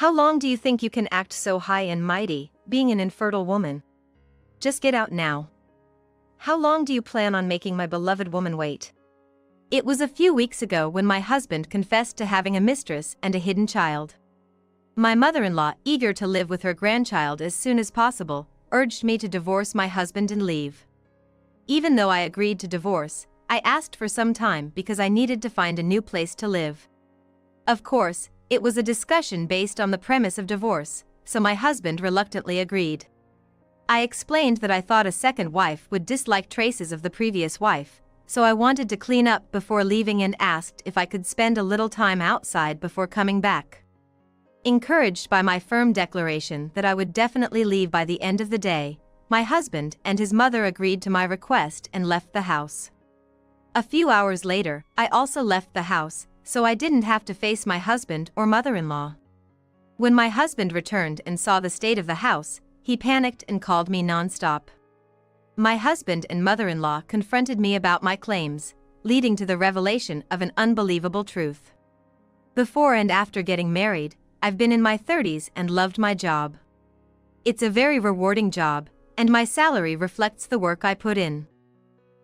How long do you think you can act so high and mighty, being an infertile woman? Just get out now. How long do you plan on making my beloved woman wait? It was a few weeks ago when my husband confessed to having a mistress and a hidden child. My mother-in-law, eager to live with her grandchild as soon as possible, urged me to divorce my husband and leave. Even though I agreed to divorce, I asked for some time because I needed to find a new place to live. Of course, it was a discussion based on the premise of divorce, so my husband reluctantly agreed. I explained that I thought a second wife would dislike traces of the previous wife, so I wanted to clean up before leaving and asked if I could spend a little time outside before coming back. Encouraged by my firm declaration that I would definitely leave by the end of the day, my husband and his mother agreed to my request and left the house. A few hours later, I also left the house, so I didn't have to face my husband or mother-in-law. When my husband returned and saw the state of the house, he panicked and called me non-stop. My husband and mother-in-law confronted me about my claims, leading to the revelation of an unbelievable truth. Before and after getting married, I've been in my 30s and loved my job. It's a very rewarding job, and my salary reflects the work I put in.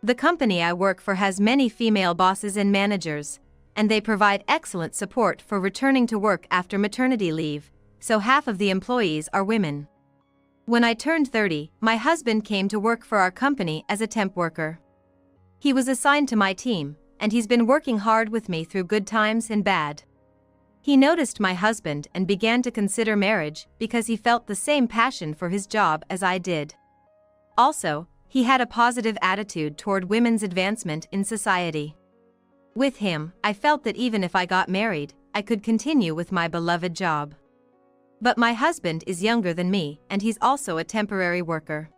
The company I work for has many female bosses and managers, and they provide excellent support for returning to work after maternity leave, so half of the employees are women. When I turned 30, my husband came to work for our company as a temp worker. He was assigned to my team, and he's been working hard with me through good times and bad. He noticed my husband and began to consider marriage because he felt the same passion for his job as I did. Also, he had a positive attitude toward women's advancement in society. With him, I felt that even if I got married, I could continue with my beloved job. But my husband is younger than me, and he's also a temporary worker.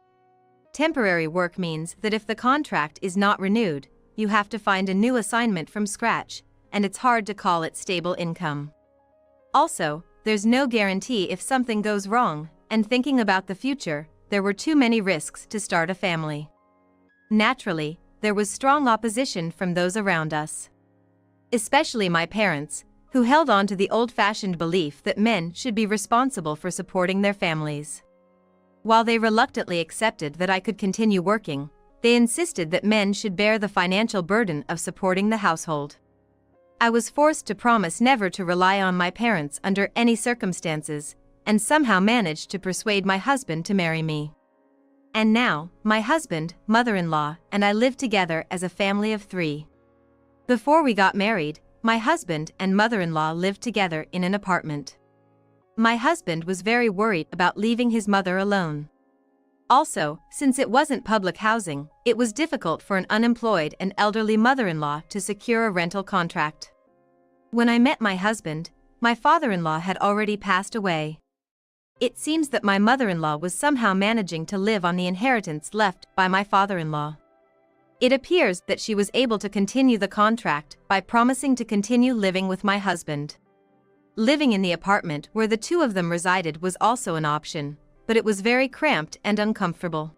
Temporary work means that if the contract is not renewed, you have to find a new assignment from scratch, and it's hard to call it stable income. Also, there's no guarantee if something goes wrong, and thinking about the future, there were too many risks to start a family. Naturally, there was strong opposition from those around us. Especially my parents, who held on to the old-fashioned belief that men should be responsible for supporting their families. While they reluctantly accepted that I could continue working, they insisted that men should bear the financial burden of supporting the household. I was forced to promise never to rely on my parents under any circumstances, and somehow managed to persuade my husband to marry me. And now, my husband, mother-in-law, and I live together as a family of 3. Before we got married, my husband and mother-in-law lived together in an apartment. My husband was very worried about leaving his mother alone. Also, since it wasn't public housing, it was difficult for an unemployed and elderly mother-in-law to secure a rental contract. When I met my husband, my father-in-law had already passed away. It seems that my mother-in-law was somehow managing to live on the inheritance left by my father-in-law. It appears that she was able to continue the contract by promising to continue living with my husband. Living in the apartment where the two of them resided was also an option, but it was very cramped and uncomfortable.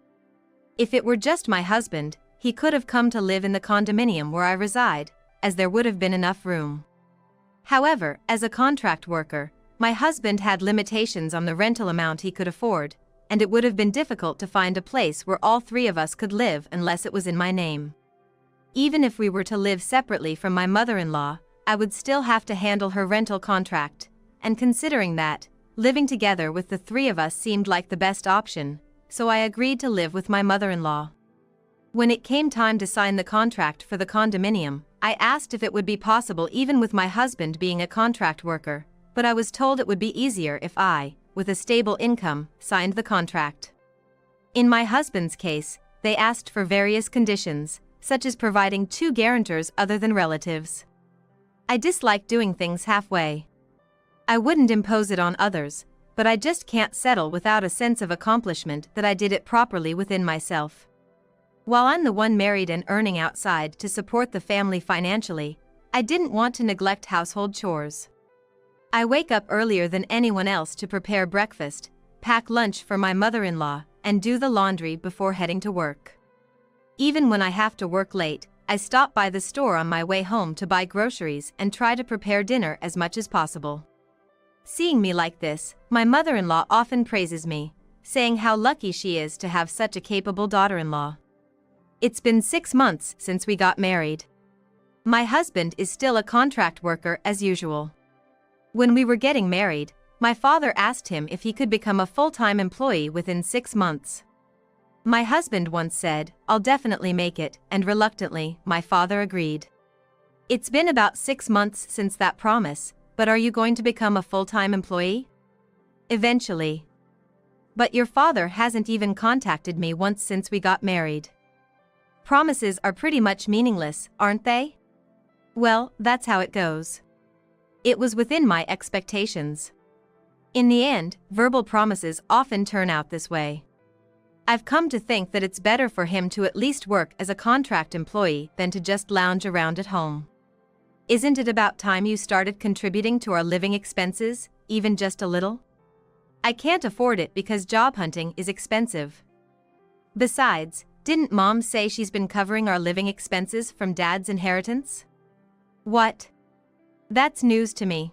If it were just my husband, he could have come to live in the condominium where I reside, as there would have been enough room. However, as a contract worker, my husband had limitations on the rental amount he could afford, and it would have been difficult to find a place where all 3 of us could live unless it was in my name. Even if we were to live separately from my mother-in-law, I would still have to handle her rental contract, and considering that, living together with the 3 of us seemed like the best option, so I agreed to live with my mother-in-law. When it came time to sign the contract for the condominium, I asked if it would be possible even with my husband being a contract worker, but I was told it would be easier if I, with a stable income, signed the contract. In my husband's case, they asked for various conditions, such as providing 2 guarantors other than relatives. I dislike doing things halfway. I wouldn't impose it on others, but I just can't settle without a sense of accomplishment that I did it properly within myself. While I'm the one married and earning outside to support the family financially, I didn't want to neglect household chores. I wake up earlier than anyone else to prepare breakfast, pack lunch for my mother-in-law, and do the laundry before heading to work. Even when I have to work late, I stop by the store on my way home to buy groceries and try to prepare dinner as much as possible. Seeing me like this, my mother-in-law often praises me, saying how lucky she is to have such a capable daughter-in-law. It's been 6 months since we got married. My husband is still a contract worker as usual. When we were getting married, my father asked him if he could become a full-time employee within 6 months. My husband once said, "I'll definitely make it," and reluctantly, my father agreed. It's been about 6 months since that promise, but are you going to become a full-time employee? Eventually. But your father hasn't even contacted me once since we got married. Promises are pretty much meaningless, aren't they? Well, that's how it goes. It was within my expectations. In the end, verbal promises often turn out this way. I've come to think that it's better for him to at least work as a contract employee than to just lounge around at home. Isn't it about time you started contributing to our living expenses, even just a little? I can't afford it because job hunting is expensive. Besides, didn't Mom say she's been covering our living expenses from Dad's inheritance? What? That's news to me.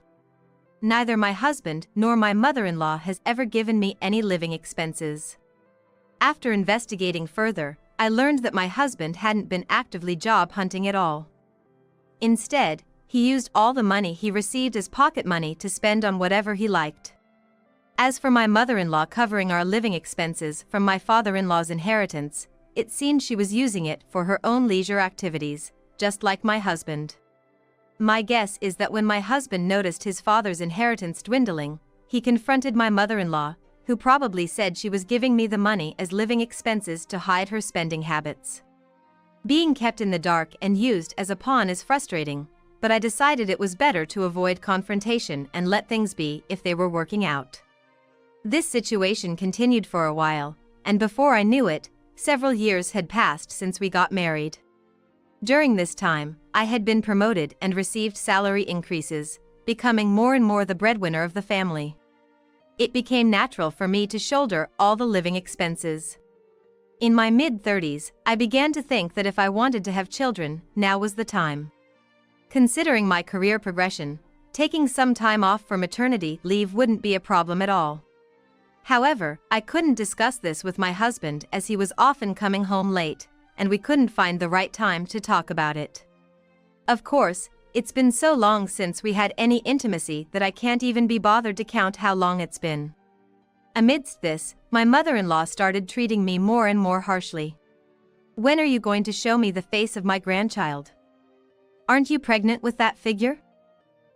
Neither my husband nor my mother-in-law has ever given me any living expenses. After investigating further, I learned that my husband hadn't been actively job hunting at all. Instead, he used all the money he received as pocket money to spend on whatever he liked. As for my mother-in-law covering our living expenses from my father-in-law's inheritance, it seemed she was using it for her own leisure activities, just like my husband. My guess is that when my husband noticed his father's inheritance dwindling, he confronted my mother-in-law, who probably said she was giving me the money as living expenses to hide her spending habits. Being kept in the dark and used as a pawn is frustrating, but I decided it was better to avoid confrontation and let things be if they were working out. This situation continued for a while, and before I knew it, several years had passed since we got married. During this time, I had been promoted and received salary increases, becoming more and more the breadwinner of the family. It became natural for me to shoulder all the living expenses. In my mid-30s, I began to think that if I wanted to have children, now was the time. Considering my career progression, taking some time off for maternity leave wouldn't be a problem at all. However, I couldn't discuss this with my husband as he was often coming home late, and we couldn't find the right time to talk about it. Of course, it's been so long since we had any intimacy that I can't even be bothered to count how long it's been. Amidst this, my mother-in-law started treating me more and more harshly. "When are you going to show me the face of my grandchild? Aren't you pregnant with that figure?"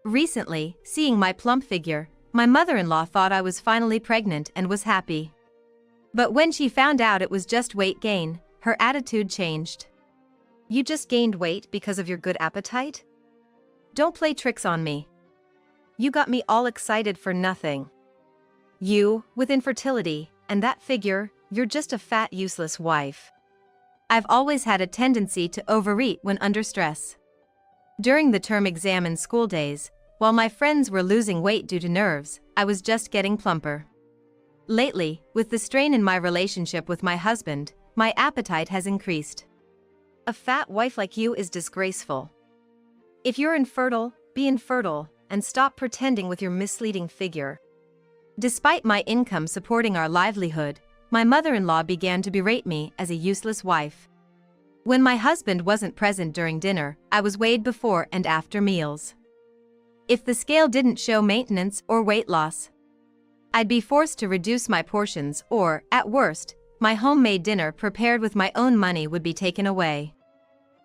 Recently, seeing my plump figure, my mother-in-law thought I was finally pregnant and was happy. But when she found out it was just weight gain, her attitude changed. "You just gained weight because of your good appetite? Don't play tricks on me. You got me all excited for nothing. You, with infertility, and that figure, you're just a fat, useless wife." I've always had a tendency to overeat when under stress. During the term exam and school days, while my friends were losing weight due to nerves, I was just getting plumper. Lately, with the strain in my relationship with my husband, my appetite has increased. A fat wife like you is disgraceful. If you're infertile, be infertile, and stop pretending with your misleading figure. Despite my income supporting our livelihood, my mother-in-law began to berate me as a useless wife. When my husband wasn't present during dinner, I was weighed before and after meals. If the scale didn't show maintenance or weight loss, I'd be forced to reduce my portions or, at worst, my homemade dinner prepared with my own money would be taken away.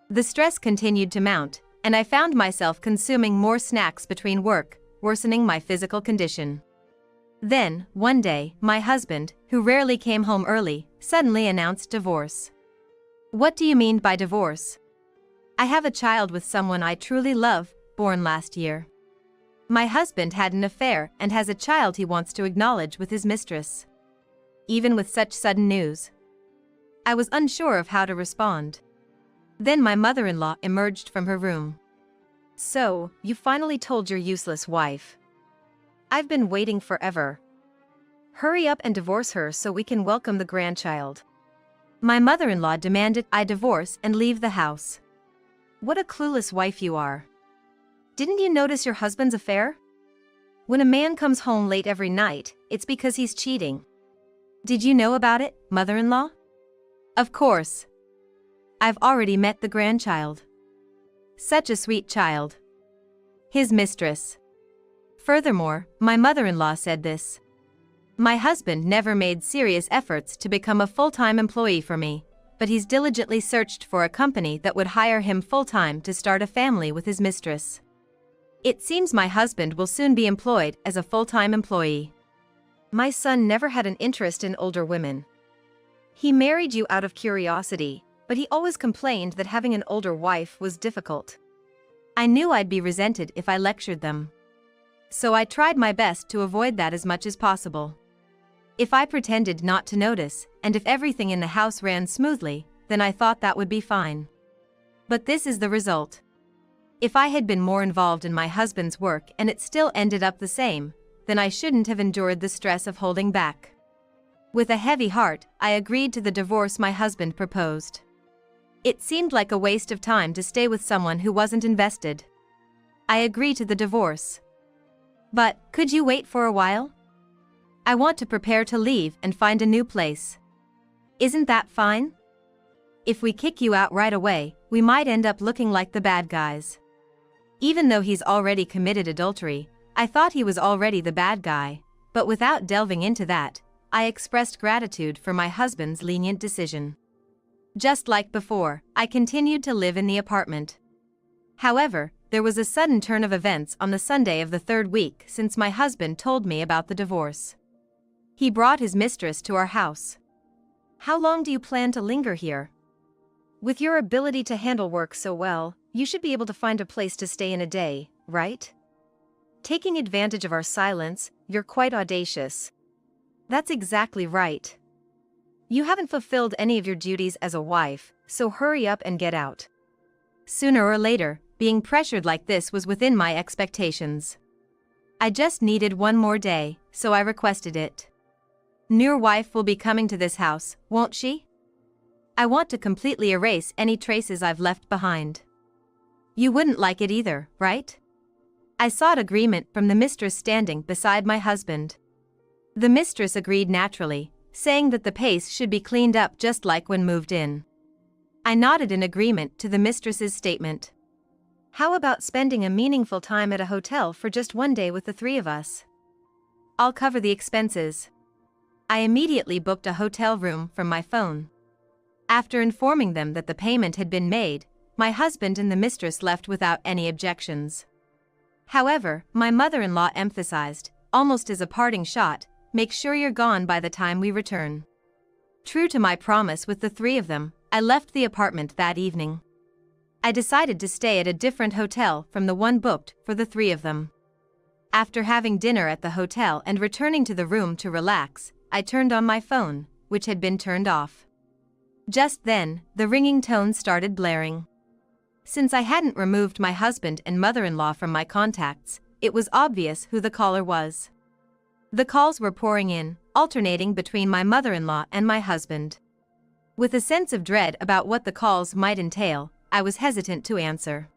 The stress continued to mount, and I found myself consuming more snacks between work, worsening my physical condition. Then, one day, my husband, who rarely came home early, suddenly announced divorce. "What do you mean by divorce?" "I have a child with someone I truly love, born last year. My husband had an affair and has a child he wants to acknowledge with his mistress." Even with such sudden news, I was unsure of how to respond. Then my mother-in-law emerged from her room. "So, you finally told your useless wife. I've been waiting forever. Hurry up and divorce her so we can welcome the grandchild." My mother-in-law demanded I divorce and leave the house. "What a clueless wife you are. Didn't you notice your husband's affair? When a man comes home late every night, it's because he's cheating. Did you know about it, mother-in-law? Of course. I've already met the grandchild. Such a sweet child. His mistress. Furthermore, my mother-in-law said this. My husband never made serious efforts to become a full-time employee for me, but he's diligently searched for a company that would hire him full-time to start a family with his mistress. It seems my husband will soon be employed as a full-time employee. My son never had an interest in older women. He married you out of curiosity, but he always complained that having an older wife was difficult. I knew I'd be resented if I lectured them. So I tried my best to avoid that as much as possible. If I pretended not to notice, and if everything in the house ran smoothly, then I thought that would be fine. But this is the result. If I had been more involved in my husband's work and it still ended up the same, then I shouldn't have endured the stress of holding back. With a heavy heart, I agreed to the divorce my husband proposed. It seemed like a waste of time to stay with someone who wasn't invested. I agreed to the divorce. But, could you wait for a while? I want to prepare to leave and find a new place. Isn't that fine? If we kick you out right away, we might end up looking like the bad guys. Even though he's already committed adultery, I thought he was already the bad guy, but without delving into that, I expressed gratitude for my husband's lenient decision. Just like before, I continued to live in the apartment. However, there was a sudden turn of events on the Sunday of the third week since my husband told me about the divorce. He brought his mistress to our house. How long do you plan to linger here? With your ability to handle work so well, you should be able to find a place to stay in a day, right? Taking advantage of our silence, you're quite audacious. That's exactly right. You haven't fulfilled any of your duties as a wife, so hurry up and get out. Sooner or later, being pressured like this was within my expectations. I just needed one more day, so I requested it. Your wife will be coming to this house, won't she? I want to completely erase any traces I've left behind. You wouldn't like it either, right? I sought agreement from the mistress standing beside my husband. The mistress agreed naturally, saying that the place should be cleaned up just like when moved in. I nodded in agreement to the mistress's statement. How about spending a meaningful time at a hotel for just one day with the three of us? I'll cover the expenses. I immediately booked a hotel room from my phone. After informing them that the payment had been made, my husband and the mistress left without any objections. However, my mother-in-law emphasized, almost as a parting shot, make sure you're gone by the time we return. True to my promise with the three of them, I left the apartment that evening. I decided to stay at a different hotel from the one booked for the three of them. After having dinner at the hotel and returning to the room to relax, I turned on my phone, which had been turned off. Just then, the ringing tone started blaring. Since I hadn't removed my husband and mother-in-law from my contacts, it was obvious who the caller was. The calls were pouring in, alternating between my mother-in-law and my husband. With a sense of dread about what the calls might entail, I was hesitant to answer.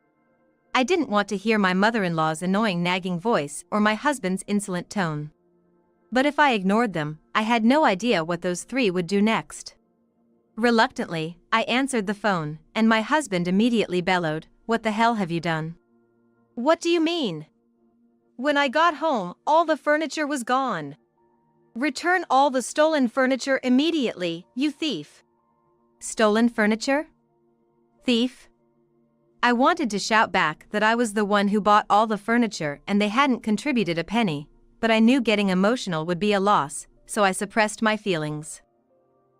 I didn't want to hear my mother-in-law's annoying nagging voice or my husband's insolent tone. But if I ignored them, I had no idea what those three would do next. Reluctantly, I answered the phone, and my husband immediately bellowed, "What the hell have you done?" "What do you mean?" "When I got home, all the furniture was gone. Return all the stolen furniture immediately, you thief." Stolen furniture? Thief? I wanted to shout back that I was the one who bought all the furniture and they hadn't contributed a penny, but I knew getting emotional would be a loss, so I suppressed my feelings.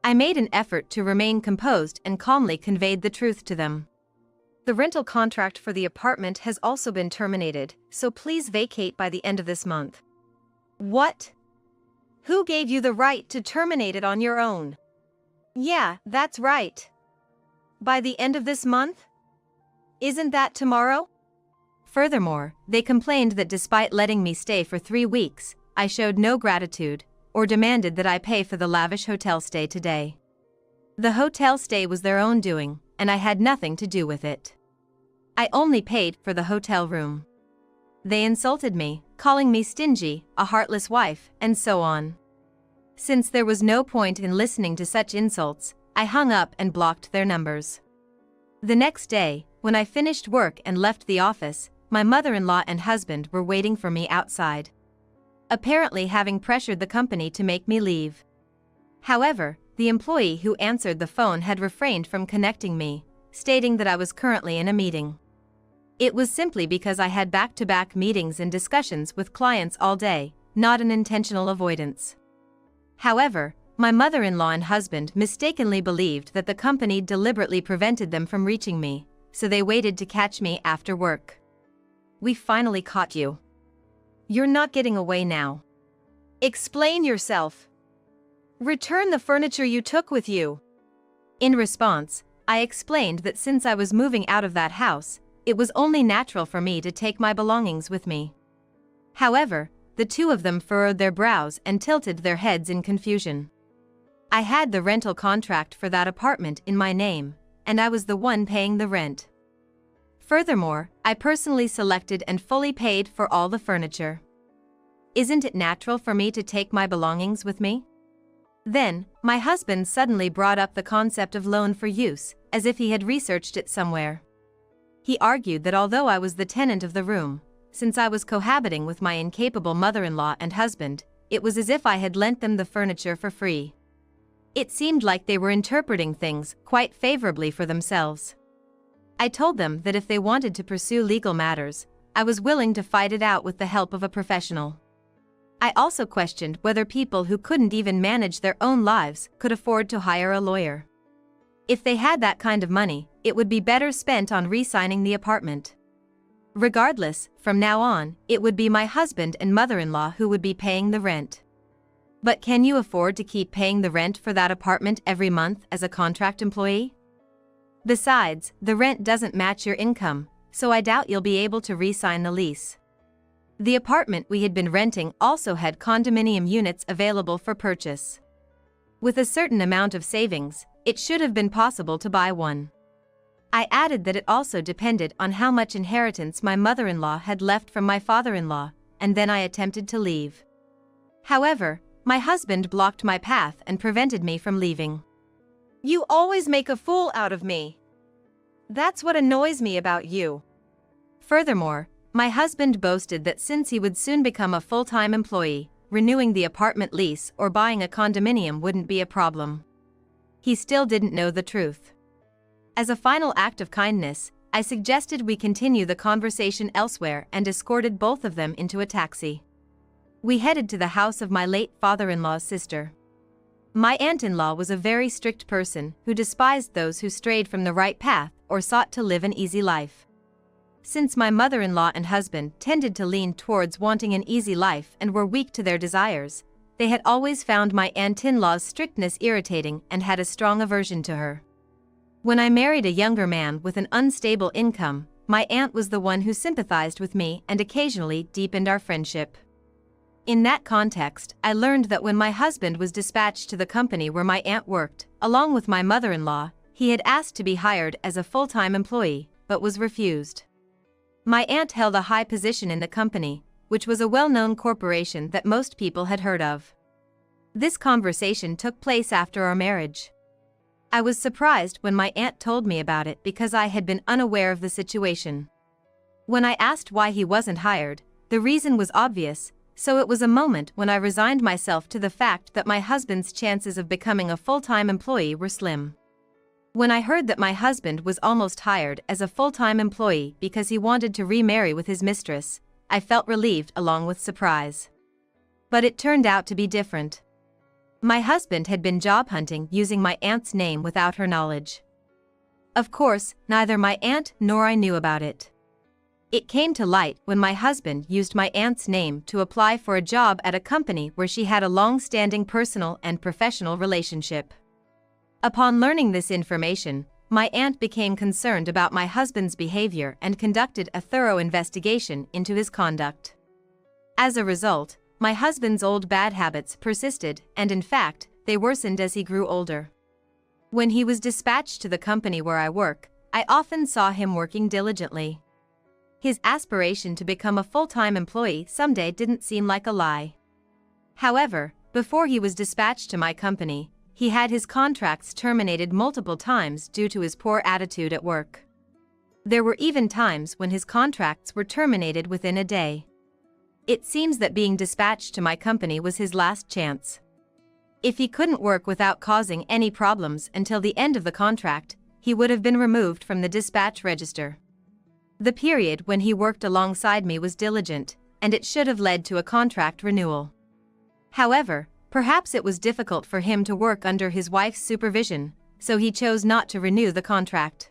I made an effort to remain composed and calmly conveyed the truth to them. "The rental contract for the apartment has also been terminated, so please vacate by the end of this month." "What? Who gave you the right to terminate it on your own?" "Yeah, that's right. By the end of this month? Isn't that tomorrow?" Furthermore, they complained that despite letting me stay for 3 weeks, I showed no gratitude, or demanded that I pay for the lavish hotel stay today. The hotel stay was their own doing, and I had nothing to do with it. I only paid for the hotel room. They insulted me, calling me stingy, a heartless wife, and so on. Since there was no point in listening to such insults, I hung up and blocked their numbers. The next day, when I finished work and left the office, my mother-in-law and husband were waiting for me outside, apparently having pressured the company to make me leave. However, the employee who answered the phone had refrained from connecting me, stating that I was currently in a meeting. It was simply because I had back-to-back meetings and discussions with clients all day, not an intentional avoidance. However, my mother-in-law and husband mistakenly believed that the company deliberately prevented them from reaching me, so they waited to catch me after work. "We finally caught you. You're not getting away now. Explain yourself. Return the furniture you took with you." In response, I explained that since I was moving out of that house, it was only natural for me to take my belongings with me. However, the two of them furrowed their brows and tilted their heads in confusion. I had the rental contract for that apartment in my name, and I was the one paying the rent. Furthermore, I personally selected and fully paid for all the furniture. Isn't it natural for me to take my belongings with me? Then, my husband suddenly brought up the concept of loan for use, as if he had researched it somewhere. He argued that although I was the tenant of the room, since I was cohabiting with my incapable mother-in-law and husband, it was as if I had lent them the furniture for free. It seemed like they were interpreting things quite favorably for themselves. I told them that if they wanted to pursue legal matters, I was willing to fight it out with the help of a professional. I also questioned whether people who couldn't even manage their own lives could afford to hire a lawyer. If they had that kind of money, it would be better spent on re-signing the apartment. Regardless, from now on, it would be my husband and mother-in-law who would be paying the rent. But can you afford to keep paying the rent for that apartment every month as a contract employee? Besides, the rent doesn't match your income, so I doubt you'll be able to re-sign the lease. The apartment we had been renting also had condominium units available for purchase. With a certain amount of savings, it should have been possible to buy one. I added that it also depended on how much inheritance my mother-in-law had left from my father-in-law, and then I attempted to leave. However, my husband blocked my path and prevented me from leaving. "You always make a fool out of me. That's what annoys me about you." Furthermore, my husband boasted that since he would soon become a full-time employee, renewing the apartment lease or buying a condominium wouldn't be a problem. He still didn't know the truth. As a final act of kindness, I suggested we continue the conversation elsewhere and escorted both of them into a taxi. We headed to the house of my late father-in-law's sister. My aunt-in-law was a very strict person who despised those who strayed from the right path or sought to live an easy life. Since my mother-in-law and husband tended to lean towards wanting an easy life and were weak to their desires, they had always found my aunt-in-law's strictness irritating and had a strong aversion to her. When I married a younger man with an unstable income, my aunt was the one who sympathized with me and occasionally deepened our friendship. In that context, I learned that when my husband was dispatched to the company where my aunt worked, along with my mother-in-law, he had asked to be hired as a full-time employee, but was refused. My aunt held a high position in the company, which was a well-known corporation that most people had heard of. This conversation took place after our marriage. I was surprised when my aunt told me about it because I had been unaware of the situation. When I asked why he wasn't hired, the reason was obvious, so it was a moment when I resigned myself to the fact that my husband's chances of becoming a full-time employee were slim. When I heard that my husband was almost hired as a full-time employee because he wanted to remarry with his mistress, I felt relieved along with surprise. But it turned out to be different. My husband had been job hunting using my aunt's name without her knowledge. Of course, neither my aunt nor I knew about it. It came to light when my husband used my aunt's name to apply for a job at a company where she had a long-standing personal and professional relationship. Upon learning this information, my aunt became concerned about my husband's behavior and conducted a thorough investigation into his conduct. As a result, my husband's old bad habits persisted, and in fact, they worsened as he grew older. When he was dispatched to the company where I work, I often saw him working diligently. His aspiration to become a full-time employee someday didn't seem like a lie. However, before he was dispatched to my company, he had his contracts terminated multiple times due to his poor attitude at work. There were even times when his contracts were terminated within a day. It seems that being dispatched to my company was his last chance. If he couldn't work without causing any problems until the end of the contract, he would have been removed from the dispatch register. The period when he worked alongside me was diligent, and it should have led to a contract renewal. However, perhaps it was difficult for him to work under his wife's supervision, so he chose not to renew the contract.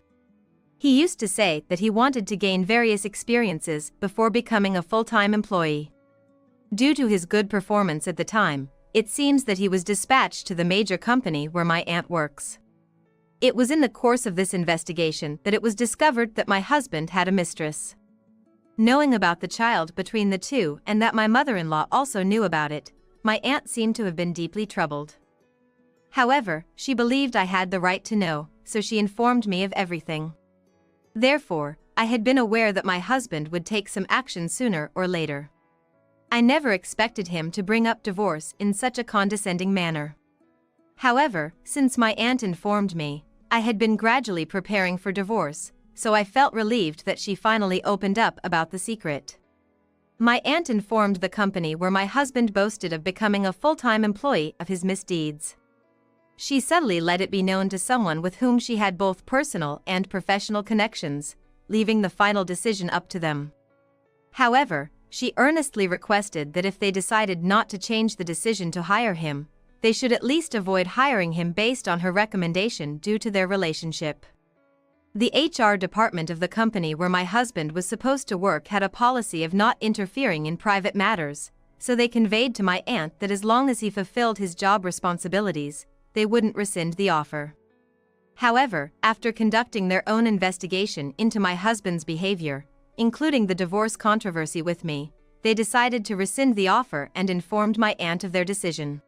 He used to say that he wanted to gain various experiences before becoming a full-time employee. Due to his good performance at the time, it seems that he was dispatched to the major company where my aunt works. It was in the course of this investigation that it was discovered that my husband had a mistress. Knowing about the child between the two and that my mother-in-law also knew about it, my aunt seemed to have been deeply troubled. However, she believed I had the right to know, so she informed me of everything. Therefore, I had been aware that my husband would take some action sooner or later. I never expected him to bring up divorce in such a condescending manner. However, since my aunt informed me, I had been gradually preparing for divorce, so I felt relieved that she finally opened up about the secret. My aunt informed the company where my husband boasted of becoming a full-time employee of his misdeeds. She subtly let it be known to someone with whom she had both personal and professional connections, leaving the final decision up to them. However, she earnestly requested that if they decided not to change the decision to hire him, they should at least avoid hiring him based on her recommendation due to their relationship. The HR department of the company where my husband was supposed to work had a policy of not interfering in private matters, so they conveyed to my aunt that as long as he fulfilled his job responsibilities, they wouldn't rescind the offer. However, after conducting their own investigation into my husband's behavior, including the divorce controversy with me, they decided to rescind the offer and informed my aunt of their decision.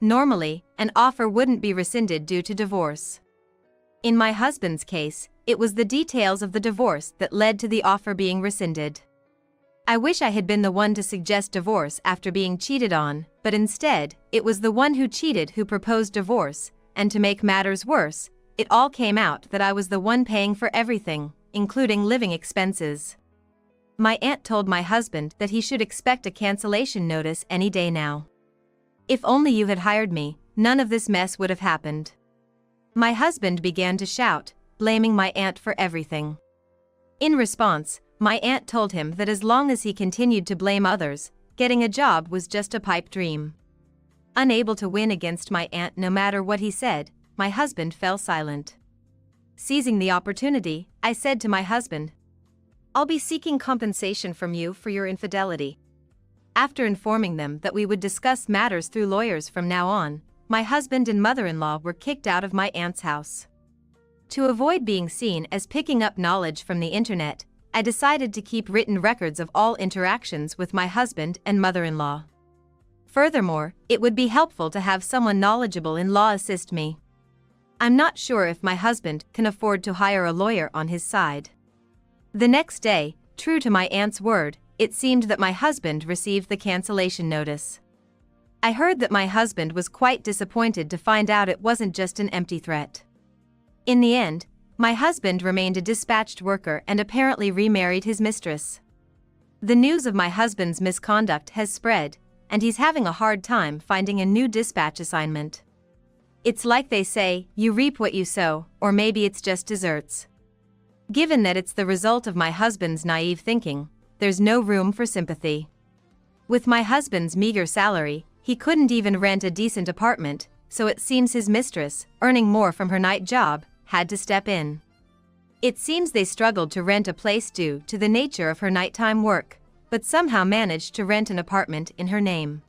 Normally, an offer wouldn't be rescinded due to divorce. In my husband's case, it was the details of the divorce that led to the offer being rescinded. I wish I had been the one to suggest divorce after being cheated on, but instead, it was the one who cheated who proposed divorce, and to make matters worse, it all came out that I was the one paying for everything, including living expenses. My aunt told my husband that he should expect a cancellation notice any day now. If only you had hired me, none of this mess would have happened. My husband began to shout, blaming my aunt for everything. In response, my aunt told him that as long as he continued to blame others, getting a job was just a pipe dream. Unable to win against my aunt no matter what he said, my husband fell silent. Seizing the opportunity, I said to my husband, "I'll be seeking compensation from you for your infidelity." After informing them that we would discuss matters through lawyers from now on, my husband and mother-in-law were kicked out of my aunt's house. To avoid being seen as picking up knowledge from the internet, I decided to keep written records of all interactions with my husband and mother-in-law. Furthermore, it would be helpful to have someone knowledgeable in law assist me. I'm not sure if my husband can afford to hire a lawyer on his side. The next day, true to my aunt's word, it seemed that my husband received the cancellation notice. I heard that my husband was quite disappointed to find out it wasn't just an empty threat. In the end, my husband remained a dispatched worker and apparently remarried his mistress. The news of my husband's misconduct has spread, and he's having a hard time finding a new dispatch assignment. It's like they say, you reap what you sow, or maybe it's just desserts. Given that it's the result of my husband's naive thinking, there's no room for sympathy. With my husband's meager salary, he couldn't even rent a decent apartment, so it seems his mistress, earning more from her night job, had to step in. It seems they struggled to rent a place due to the nature of her nighttime work, but somehow managed to rent an apartment in her name.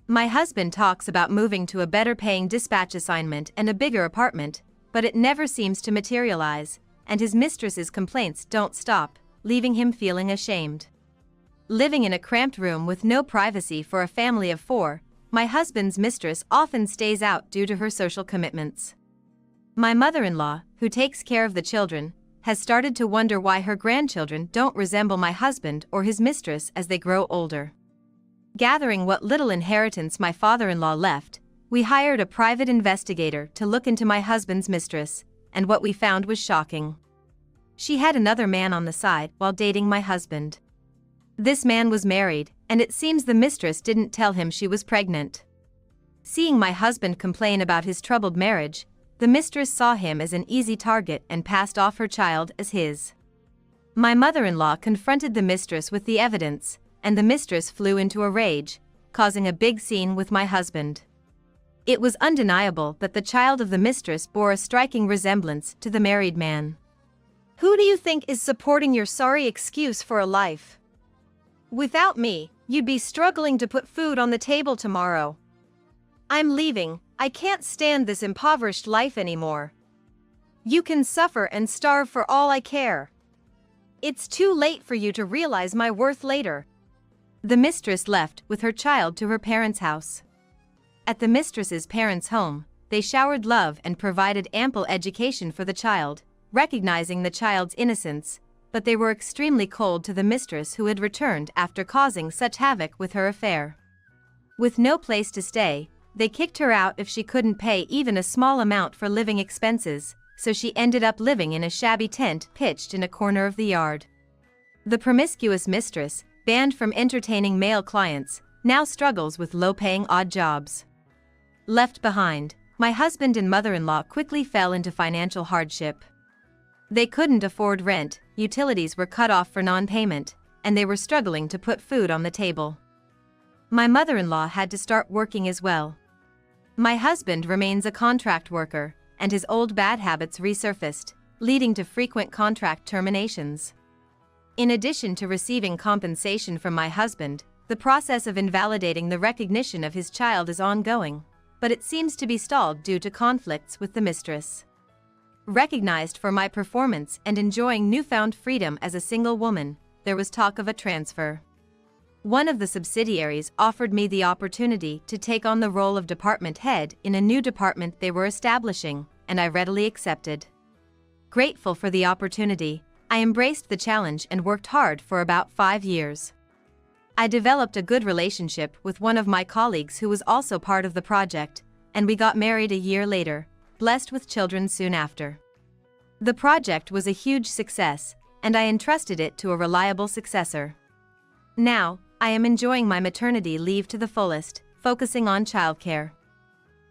My husband talks about moving to a better-paying dispatch assignment and a bigger apartment, but it never seems to materialize, and his mistress's complaints don't stop, leaving him feeling ashamed. Living in a cramped room with no privacy for a family of 4, my husband's mistress often stays out due to her social commitments. My mother-in-law, who takes care of the children, has started to wonder why her grandchildren don't resemble my husband or his mistress as they grow older. Gathering what little inheritance my father-in-law left, we hired a private investigator to look into my husband's mistress, and what we found was shocking. She had another man on the side while dating my husband. This man was married, and it seems the mistress didn't tell him she was pregnant. Seeing my husband complain about his troubled marriage, the mistress saw him as an easy target and passed off her child as his. My mother-in-law confronted the mistress with the evidence, and the mistress flew into a rage, causing a big scene with my husband. It was undeniable that the child of the mistress bore a striking resemblance to the married man. Who do you think is supporting your sorry excuse for a life? Without me, you'd be struggling to put food on the table tomorrow. I'm leaving. I can't stand this impoverished life anymore. You can suffer and starve for all I care. It's too late for you to realize my worth later. The mistress left with her child to her parents' house. At the mistress's parents' home, they showered love and provided ample education for the child, recognizing the child's innocence, but they were extremely cold to the mistress who had returned after causing such havoc with her affair. With no place to stay, they kicked her out if she couldn't pay even a small amount for living expenses, so she ended up living in a shabby tent pitched in a corner of the yard. The promiscuous mistress, banned from entertaining male clients, now struggles with low-paying odd jobs. Left behind, my husband and mother-in-law quickly fell into financial hardship. They couldn't afford rent, utilities were cut off for non-payment, and they were struggling to put food on the table. My mother-in-law had to start working as well. My husband remains a contract worker, and his old bad habits resurfaced, leading to frequent contract terminations. In addition to receiving compensation from my husband, the process of invalidating the recognition of his child is ongoing, but it seems to be stalled due to conflicts with the mistress. Recognized for my performance and enjoying newfound freedom as a single woman, there was talk of a transfer. One of the subsidiaries offered me the opportunity to take on the role of department head in a new department they were establishing, and I readily accepted. Grateful for the opportunity, I embraced the challenge and worked hard for about 5 years. I developed a good relationship with one of my colleagues who was also part of the project, and we got married a year later, blessed with children soon after. The project was a huge success, and I entrusted it to a reliable successor. Now, I am enjoying my maternity leave to the fullest, focusing on childcare.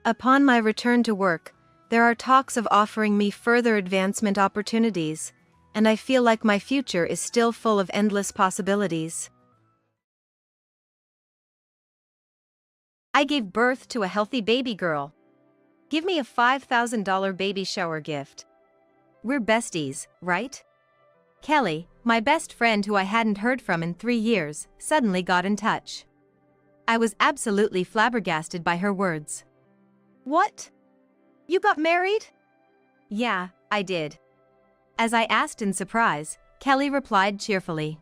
Upon my return to work, there are talks of offering me further advancement opportunities, and I feel like my future is still full of endless possibilities. I gave birth to a healthy baby girl. Give me a $5,000 baby shower gift. We're besties, right? Kelly, my best friend who I hadn't heard from in 3 years, suddenly got in touch. I was absolutely flabbergasted by her words. What? You got married? Yeah, I did. As I asked in surprise, Kelly replied cheerfully.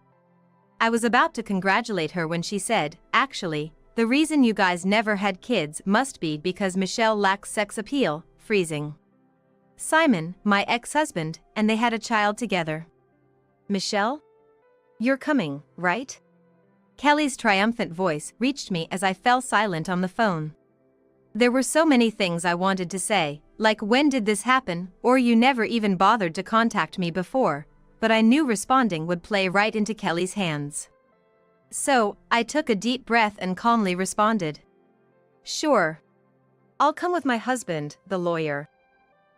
I was about to congratulate her when she said, actually, the reason you guys never had kids must be because Michelle lacks sex appeal, freezing. Simon, my ex-husband, and they had a child together. Michelle? You're coming, right? Kelly's triumphant voice reached me as I fell silent on the phone. There were so many things I wanted to say, like when did this happen, or you never even bothered to contact me before, but I knew responding would play right into Kelly's hands. So, I took a deep breath and calmly responded. Sure. I'll come with my husband, the lawyer.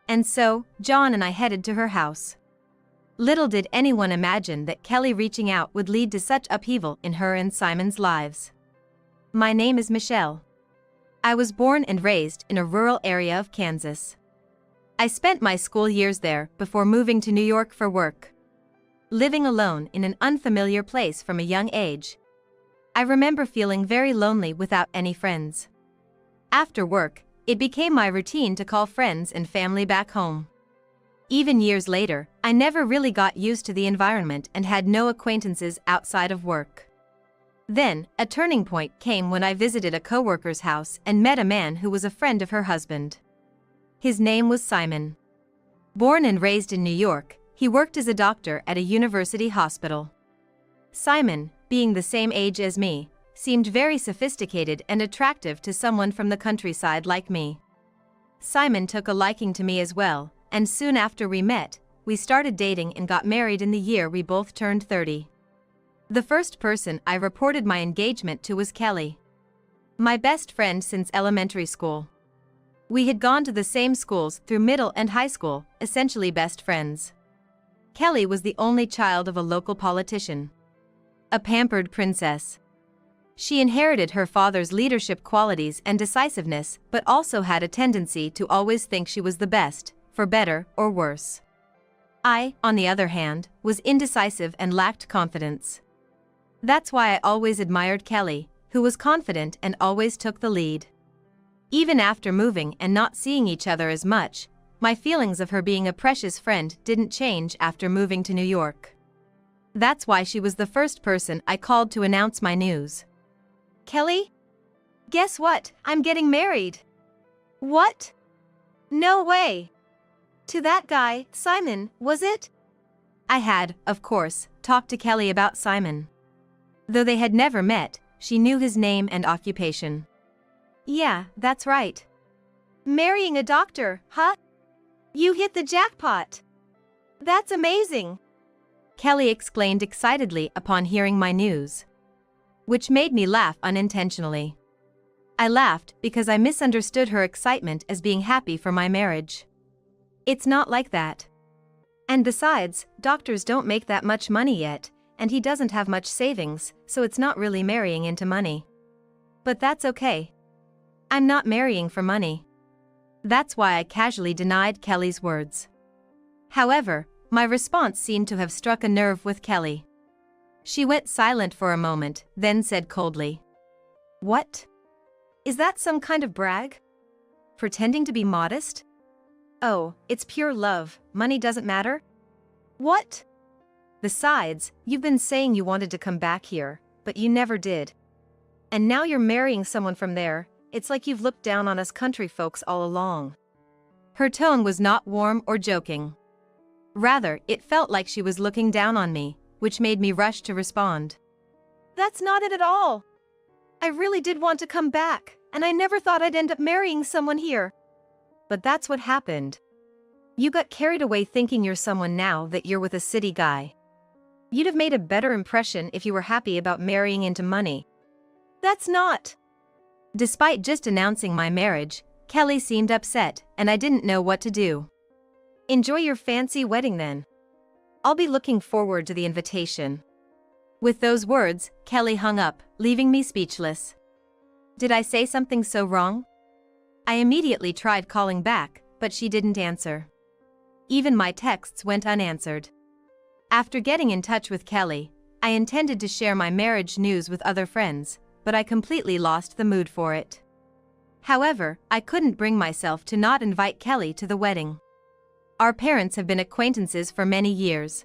And so, John and I headed to her house. Little did anyone imagine that Kelly reaching out would lead to such upheaval in her and Simon's lives. My name is Michelle. I was born and raised in a rural area of Kansas. I spent my school years there before moving to New York for work. Living alone in an unfamiliar place from a young age, I remember feeling very lonely without any friends. After work, it became my routine to call friends and family back home. Even years later, I never really got used to the environment and had no acquaintances outside of work. Then, a turning point came when I visited a coworker's house and met a man who was a friend of her husband. His name was Simon. Born and raised in New York, He worked as a doctor at a university hospital. Simon, being the same age as me, seemed very sophisticated and attractive to someone from the countryside like me. Simon took a liking to me as well, and soon after we met, we started dating and got married in the year we both turned 30. The first person I reported my engagement to was Kelly, my best friend since elementary school. We had gone to the same schools through middle and high school, essentially best friends. Kelly was the only child of a local politician, a pampered princess. She inherited her father's leadership qualities and decisiveness, but also had a tendency to always think she was the best, for better or worse. I, on the other hand, was indecisive and lacked confidence. That's why I always admired Kelly, who was confident and always took the lead. Even after moving and not seeing each other as much, my feelings of her being a precious friend didn't change after moving to New York. That's why she was the first person I called to announce my news. "Kelly? Guess what? I'm getting married." "What? No way. To that guy, Simon, was it?" I had, of course, talked to Kelly about Simon. Though they had never met, she knew his name and occupation. "Yeah, that's right. Marrying a doctor, huh? You hit the jackpot. That's amazing," Kelly exclaimed excitedly upon hearing my news, which made me laugh unintentionally. I laughed because I misunderstood her excitement as being happy for my marriage. It's not like that. And besides, doctors don't make that much money yet, and he doesn't have much savings, so it's not really marrying into money. But that's okay. I'm not marrying for money. That's why I casually denied Kelly's words. However, my response seemed to have struck a nerve with Kelly. She went silent for a moment, then said coldly, "What? Is that some kind of brag? Pretending to be modest? Oh, it's pure love, money doesn't matter? What? Besides, you've been saying you wanted to come back here, but you never did. And now you're marrying someone from there. It's like you've looked down on us country folks all along." Her tone was not warm or joking. Rather, it felt like she was looking down on me, which made me rush to respond. "That's not it at all. I really did want to come back, and I never thought I'd end up marrying someone here. But that's what happened. You got carried away thinking you're someone now that you're with a city guy. You'd have made a better impression if you were happy about marrying into money. That's not." Despite just announcing my marriage, Kelly seemed upset, and I didn't know what to do. "Enjoy your fancy wedding then. I'll be looking forward to the invitation." With those words, Kelly hung up, leaving me speechless. Did I say something so wrong? I immediately tried calling back, but she didn't answer. Even my texts went unanswered. After getting in touch with Kelly, I intended to share my marriage news with other friends, but I completely lost the mood for it. However, I couldn't bring myself to not invite Kelly to the wedding. Our parents have been acquaintances for many years.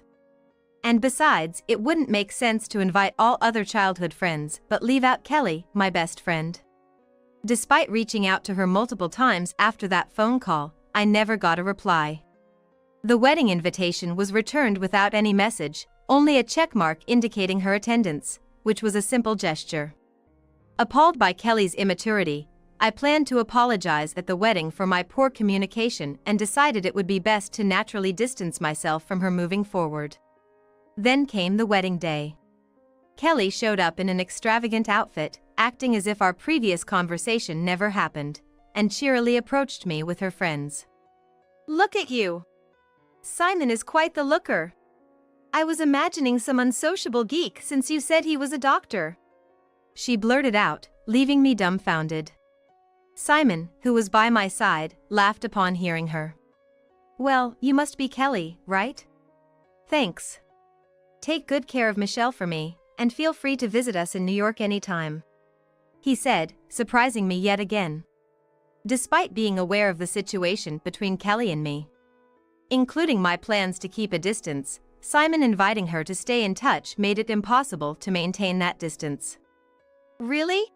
And besides, it wouldn't make sense to invite all other childhood friends but leave out Kelly, my best friend. Despite reaching out to her multiple times after that phone call, I never got a reply. The wedding invitation was returned without any message, only a checkmark indicating her attendance, which was a simple gesture. Appalled by Kelly's immaturity, I planned to apologize at the wedding for my poor communication and decided it would be best to naturally distance myself from her moving forward. Then came the wedding day. Kelly showed up in an extravagant outfit, acting as if our previous conversation never happened, and cheerily approached me with her friends. "Look at you! Simon is quite the looker. I was imagining some unsociable geek since you said he was a doctor," she blurted out, leaving me dumbfounded. Simon, who was by my side, laughed upon hearing her. "Well, you must be Kelly, right? Thanks. Take good care of Michelle for me, and feel free to visit us in New York anytime," he said, surprising me yet again. Despite being aware of the situation between Kelly and me, including my plans to keep a distance, Simon inviting her to stay in touch made it impossible to maintain that distance. "Really?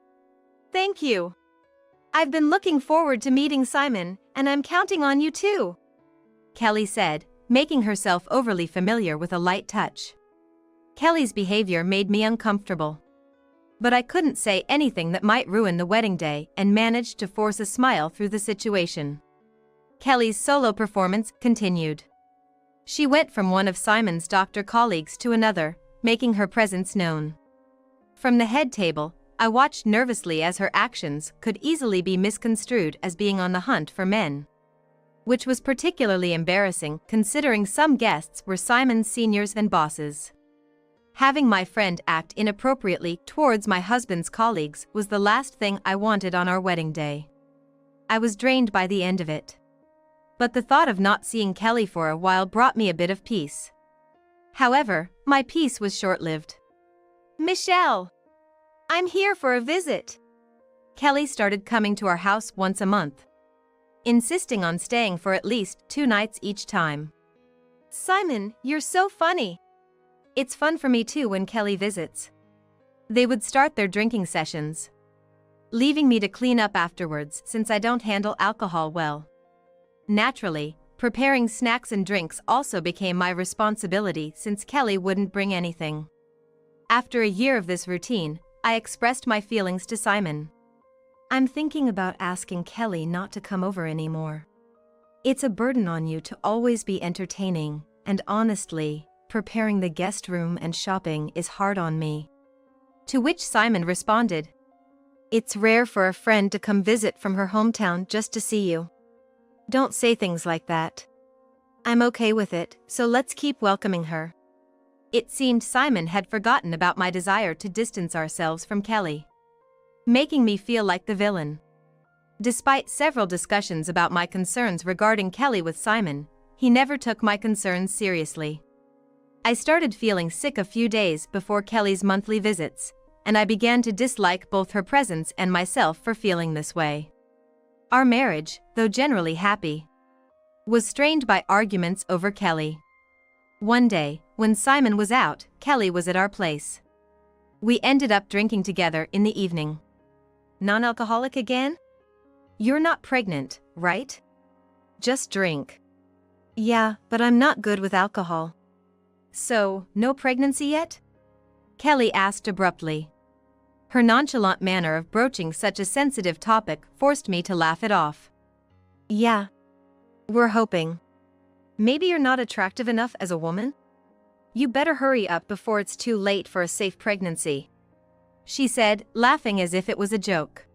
Thank you. I've been looking forward to meeting Simon, and I'm counting on you too," Kelly said, making herself overly familiar with a light touch. Kelly's behavior made me uncomfortable. But I couldn't say anything that might ruin the wedding day and managed to force a smile through the situation. Kelly's solo performance continued. She went from one of Simon's doctor colleagues to another, making her presence known. From the head table, I watched nervously as her actions could easily be misconstrued as being on the hunt for men. Which was particularly embarrassing considering some guests were Simon's seniors and bosses. Having my friend act inappropriately towards my husband's colleagues was the last thing I wanted on our wedding day. I was drained by the end of it. But the thought of not seeing Kelly for a while brought me a bit of peace. However, my peace was short-lived. "Michelle! I'm here for a visit." Kelly started coming to our house once a month, insisting on staying for at least 2 nights each time. "Simon, you're so funny." It's fun for me too when Kelly visits. They would start their drinking sessions, leaving me to clean up afterwards since I don't handle alcohol well. Naturally, preparing snacks and drinks also became my responsibility since Kelly wouldn't bring anything. After a year of this routine, I expressed my feelings to Simon. "I'm thinking about asking Kelly not to come over anymore. It's a burden on you to always be entertaining, and honestly, preparing the guest room and shopping is hard on me." To which Simon responded, "It's rare for a friend to come visit from her hometown just to see you. Don't say things like that. I'm okay with it, so let's keep welcoming her." It seemed Simon had forgotten about my desire to distance ourselves from Kelly, making me feel like the villain. Despite several discussions about my concerns regarding Kelly with Simon, he never took my concerns seriously. I started feeling sick a few days before Kelly's monthly visits, and I began to dislike both her presence and myself for feeling this way. Our marriage, though generally happy, was strained by arguments over Kelly. One day, when Simon was out, Kelly was at our place. We ended up drinking together in the evening. "Non-alcoholic again? You're not pregnant, right? Just drink." "Yeah, but I'm not good with alcohol." "So, no pregnancy yet?" Kelly asked abruptly. Her nonchalant manner of broaching such a sensitive topic forced me to laugh it off. "Yeah. We're hoping. Maybe you're not attractive enough as a woman? You better hurry up before it's too late for a safe pregnancy," she said, laughing as if it was a joke.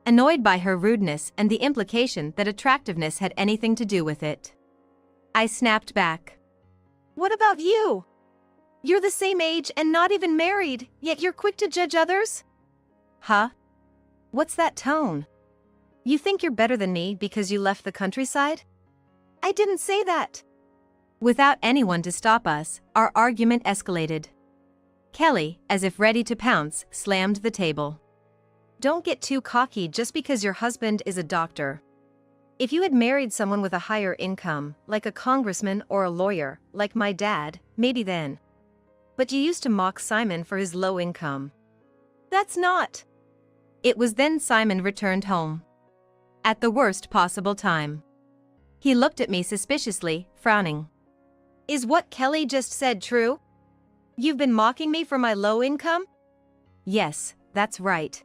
Annoyed by her rudeness and the implication that attractiveness had anything to do with it, I snapped back. "What about you? You're the same age and not even married, yet you're quick to judge others?" "Huh? What's that tone? You think you're better than me because you left the countryside?" "I didn't say that." Without anyone to stop us, our argument escalated. Kelly, as if ready to pounce, slammed the table. "Don't get too cocky just because your husband is a doctor. If you had married someone with a higher income, like a congressman or a lawyer, like my dad, maybe then. But you used to mock Simon for his low income." "That's not." It was then Simon returned home. At the worst possible time. He looked at me suspiciously, frowning. "Is what Kelly just said true? You've been mocking me for my low income?" "Yes, that's right.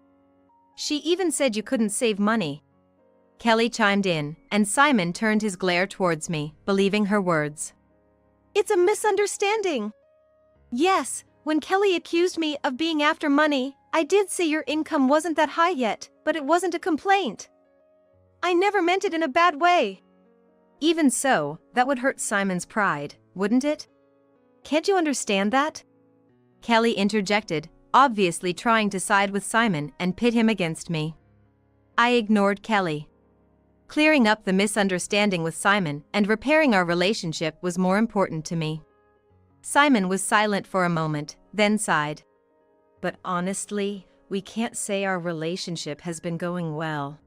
She even said you couldn't save money." Kelly chimed in, and Simon turned his glare towards me, believing her words. "It's a misunderstanding. Yes, when Kelly accused me of being after money, I did say your income wasn't that high yet, but it wasn't a complaint. I never meant it in a bad way." "Even so, that would hurt Simon's pride, wouldn't it? Can't you understand that?" Kelly interjected, obviously trying to side with Simon and pit him against me. I ignored Kelly. Clearing up the misunderstanding with Simon and repairing our relationship was more important to me. Simon was silent for a moment, then sighed. "But honestly, we can't say our relationship has been going well.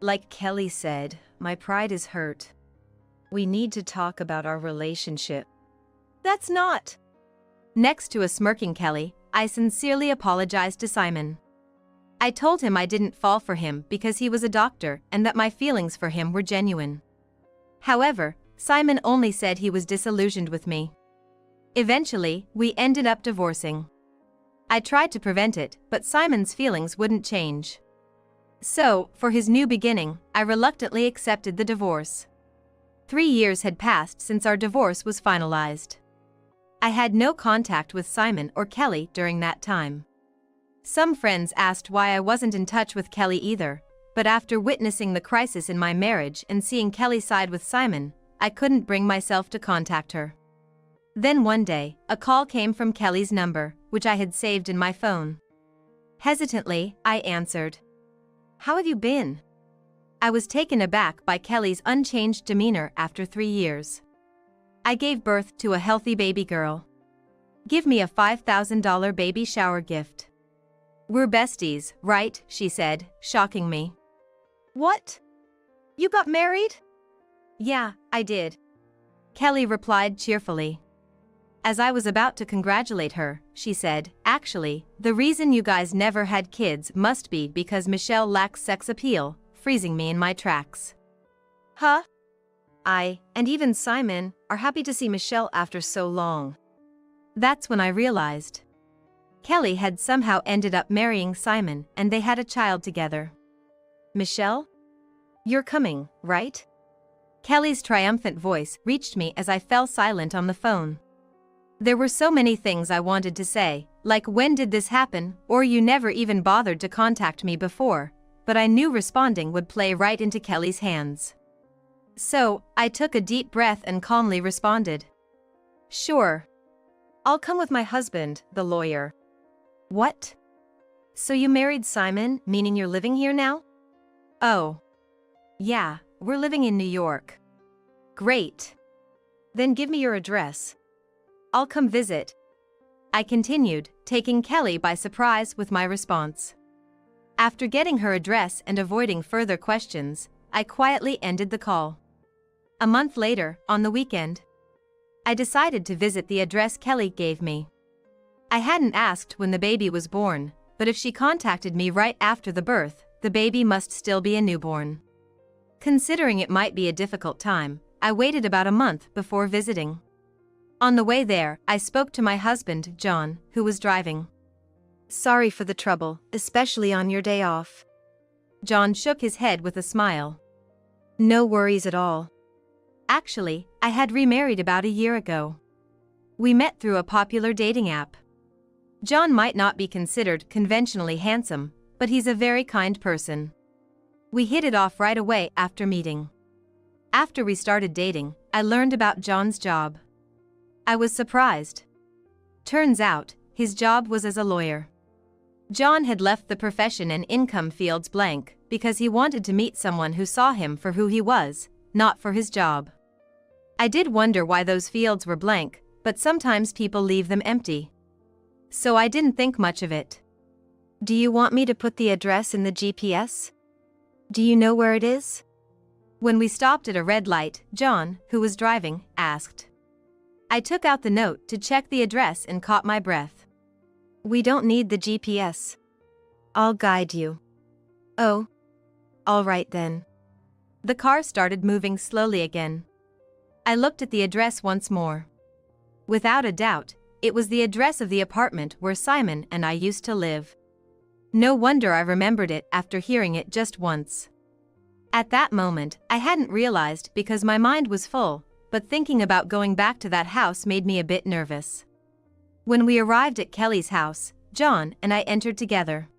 Like Kelly said, my pride is hurt. We need to talk about our relationship." "That's not." Next to a smirking Kelly, I sincerely apologized to Simon. I told him I didn't fall for him because he was a doctor and that my feelings for him were genuine. However, Simon only said he was disillusioned with me. Eventually, we ended up divorcing. I tried to prevent it, but Simon's feelings wouldn't change. So, for his new beginning, I reluctantly accepted the divorce. 3 years had passed since our divorce was finalized. I had no contact with Simon or Kelly during that time. Some friends asked why I wasn't in touch with Kelly either, but after witnessing the crisis in my marriage and seeing Kelly side with Simon, I couldn't bring myself to contact her. Then one day, a call came from Kelly's number, which I had saved in my phone. Hesitantly, I answered. "How have you been?" I was taken aback by Kelly's unchanged demeanor after 3 years. "I gave birth to a healthy baby girl. Give me a $5,000 baby shower gift." "We're besties, right?" she said, shocking me. "What? You got married?" "Yeah, I did," Kelly replied cheerfully. As I was about to congratulate her, she said, "Actually, the reason you guys never had kids must be because Michelle lacks sex appeal," freezing me in my tracks. "Huh? I, and even Simon, are happy to see Michelle after so long." That's when I realized. Kelly had somehow ended up marrying Simon and they had a child together. "Michelle? You're coming, right?" Kelly's triumphant voice reached me as I fell silent on the phone. There were so many things I wanted to say, like "When did this happen?" or "You never even bothered to contact me before," but I knew responding would play right into Kelly's hands. So, I took a deep breath and calmly responded. "Sure. I'll come with my husband, the lawyer." "What? So you married Simon, meaning you're living here now?" "Oh. Yeah, we're living in New York." "Great. Then give me your address. I'll come visit," I continued, taking Kelly by surprise with my response. After getting her address and avoiding further questions, I quietly ended the call. A month later, on the weekend, I decided to visit the address Kelly gave me. I hadn't asked when the baby was born, but if she contacted me right after the birth, the baby must still be a newborn. Considering it might be a difficult time, I waited about a month before visiting. On the way there, I spoke to my husband, John, who was driving. "Sorry for the trouble, especially on your day off." John shook his head with a smile. "No worries at all. Actually, I had remarried about a year ago. We met through a popular dating app. John might not be considered conventionally handsome, but he's a very kind person. We hit it off right away after meeting. After we started dating, I learned about John's job. I was surprised. Turns out, his job was as a lawyer. John had left the profession and income fields blank because he wanted to meet someone who saw him for who he was, not for his job. I did wonder why those fields were blank, but sometimes people leave them empty. So I didn't think much of it. "Do you want me to put the address in the GPS? Do you know where it is?" When we stopped at a red light, John, who was driving, asked. I took out the note to check the address and caught my breath. "We don't need the GPS. I'll guide you." "Oh. All right then." The car started moving slowly again. I looked at the address once more. Without a doubt, it was the address of the apartment where Simon and I used to live. No wonder I remembered it after hearing it just once. At that moment, I hadn't realized because my mind was full, but thinking about going back to that house made me a bit nervous. When we arrived at Kelly's house, John and I entered together.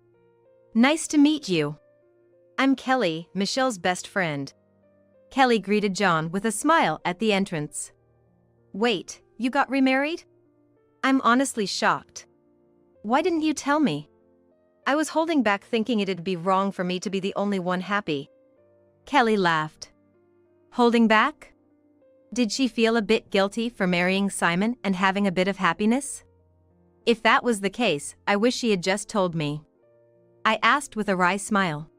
"Nice to meet you. I'm Kelly, Michelle's best friend." Kelly greeted John with a smile at the entrance. "Wait, you got remarried?" I'm honestly shocked. "Why didn't you tell me?" I was holding back thinking it'd be wrong for me to be the only one happy. Kelly laughed. Holding back? Did she feel a bit guilty for marrying Simon and having a bit of happiness? If that was the case, I wish she had just told me. I asked with a wry smile.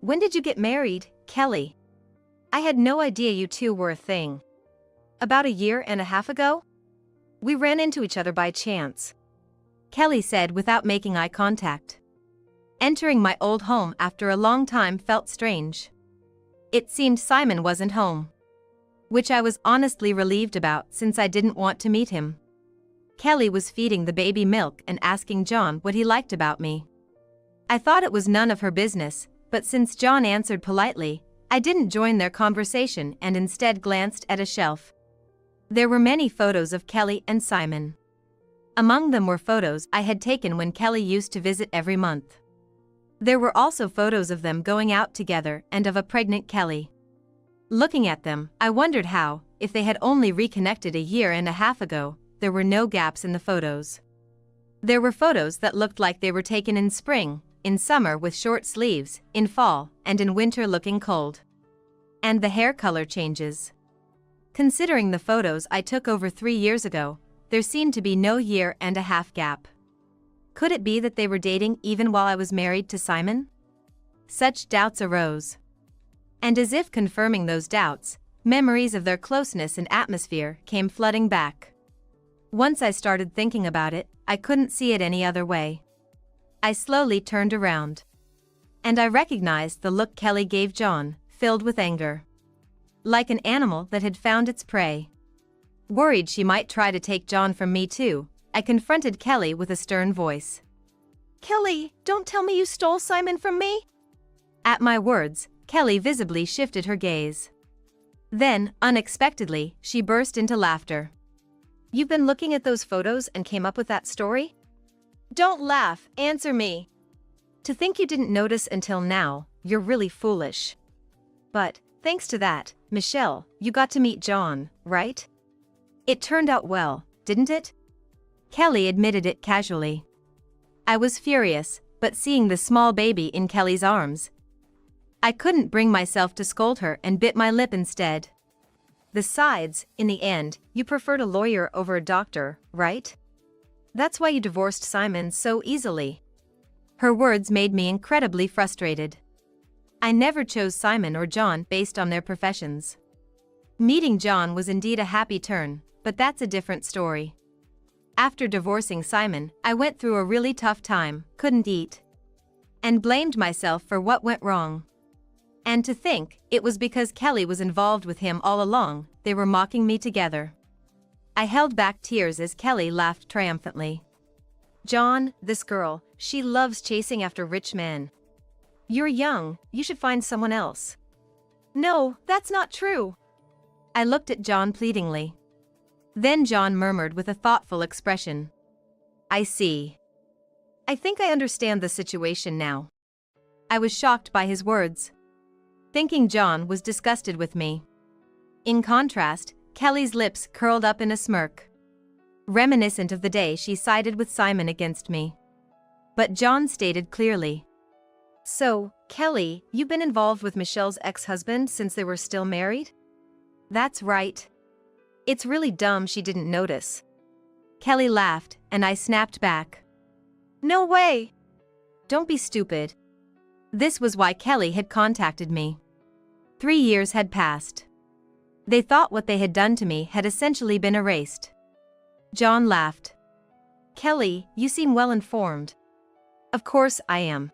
"When did you get married, Kelly?" I had no idea you two were a thing. "About a year and a half ago? We ran into each other by chance," Kelly said without making eye contact. Entering my old home after a long time felt strange. It seemed Simon wasn't home. which I was honestly relieved about since I didn't want to meet him. Kelly was feeding the baby milk and asking John what he liked about me. I thought it was none of her business, but since John answered politely, I didn't join their conversation and instead glanced at a shelf. There were many photos of Kelly and Simon. Among them were photos I had taken when Kelly used to visit every month. There were also photos of them going out together and of a pregnant Kelly. Looking at them, I wondered how, if they had only reconnected a year and a half ago, there were no gaps in the photos. There were photos that looked like they were taken in spring, in summer with short sleeves, in fall, and in winter looking cold. And the hair color changes. Considering the photos I took over 3 years ago, there seemed to be no year and a half gap. Could it be that they were dating even while I was married to Simon? Such doubts arose. And as if confirming those doubts, memories of their closeness and atmosphere came flooding back. Once I started thinking about it, I couldn't see it any other way. I slowly turned around. And I recognized the look Kelly gave John, filled with anger. Like an animal that had found its prey. Worried she might try to take John from me too, I confronted Kelly with a stern voice. Kelly, don't tell me you stole Simon from me? At my words, Kelly visibly shifted her gaze. Then, unexpectedly, she burst into laughter. You've been looking at those photos and came up with that story? Don't laugh, answer me. To think you didn't notice until now, you're really foolish. But, thanks to that, Michelle, you got to meet John, right? It turned out well, didn't it? Kelly admitted it casually. I was furious, but seeing the small baby in Kelly's arms, I couldn't bring myself to scold her and bit my lip instead. Besides, in the end, you preferred a lawyer over a doctor, right? That's why you divorced Simon so easily. Her words made me incredibly frustrated. I never chose Simon or John based on their professions. Meeting John was indeed a happy turn, but that's a different story. After divorcing Simon, I went through a really tough time, couldn't eat, and blamed myself for what went wrong. And to think, it was because Kelly was involved with him all along, they were mocking me together. I held back tears as Kelly laughed triumphantly. John, this girl, she loves chasing after rich men. You're young, you should find someone else. No, that's not true. I looked at John pleadingly. Then John murmured with a thoughtful expression. I see. I think I understand the situation now. I was shocked by his words. Thinking John was disgusted with me. In contrast, Kelly's lips curled up in a smirk, reminiscent of the day she sided with Simon against me. But John stated clearly. So, Kelly, you've been involved with Michelle's ex-husband since they were still married? That's right. It's really dumb she didn't notice. Kelly laughed, and I snapped back. No way! Don't be stupid. This was why Kelly had contacted me. 3 years had passed. They thought what they had done to me had essentially been erased. John laughed. Kelly, you seem well informed. Of course I am.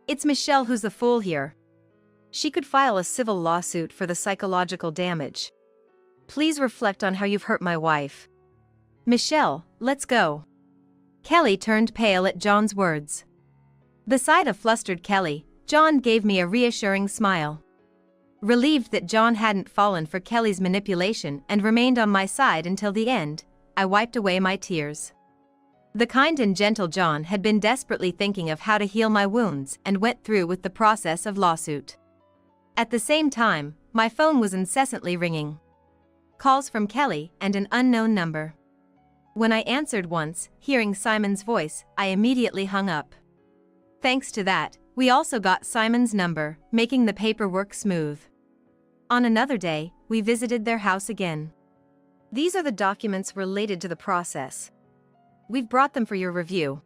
It's Michelle who's the fool here. She could file a civil lawsuit for the psychological damage. Please reflect on how you've hurt my wife. Michelle, let's go. Kelly turned pale at John's words. Beside a flustered Kelly, John gave me a reassuring smile. Relieved that John hadn't fallen for Kelly's manipulation and remained on my side until the end, I wiped away my tears. The kind and gentle John had been desperately thinking of how to heal my wounds and went through with the process of lawsuit. At the same time, my phone was incessantly ringing. Calls from Kelly and an unknown number. When I answered once, hearing Simon's voice, I immediately hung up. Thanks to that, we also got Simon's number, making the paperwork smooth. On another day, we visited their house again. These are the documents related to the process. We've brought them for your review.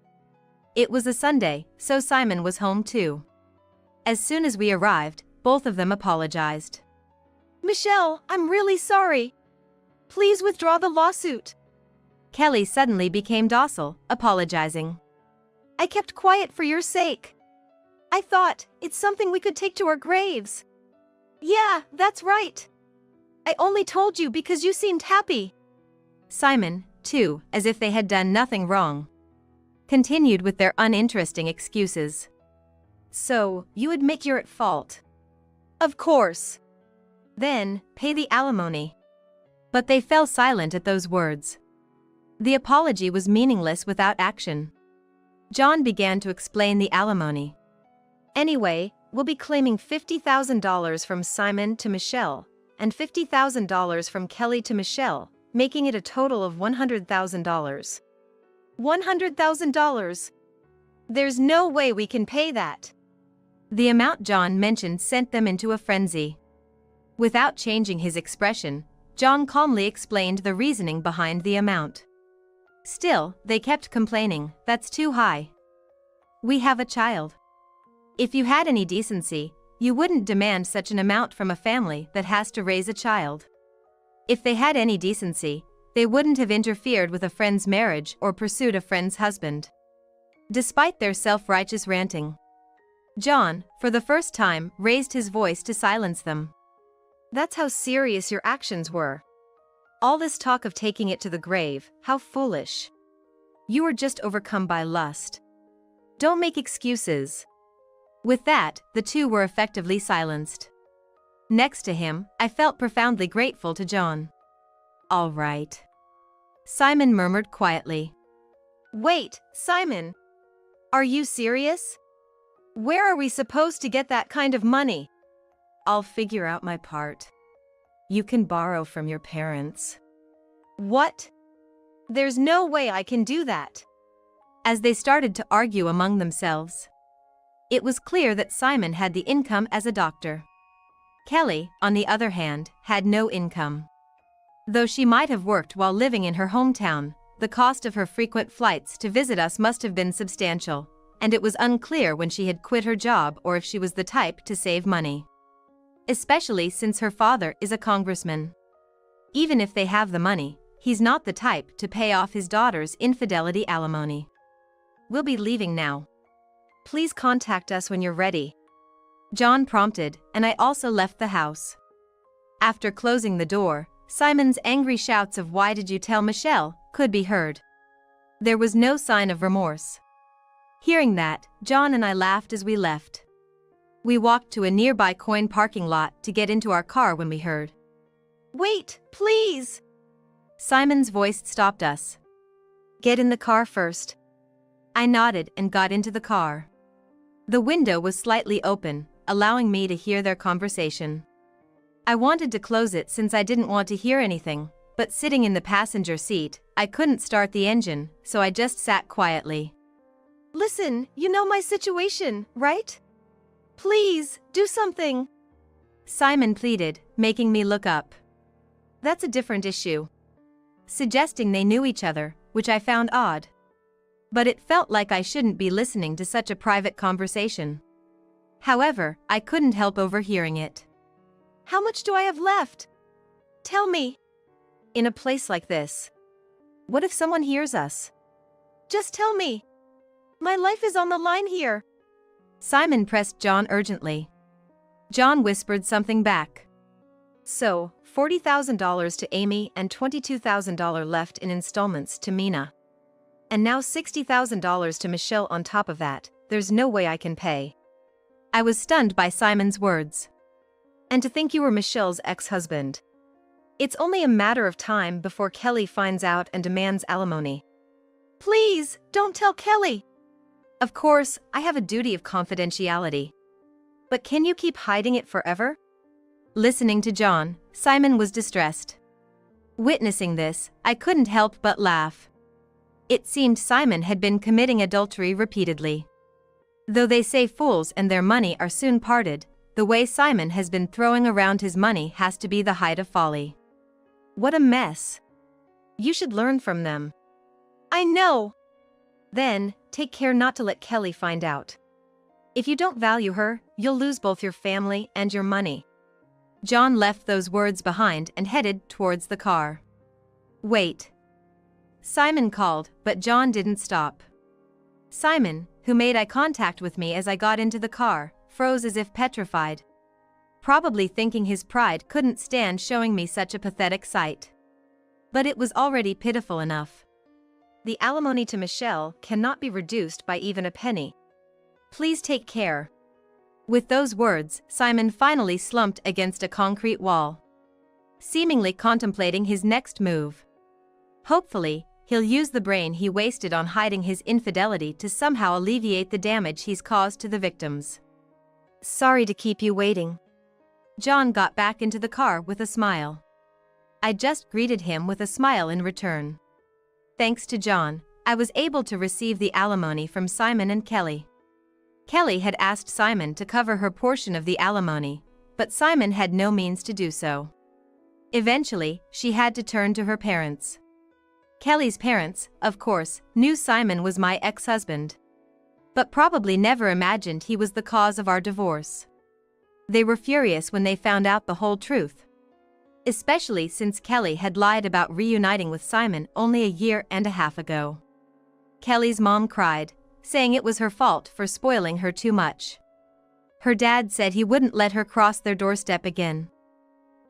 It was a Sunday, so Simon was home too. As soon as we arrived, both of them apologized. Michelle, I'm really sorry. Please withdraw the lawsuit. Kelly suddenly became docile, apologizing. I kept quiet for your sake. I thought, it's something we could take to our graves. Yeah, that's right. I only told you because you seemed happy. Simon, too, as if they had done nothing wrong, continued with their uninteresting excuses. So, you admit you're at fault? Of course. Then, pay the alimony. But they fell silent at those words. The apology was meaningless without action. John began to explain the alimony. Anyway, we'll be claiming $50,000 from Simon to Michelle, and $50,000 from Kelly to Michelle, making it a total of $100,000. $100,000? There's no way we can pay that. The amount John mentioned sent them into a frenzy. Without changing his expression, John calmly explained the reasoning behind the amount. Still, they kept complaining, "That's too high. We have a child. If you had any decency, you wouldn't demand such an amount from a family that has to raise a child. If they had any decency, they wouldn't have interfered with a friend's marriage or pursued a friend's husband." Despite their self-righteous ranting, John, for the first time, raised his voice to silence them. That's how serious your actions were. All this talk of taking it to the grave, how foolish. You were just overcome by lust. Don't make excuses. With that, the two were effectively silenced. Next to him, I felt profoundly grateful to John. "All right," Simon murmured quietly. Wait, Simon. Are you serious? Where are we supposed to get that kind of money? "I'll figure out my part. You can borrow from your parents." What? There's no way I can do that. As they started to argue among themselves, it was clear that Simon had the income as a doctor. Kelly, on the other hand, had no income. Though she might have worked while living in her hometown, the cost of her frequent flights to visit us must have been substantial, and it was unclear when she had quit her job or if she was the type to save money. Especially since her father is a congressman. Even if they have the money, he's not the type to pay off his daughter's infidelity alimony. We'll be leaving now. Please contact us when you're ready. John prompted, and I also left the house. After closing the door, Simon's angry shouts of "Why did you tell Michelle?" could be heard. There was no sign of remorse. Hearing that, John and I laughed as we left. We walked to a nearby coin parking lot to get into our car when we heard, "Wait, please!" Simon's voice stopped us. "Get in the car first." I nodded and got into the car. The window was slightly open, allowing me to hear their conversation. I wanted to close it since I didn't want to hear anything, but sitting in the passenger seat, I couldn't start the engine, so I just sat quietly. "Listen, you know my situation, right? Please, do something," Simon pleaded, making me look up. "That's a different issue." Suggesting they knew each other, which I found odd. But it felt like I shouldn't be listening to such a private conversation. However, I couldn't help overhearing it. "How much do I have left? Tell me." "In a place like this. What if someone hears us?" "Just tell me. My life is on the line here." Simon pressed John urgently. John whispered something back. "So, $40,000 to Amy and $22,000 left in installments to Mina. And now $60,000 to Michelle on top of that. There's no way I can pay." I was stunned by Simon's words. "And to think you were Michelle's ex-husband. It's only a matter of time before Kelly finds out and demands alimony." "Please, don't tell Kelly." "Of course, I have a duty of confidentiality. But can you keep hiding it forever?" Listening to John, Simon was distressed. Witnessing this, I couldn't help but laugh. It seemed Simon had been committing adultery repeatedly. Though they say fools and their money are soon parted, the way Simon has been throwing around his money has to be the height of folly. What a mess. You should learn from them. I know. Then, take care not to let Kelly find out. If you don't value her, you'll lose both your family and your money." John left those words behind and headed towards the car. "Wait." Simon called, but John didn't stop. Simon, who made eye contact with me as I got into the car, froze as if petrified. probably thinking his pride couldn't stand showing me such a pathetic sight. But it was already pitiful enough. The alimony to Michelle cannot be reduced by even a penny. Please take care. With those words, Simon finally slumped against a concrete wall, seemingly contemplating his next move. Hopefully, he'll use the brain he wasted on hiding his infidelity to somehow alleviate the damage he's caused to the victims. Sorry to keep you waiting. John got back into the car with a smile. I just greeted him with a smile in return. Thanks to John, I was able to receive the alimony from Simon and Kelly. Kelly had asked Simon to cover her portion of the alimony, but Simon had no means to do so. Eventually, she had to turn to her parents. Kelly's parents, of course, knew Simon was my ex-husband, but probably never imagined he was the cause of our divorce. They were furious when they found out the whole truth, especially since Kelly had lied about reuniting with Simon only a year and a half ago. Kelly's mom cried, saying it was her fault for spoiling her too much. Her dad said he wouldn't let her cross their doorstep again.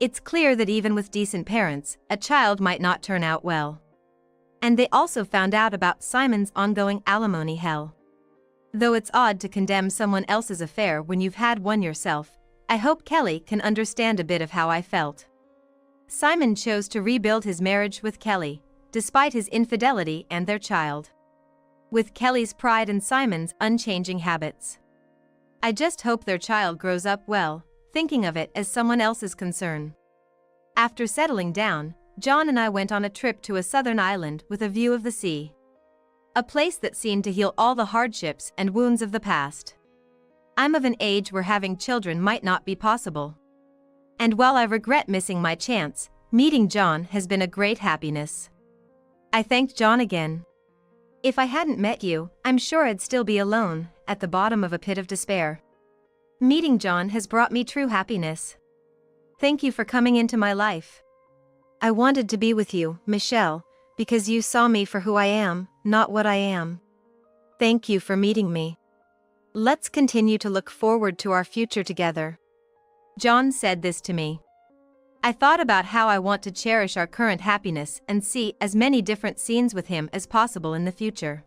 It's clear that even with decent parents, a child might not turn out well. And they also found out about Simon's ongoing alimony hell. Though it's odd to condemn someone else's affair when you've had one yourself, I hope Kelly can understand a bit of how I felt. Simon chose to rebuild his marriage with Kelly, despite his infidelity and their child. With Kelly's pride and Simon's unchanging habits. I just hope their child grows up well, thinking of it as someone else's concern. After settling down, John and I went on a trip to a southern island with a view of the sea. A place that seemed to heal all the hardships and wounds of the past. I'm of an age where having children might not be possible. And while I regret missing my chance, meeting John has been a great happiness. I thanked John again. If I hadn't met you, I'm sure I'd still be alone, at the bottom of a pit of despair. Meeting John has brought me true happiness. Thank you for coming into my life. I wanted to be with you, Michelle, because you saw me for who I am, not what I am. Thank you for meeting me. Let's continue to look forward to our future together. John said this to me. I thought about how I want to cherish our current happiness and see as many different scenes with him as possible in the future.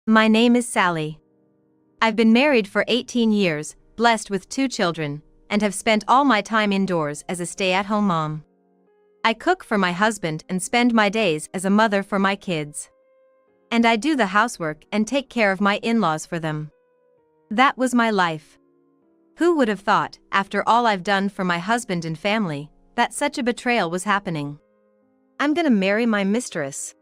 My name is Sally. I've been married for 18 years, blessed with 2 children, and have spent all my time indoors as a stay-at-home mom. I cook for my husband and spend my days as a mother for my kids. And I do the housework and take care of my in-laws for them. That was my life. Who would have thought, after all I've done for my husband and family, that such a betrayal was happening? I'm gonna marry my mistress.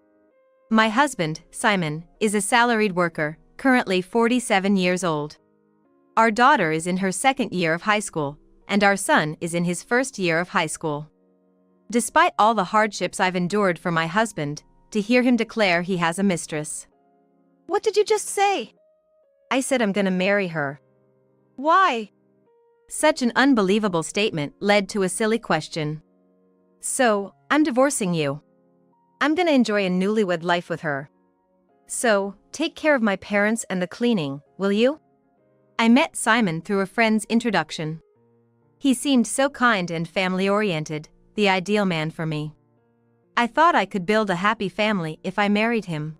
My husband, Simon, is a salaried worker, currently 47 years old. Our daughter is in her 2nd year of high school, and our son is in his 1st year of high school. Despite all the hardships I've endured for my husband, to hear him declare he has a mistress. What did you just say? I said I'm gonna marry her. Why? Such an unbelievable statement led to a silly question. So, I'm divorcing you. I'm gonna enjoy a newlywed life with her. So, take care of my parents and the cleaning, will you? I met Simon through a friend's introduction. He seemed so kind and family-oriented, the ideal man for me. I thought I could build a happy family if I married him.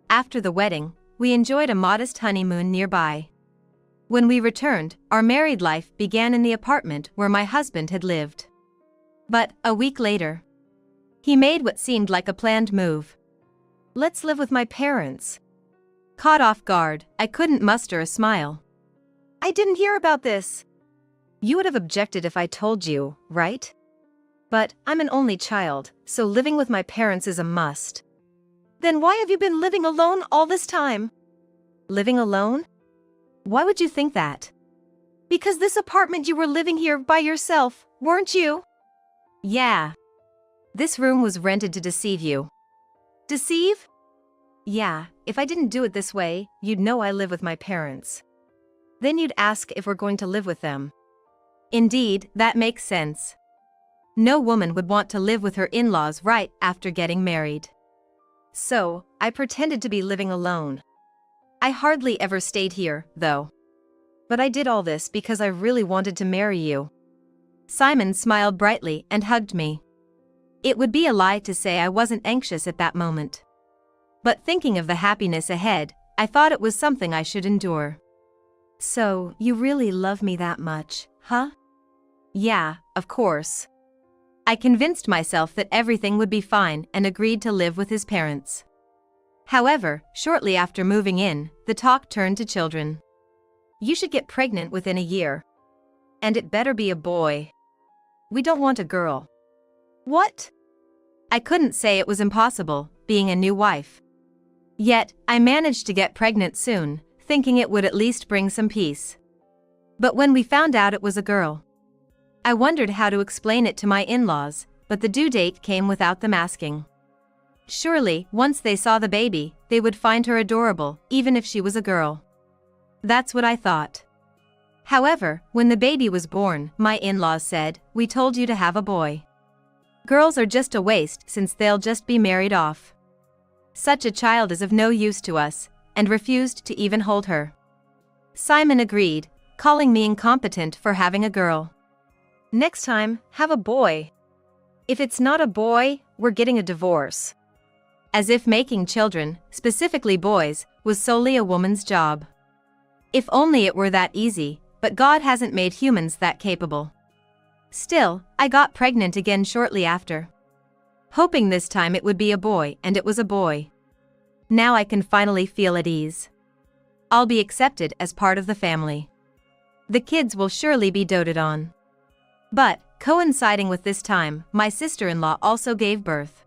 After the wedding, we enjoyed a modest honeymoon nearby. When we returned, our married life began in the apartment where my husband had lived. But, a week later, he made what seemed like a planned move. Let's live with my parents. Caught off guard, I couldn't muster a smile. I didn't hear about this. You would have objected if I told you, right? But, I'm an only child, so living with my parents is a must. Then why have you been living alone all this time? Living alone? Why would you think that? Because this apartment you were living here by yourself, weren't you? Yeah. This room was rented to deceive you. Deceive? Yeah, if I didn't do it this way, you'd know I live with my parents. Then you'd ask if we're going to live with them. Indeed, that makes sense. No woman would want to live with her in-laws right after getting married. So, I pretended to be living alone. I hardly ever stayed here, though. But I did all this because I really wanted to marry you. Simon smiled brightly and hugged me. It would be a lie to say I wasn't anxious at that moment. But thinking of the happiness ahead, I thought it was something I should endure. So, you really love me that much, huh? Yeah, of course. I convinced myself that everything would be fine and agreed to live with his parents. However, shortly after moving in, the talk turned to children. You should get pregnant within a year. And it better be a boy. We don't want a girl. What? I couldn't say it was impossible, being a new wife. Yet, I managed to get pregnant soon, thinking it would at least bring some peace. But when we found out it was a girl, I wondered how to explain it to my in-laws, but the due date came without them asking. Surely, once they saw the baby, they would find her adorable, even if she was a girl. That's what I thought. However, when the baby was born, my in-laws said, "We told you to have a boy. Girls are just a waste since they'll just be married off. Such a child is of no use to us," and refused to even hold her. Simon agreed, calling me incompetent for having a girl. Next time, have a boy. If it's not a boy, we're getting a divorce. As if making children, specifically boys, was solely a woman's job. If only it were that easy, but God hasn't made humans that capable. Still, I got pregnant again shortly after. Hoping this time it would be a boy, and it was a boy. Now I can finally feel at ease. I'll be accepted as part of the family. The kids will surely be doted on. But, coinciding with this time, my sister-in-law also gave birth.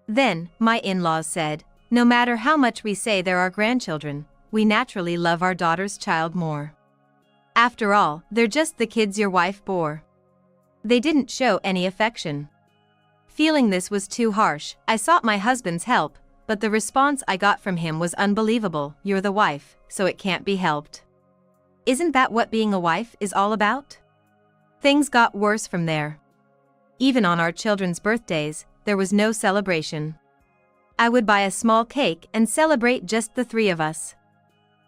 Then, my in-laws said, no matter how much we say they're our grandchildren, we naturally love our daughter's child more. After all, they're just the kids your wife bore. They didn't show any affection. Feeling this was too harsh, I sought my husband's help, but the response I got from him was unbelievable. You're the wife, so it can't be helped. Isn't that what being a wife is all about? Things got worse from there. Even on our children's birthdays, there was no celebration. I would buy a small cake and celebrate just the three of us.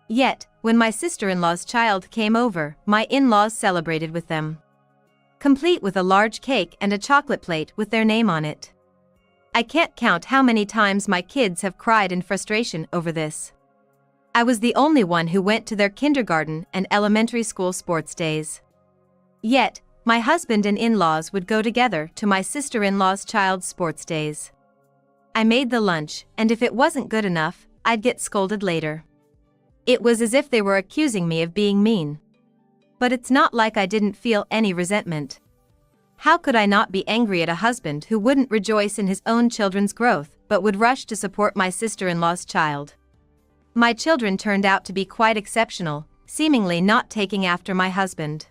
Yet, when my sister-in-law's child came over, my in-laws celebrated with them, complete with a large cake and a chocolate plate with their name on it. I can't count how many times my kids have cried in frustration over this. I was the only one who went to their kindergarten and elementary school sports days. Yet, my husband and in-laws would go together to my sister-in-law's child's sports days. I made the lunch, and if it wasn't good enough, I'd get scolded later. It was as if they were accusing me of being mean. But it's not like I didn't feel any resentment. How could I not be angry at a husband who wouldn't rejoice in his own children's growth, but would rush to support my sister-in-law's child? My children turned out to be quite exceptional, seemingly not taking after my husband.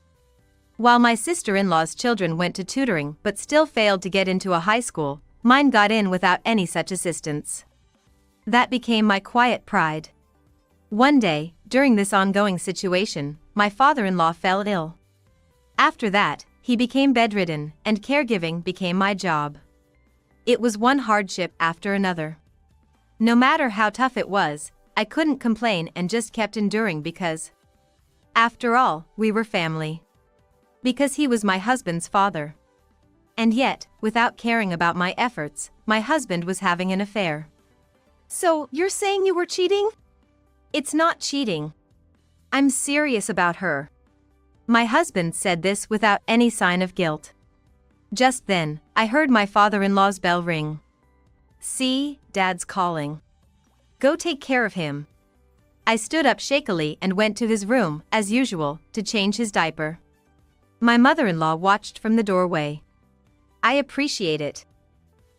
While my sister-in-law's children went to tutoring but still failed to get into a high school, mine got in without any such assistance. That became my quiet pride. One day, during this ongoing situation, my father-in-law fell ill. After that, he became bedridden, and caregiving became my job. It was one hardship after another. No matter how tough it was, I couldn't complain and just kept enduring because, after all, we were family. Because he was my husband's father. And yet, without caring about my efforts, my husband was having an affair. So, you're saying you were cheating? It's not cheating. I'm serious about her. My husband said this without any sign of guilt. Just then, I heard my father-in-law's bell ring. See, Dad's calling. Go take care of him. I stood up shakily and went to his room, as usual, to change his diaper. My mother-in-law watched from the doorway. I appreciate it.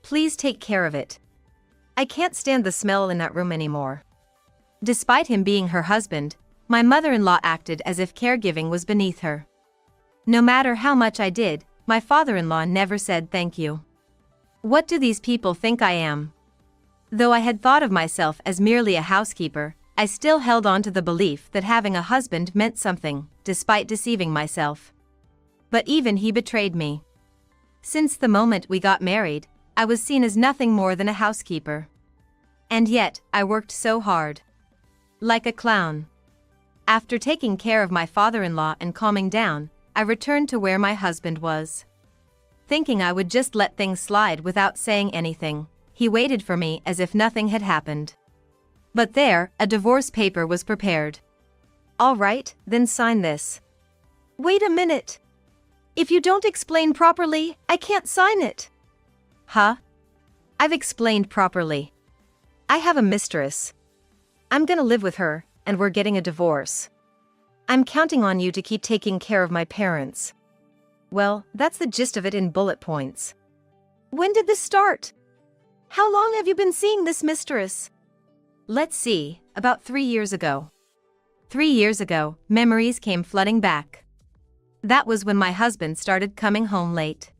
Please take care of it. I can't stand the smell in that room anymore. Despite him being her husband, my mother-in-law acted as if caregiving was beneath her. No matter how much I did, my father-in-law never said thank you. What do these people think I am? Though I had thought of myself as merely a housekeeper, I still held on to the belief that having a husband meant something, despite deceiving myself. But even he betrayed me. Since the moment we got married, I was seen as nothing more than a housekeeper. And yet, I worked so hard. Like a clown. After taking care of my father-in-law and calming down, I returned to where my husband was. Thinking I would just let things slide without saying anything, he waited for me as if nothing had happened. But there, a divorce paper was prepared. All right, then sign this. Wait a minute. If you don't explain properly, I can't sign it. Huh? I've explained properly. I have a mistress. I'm gonna live with her, and we're getting a divorce. I'm counting on you to keep taking care of my parents. Well, that's the gist of it in bullet points. When did this start? How long have you been seeing this mistress? Let's see, about 3 years ago. 3 years ago, memories came flooding back. That was when my husband started coming home late.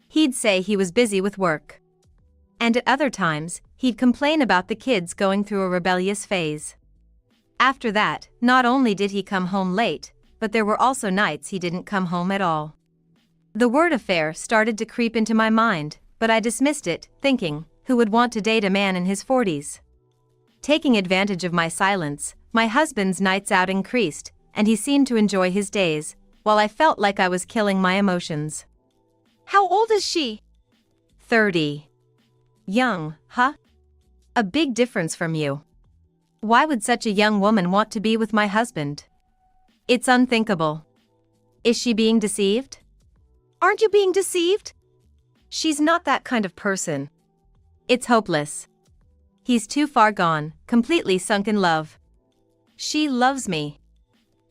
He'd say he was busy with work. And at other times, he'd complain about the kids going through a rebellious phase. After that, not only did he come home late, but there were also nights he didn't come home at all. The word affair started to creep into my mind, but I dismissed it, thinking, who would want to date a man in his 40s? Taking advantage of my silence, my husband's nights out increased, and he seemed to enjoy his days, while I felt like I was killing my emotions. How old is she? 30. Young, huh? A big difference from you. Why would such a young woman want to be with my husband? It's unthinkable. Is she being deceived? Aren't you being deceived? She's not that kind of person. It's hopeless. He's too far gone, completely sunk in love. She loves me.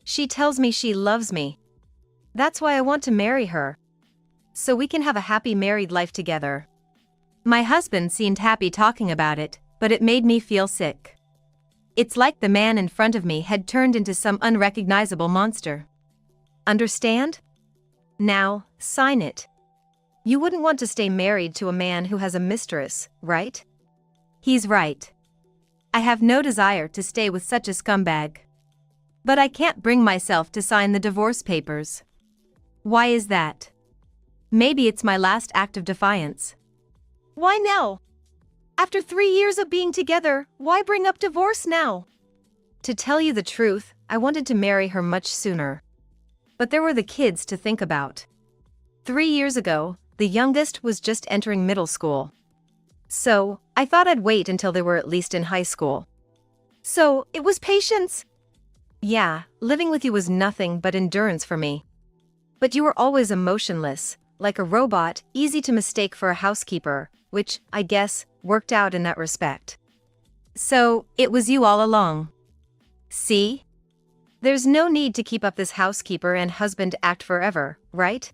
She tells me she loves me. That's why I want to marry her. So we can have a happy married life together. My husband seemed happy talking about it, but it made me feel sick. It's like the man in front of me had turned into some unrecognizable monster. Understand? Now, sign it. You wouldn't want to stay married to a man who has a mistress, right? He's right. I have no desire to stay with such a scumbag. But I can't bring myself to sign the divorce papers. Why is that? Maybe it's my last act of defiance. Why now? After 3 years of being together, why bring up divorce now? To tell you the truth, I wanted to marry her much sooner. But there were the kids to think about. 3 years ago, the youngest was just entering middle school. So, I thought I'd wait until they were at least in high school. So, it was patience. Yeah, living with you was nothing but endurance for me. But you were always emotionless, like a robot, easy to mistake for a housekeeper, which, I guess, worked out in that respect. So, it was you all along. See? There's no need to keep up this housekeeper and husband act forever, right?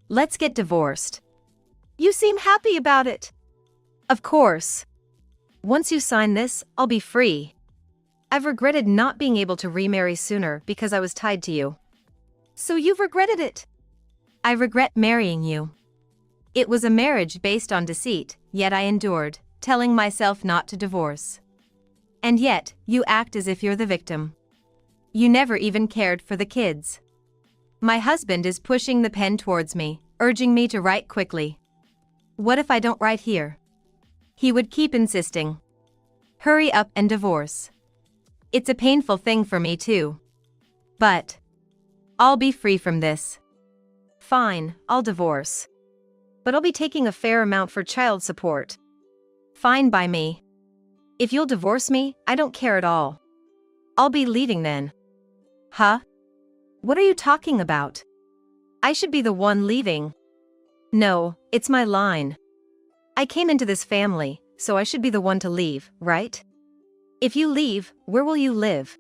Let's get divorced. You seem happy about it. Of course. Once you sign this, I'll be free. I've regretted not being able to remarry sooner because I was tied to you. So you've regretted it? I regret marrying you. It was a marriage based on deceit, yet I endured, telling myself not to divorce. And yet, you act as if you're the victim. You never even cared for the kids. My husband is pushing the pen towards me, urging me to write quickly. What if I don't write here? He would keep insisting. Hurry up and divorce. It's a painful thing for me too. But I'll be free from this. Fine, I'll divorce. But I'll be taking a fair amount for child support. Fine by me. If you'll divorce me, I don't care at all. I'll be leaving then. Huh? What are you talking about? I should be the one leaving. No, it's my line. I came into this family, so I should be the one to leave, right? If you leave, where will you live?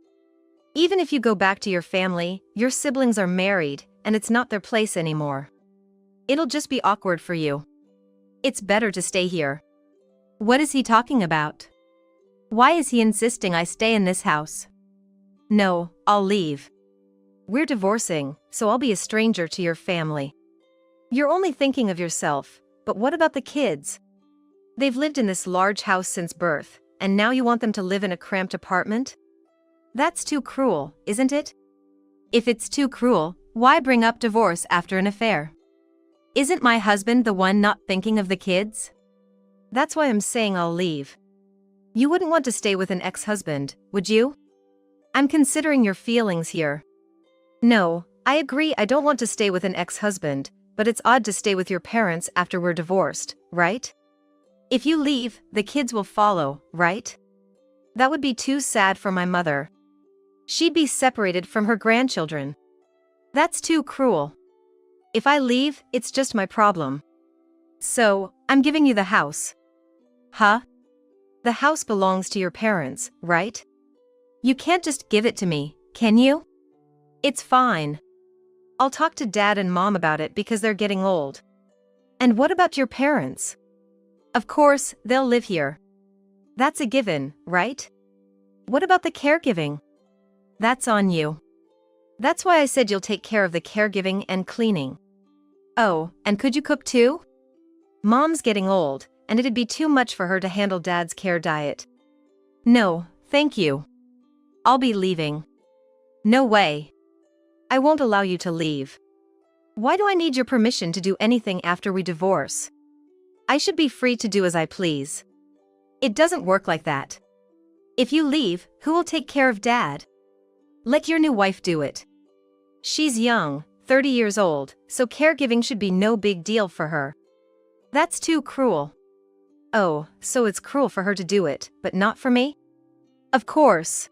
Even if you go back to your family, your siblings are married, and it's not their place anymore. It'll just be awkward for you. It's better to stay here. What is he talking about? Why is he insisting I stay in this house? No, I'll leave. We're divorcing, so I'll be a stranger to your family. You're only thinking of yourself, but what about the kids? They've lived in this large house since birth, and now you want them to live in a cramped apartment? That's too cruel, isn't it? If it's too cruel, why bring up divorce after an affair? Isn't my husband the one not thinking of the kids? That's why I'm saying I'll leave. You wouldn't want to stay with an ex-husband, would you? I'm considering your feelings here. No, I agree I don't want to stay with an ex-husband, but it's odd to stay with your parents after we're divorced, right? If you leave, the kids will follow, right? That would be too sad for my mother. She'd be separated from her grandchildren. That's too cruel. If I leave, it's just my problem. So, I'm giving you the house. Huh? The house belongs to your parents, right? You can't just give it to me, can you? It's fine. I'll talk to Dad and Mom about it because they're getting old. And what about your parents? Of course, they'll live here. That's a given, right? What about the caregiving? That's on you. That's why I said you'll take care of the caregiving and cleaning. Oh, and could you cook too? Mom's getting old, and it'd be too much for her to handle Dad's care diet. No, thank you. I'll be leaving. No way. I won't allow you to leave. Why do I need your permission to do anything after we divorce? I should be free to do as I please. It doesn't work like that. If you leave, who will take care of Dad? Let your new wife do it. She's young, 30 years old, so caregiving should be no big deal for her. That's too cruel. Oh, so it's cruel for her to do it, but not for me? Of course.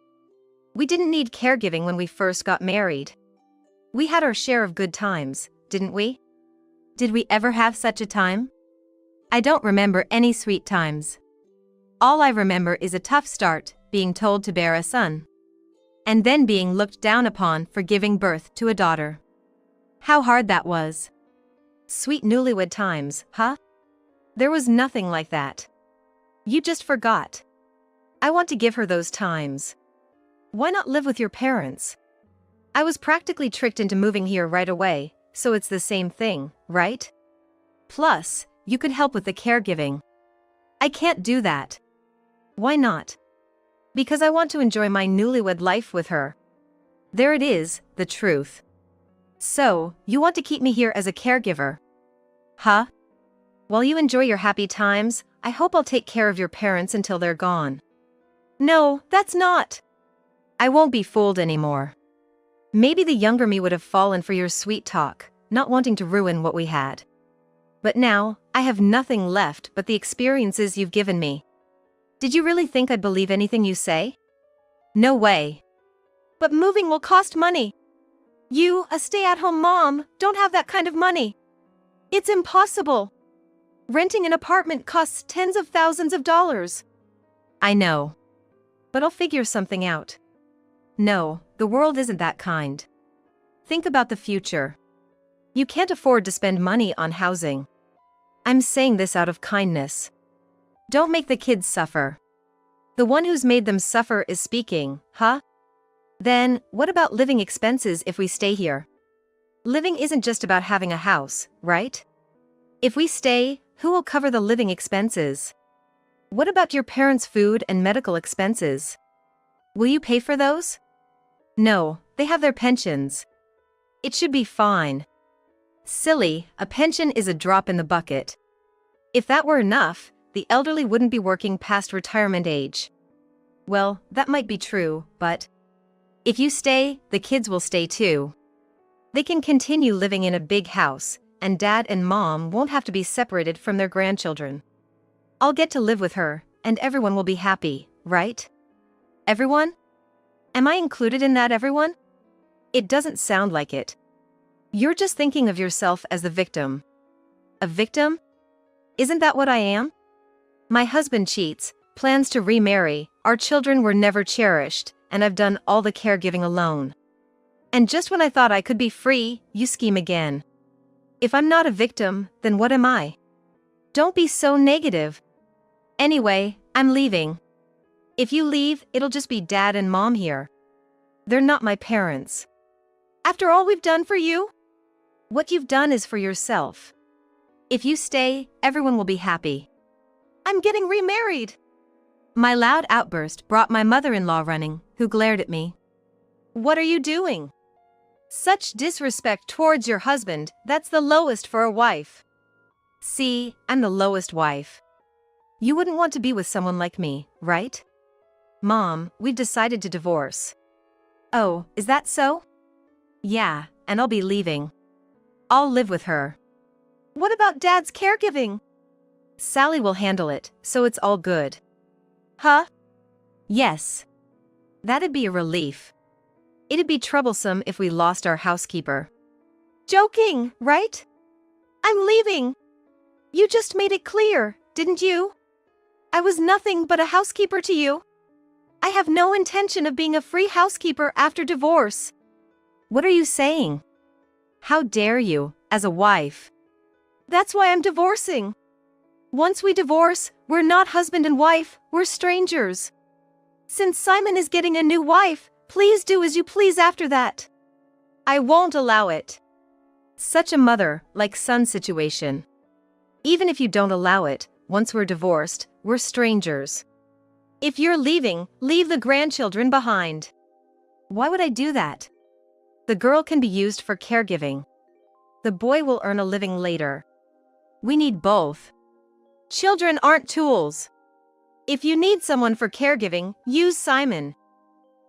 We didn't need caregiving when we first got married. We had our share of good times, didn't we? Did we ever have such a time? I don't remember any sweet times. All I remember is a tough start, being told to bear a son. And then being looked down upon for giving birth to a daughter. How hard that was. Sweet newlywed times, huh? There was nothing like that. You just forgot. I want to give her those times. Why not live with your parents? I was practically tricked into moving here right away, so it's the same thing, right? Plus, you could help with the caregiving. I can't do that. Why not? Because I want to enjoy my newlywed life with her. There it is, the truth. So, you want to keep me here as a caregiver? Huh? While you enjoy your happy times, I hope I'll take care of your parents until they're gone. No, that's not. I won't be fooled anymore. Maybe the younger me would have fallen for your sweet talk, not wanting to ruin what we had. But now, I have nothing left but the experiences you've given me. Did you really think I'd believe anything you say? No way. But moving will cost money. You, a stay-at-home mom, don't have that kind of money. It's impossible. Renting an apartment costs tens of thousands of dollars. I know. But I'll figure something out. No, the world isn't that kind. Think about the future. You can't afford to spend money on housing. I'm saying this out of kindness. Don't make the kids suffer. The one who's made them suffer is speaking, huh? Then, what about living expenses if we stay here? Living isn't just about having a house, right? If we stay, who will cover the living expenses? What about your parents' food and medical expenses? Will you pay for those? No, they have their pensions. It should be fine. Silly, a pension is a drop in the bucket. If that were enough, the elderly wouldn't be working past retirement age. Well, that might be true, but if you stay, the kids will stay too. They can continue living in a big house, and Dad and Mom won't have to be separated from their grandchildren. I'll get to live with her, and everyone will be happy, right? Everyone? Am I included in that everyone? It doesn't sound like it. You're just thinking of yourself as the victim. A victim? Isn't that what I am? My husband cheats, plans to remarry, our children were never cherished, and I've done all the caregiving alone. And just when I thought I could be free, you scheme again. If I'm not a victim, then what am I? Don't be so negative. Anyway, I'm leaving. If you leave, it'll just be Dad and Mom here. They're not my parents. After all we've done for you? What you've done is for yourself. If you stay, everyone will be happy. I'm getting remarried. My loud outburst brought my mother-in-law running, who glared at me. What are you doing? Such disrespect towards your husband, that's the lowest for a wife. See, I'm the lowest wife. You wouldn't want to be with someone like me, right? Mom, we've decided to divorce. Oh, is that so? Yeah, and I'll be leaving. I'll live with her. What about Dad's caregiving? Sally will handle it, so it's all good. Huh? Yes. That'd be a relief. It'd be troublesome if we lost our housekeeper. Joking, right? I'm leaving. You just made it clear, didn't you? I was nothing but a housekeeper to you. I have no intention of being a free housekeeper after divorce. What are you saying? How dare you, as a wife? That's why I'm divorcing. Once we divorce, we're not husband and wife, we're strangers. Since Simon is getting a new wife, please do as you please after that. I won't allow it. Such a mother-like-son situation. Even if you don't allow it, once we're divorced, we're strangers. If you're leaving, leave the grandchildren behind. Why would I do that? The girl can be used for caregiving. The boy will earn a living later. We need both. Children aren't tools. If you need someone for caregiving, use Simon.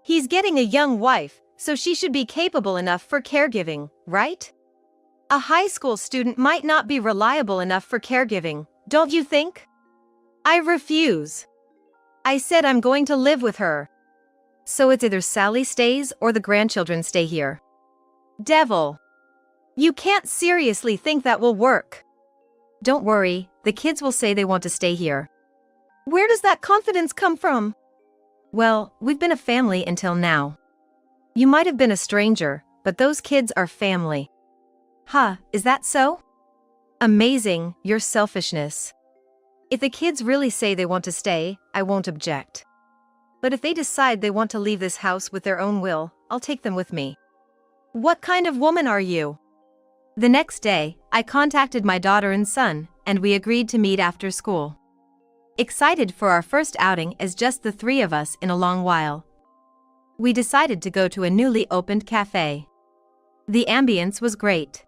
He's getting a young wife, so she should be capable enough for caregiving, right? A high school student might not be reliable enough for caregiving, don't you think? I refuse. I said I'm going to live with her. So it's either Sally stays or the grandchildren stay here. Devil. You can't seriously think that will work. Don't worry, the kids will say they want to stay here. Where does that confidence come from? Well, we've been a family until now. You might have been a stranger, but those kids are family. Huh, is that so? Amazing, your selfishness. If the kids really say they want to stay, I won't object. But if they decide they want to leave this house with their own will, I'll take them with me. What kind of woman are you? The next day, I contacted my daughter and son, and we agreed to meet after school. Excited for our first outing as just the three of us in a long while. We decided to go to a newly opened cafe. The ambience was great.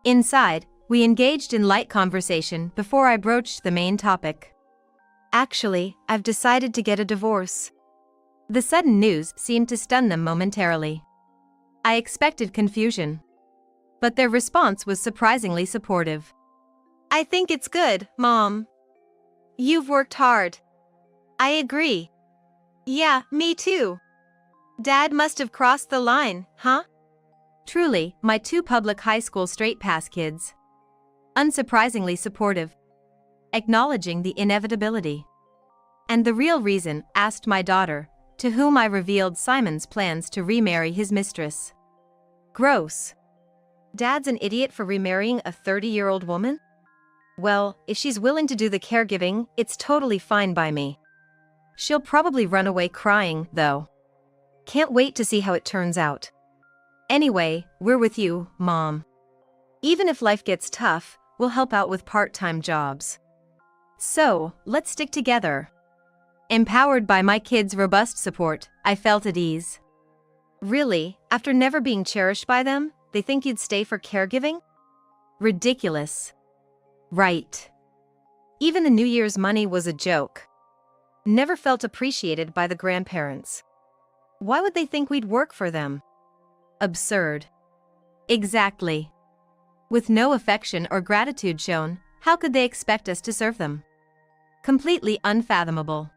Inside, we engaged in light conversation before I broached the main topic. Actually, I've decided to get a divorce. The sudden news seemed to stun them momentarily. I expected confusion. But their response was surprisingly supportive. I think it's good, Mom. You've worked hard. I agree. Yeah, me too. Dad must have crossed the line, huh? Truly, my two public high school straight pass kids. Unsurprisingly supportive. Acknowledging the inevitability. And the real reason, asked my daughter, to whom I revealed Simon's plans to remarry his mistress. Gross. Dad's an idiot for remarrying a 30-year-old woman? Well, if she's willing to do the caregiving, it's totally fine by me. She'll probably run away crying, though. Can't wait to see how it turns out. Anyway, we're with you, Mom. Even if life gets tough, we'll help out with part-time jobs. So, let's stick together. Empowered by my kids' robust support, I felt at ease. Really, after never being cherished by them, they think you'd stay for caregiving? Ridiculous. Right. Even the New Year's money was a joke. Never felt appreciated by the grandparents. Why would they think we'd work for them? Absurd. Exactly. With no affection or gratitude shown, how could they expect us to serve them? Completely unfathomable.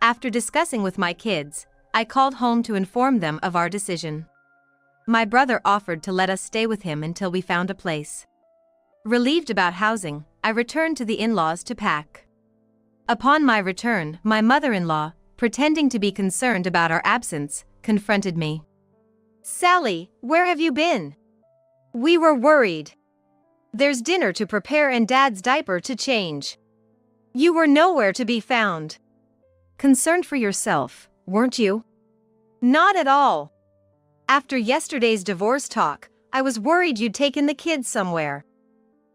After discussing with my kids, I called home to inform them of our decision. My brother offered to let us stay with him until we found a place. Relieved about housing, I returned to the in-laws to pack. Upon my return, my mother-in-law, pretending to be concerned about our absence, confronted me. Sally, where have you been? We were worried. There's dinner to prepare and Dad's diaper to change. You were nowhere to be found. Concerned for yourself, weren't you? Not at all. After yesterday's divorce talk, I was worried you'd taken the kids somewhere.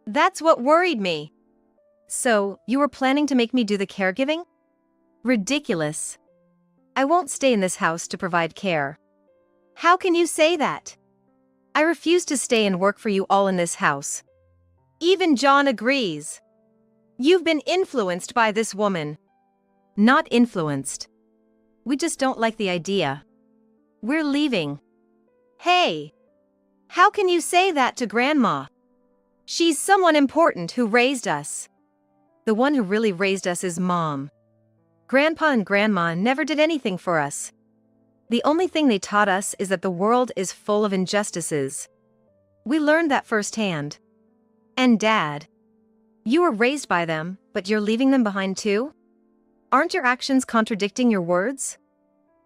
That's what worried me. So, you were planning to make me do the caregiving? Ridiculous. I won't stay in this house to provide care. How can you say that? I refuse to stay and work for you all in this house. Even John agrees. You've been influenced by this woman. Not influenced. We just don't like the idea. We're leaving. Hey! How can you say that to Grandma? She's someone important who raised us. The one who really raised us is Mom. Grandpa and Grandma never did anything for us. The only thing they taught us is that the world is full of injustices. We learned that firsthand. And Dad, you were raised by them, but you're leaving them behind too? Aren't your actions contradicting your words?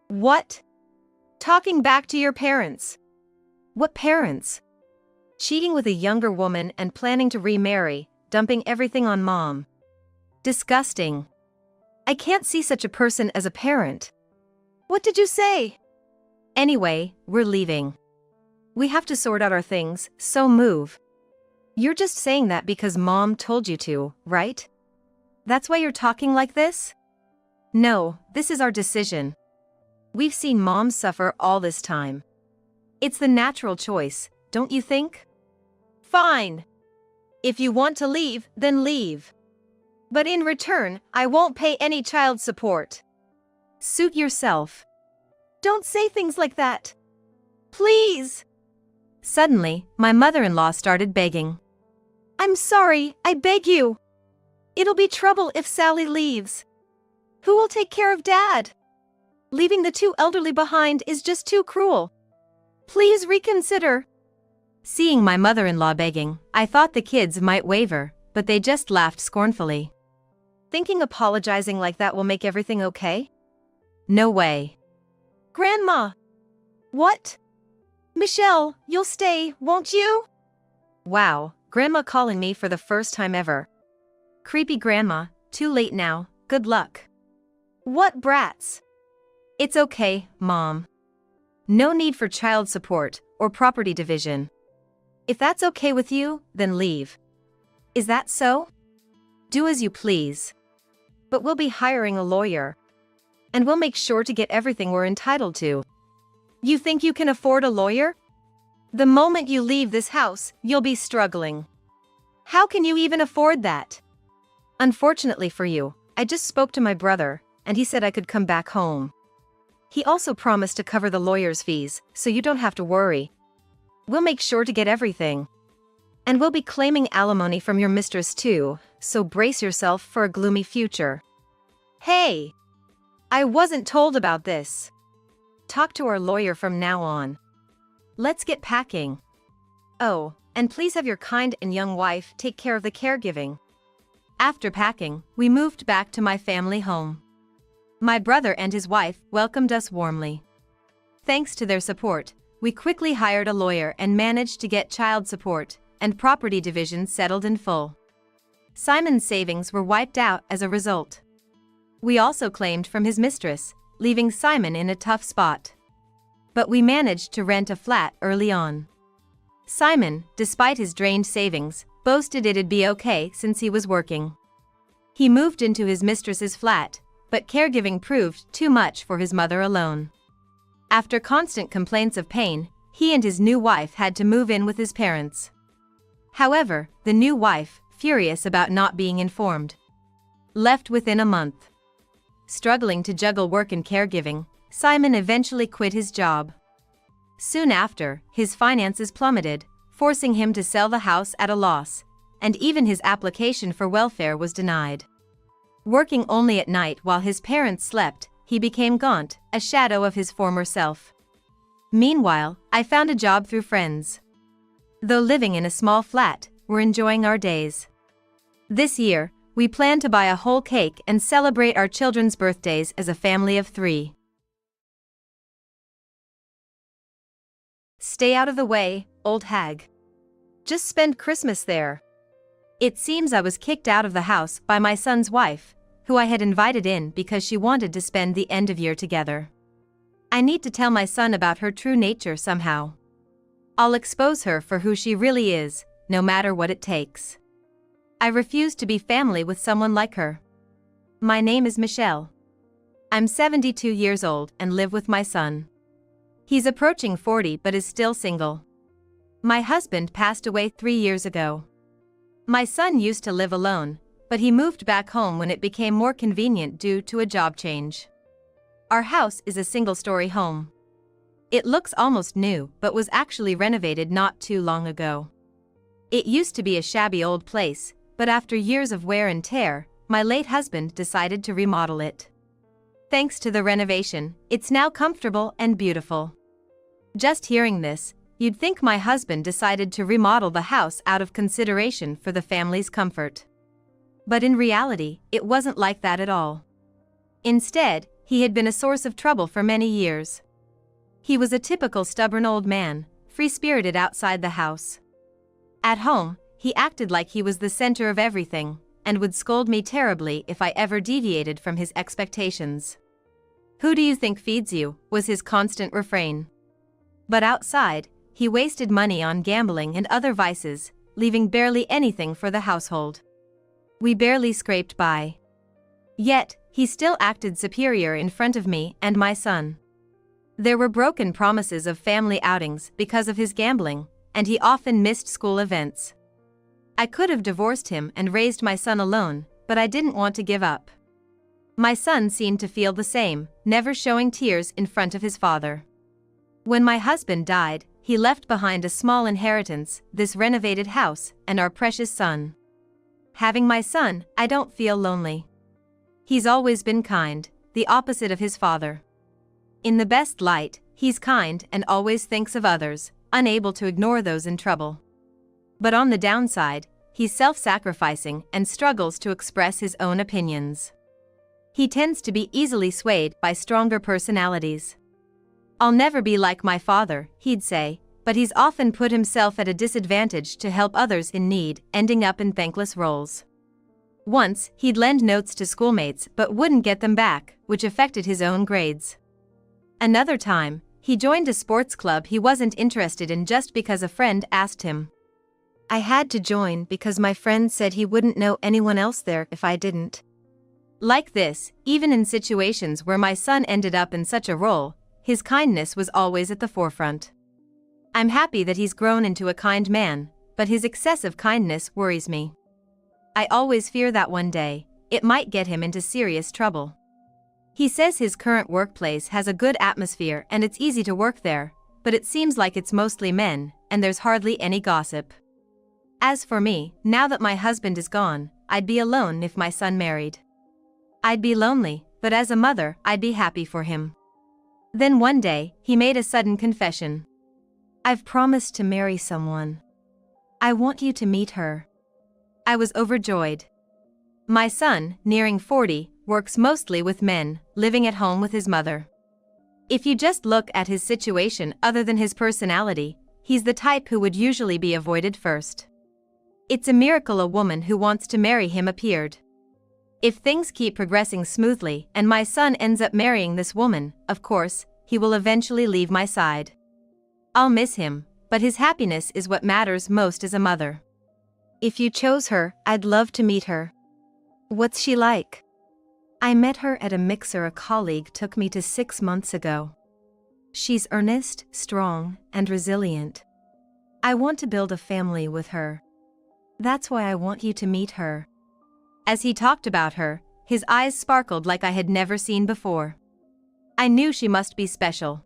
What? Talking back to your parents. What parents? Cheating with a younger woman and planning to remarry, dumping everything on Mom. Disgusting. I can't see such a person as a parent. What did you say? Anyway, we're leaving. We have to sort out our things, so move. You're just saying that because Mom told you to, right? That's why you're talking like this? No, this is our decision. We've seen Mom suffer all this time. It's the natural choice, don't you think? Fine. If you want to leave, then leave. But in return, I won't pay any child support. Suit yourself. Don't say things like that. Please. Suddenly, my mother-in-law started begging. I'm sorry, I beg you. It'll be trouble if Sally leaves. Who will take care of Dad? Leaving the two elderly behind is just too cruel. Please reconsider. Seeing my mother-in-law begging, I thought the kids might waver, but they just laughed scornfully. Thinking apologizing like that will make everything okay? No way. Grandma! What? Michelle, you'll stay, won't you? Wow, Grandma calling me for the first time ever. Creepy Grandma, too late now, good luck. What brats? It's okay, Mom. No need for child support or property division. If that's okay with you, then leave. Is that so? Do as you please. But we'll be hiring a lawyer. And we'll make sure to get everything we're entitled to. You think you can afford a lawyer? The moment you leave this house, you'll be struggling. How can you even afford that? Unfortunately for you, I just spoke to my brother, and he said I could come back home. He also promised to cover the lawyer's fees, so you don't have to worry. We'll make sure to get everything. And we'll be claiming alimony from your mistress too, so brace yourself for a gloomy future. Hey! I wasn't told about this. Talk to our lawyer from now on. Let's get packing. Oh, and please have your kind and young wife take care of the caregiving. After packing, we moved back to my family home. My brother and his wife welcomed us warmly. Thanks to their support, we quickly hired a lawyer and managed to get child support and property division settled in full. Simon's savings were wiped out as a result. We also claimed from his mistress, leaving Simon in a tough spot. But we managed to rent a flat early on. Simon, despite his drained savings, boasted it'd be okay since he was working. He moved into his mistress's flat, but caregiving proved too much for his mother alone. After constant complaints of pain, he and his new wife had to move in with his parents. However, the new wife, furious about not being informed, left within a month. Struggling to juggle work and caregiving, Simon eventually quit his job. Soon after, his finances plummeted, forcing him to sell the house at a loss, and even his application for welfare was denied. Working only at night while his parents slept, he became gaunt, a shadow of his former self. Meanwhile, I found a job through friends. Though living in a small flat, we're enjoying our days. This year, we plan to buy a whole cake and celebrate our children's birthdays as a family of 3. Stay out of the way, old hag. Just spend Christmas there. It seems I was kicked out of the house by my son's wife, who I had invited in because she wanted to spend the end of year together. I need to tell my son about her true nature somehow. I'll expose her for who she really is, no matter what it takes. I refuse to be family with someone like her. My name is Michelle. I'm 72 years old and live with my son. He's approaching 40 but is still single. My husband passed away 3 years ago. My son used to live alone, but he moved back home when it became more convenient due to a job change. Our house is a single-story home. It looks almost new but was actually renovated not too long ago. It used to be a shabby old place, but after years of wear and tear, my late husband decided to remodel it. Thanks to the renovation, it's now comfortable and beautiful. Just hearing this, you'd think my husband decided to remodel the house out of consideration for the family's comfort. But in reality, it wasn't like that at all. Instead, he had been a source of trouble for many years. He was a typical stubborn old man, free-spirited outside the house. At home, he acted like he was the center of everything, and would scold me terribly if I ever deviated from his expectations. "Who do you think feeds you?" was his constant refrain. But outside, he wasted money on gambling and other vices, leaving barely anything for the household. We barely scraped by. Yet, he still acted superior in front of me and my son. There were broken promises of family outings because of his gambling, and he often missed school events. I could have divorced him and raised my son alone, but I didn't want to give up. My son seemed to feel the same, never showing tears in front of his father. When my husband died, he left behind a small inheritance, this renovated house, and our precious son. Having my son, I don't feel lonely. He's always been kind, the opposite of his father. In the best light, he's kind and always thinks of others, unable to ignore those in trouble. But on the downside, he's self-sacrificing and struggles to express his own opinions. He tends to be easily swayed by stronger personalities. "I'll never be like my father," he'd say, but he's often put himself at a disadvantage to help others in need, ending up in thankless roles. Once, he'd lend notes to schoolmates but wouldn't get them back, which affected his own grades. Another time, he joined a sports club he wasn't interested in just because a friend asked him. "I had to join because my friend said he wouldn't know anyone else there if I didn't." Like this, even in situations where my son ended up in such a role, his kindness was always at the forefront. I'm happy that he's grown into a kind man, but his excessive kindness worries me. I always fear that one day, it might get him into serious trouble. He says his current workplace has a good atmosphere and it's easy to work there, but it seems like it's mostly men, and there's hardly any gossip. As for me, now that my husband is gone, I'd be alone if my son married. I'd be lonely, but as a mother, I'd be happy for him. Then one day, he made a sudden confession. "I've promised to marry someone. I want you to meet her." I was overjoyed. My son, nearing 40, works mostly with men, living at home with his mother. If you just look at his situation other than his personality, he's the type who would usually be avoided first. It's a miracle a woman who wants to marry him appeared. If things keep progressing smoothly and my son ends up marrying this woman, of course, he will eventually leave my side. I'll miss him, but his happiness is what matters most as a mother. If you chose her, I'd love to meet her. What's she like? I met her at a mixer a colleague took me to 6 months ago. She's earnest, strong, and resilient. I want to build a family with her. That's why I want you to meet her. As he talked about her, his eyes sparkled like I had never seen before. I knew she must be special.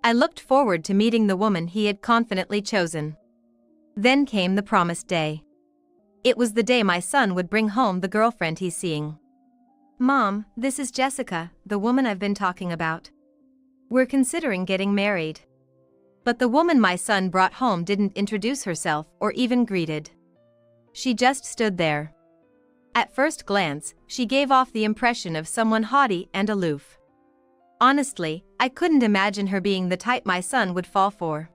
I looked forward to meeting the woman he had confidently chosen. Then came the promised day. It was the day my son would bring home the girlfriend he's seeing. "Mom, this is Jessica, the woman I've been talking about. We're considering getting married." But the woman my son brought home didn't introduce herself or even greeted. She just stood there. At first glance, she gave off the impression of someone haughty and aloof. Honestly, I couldn't imagine her being the type my son would fall for.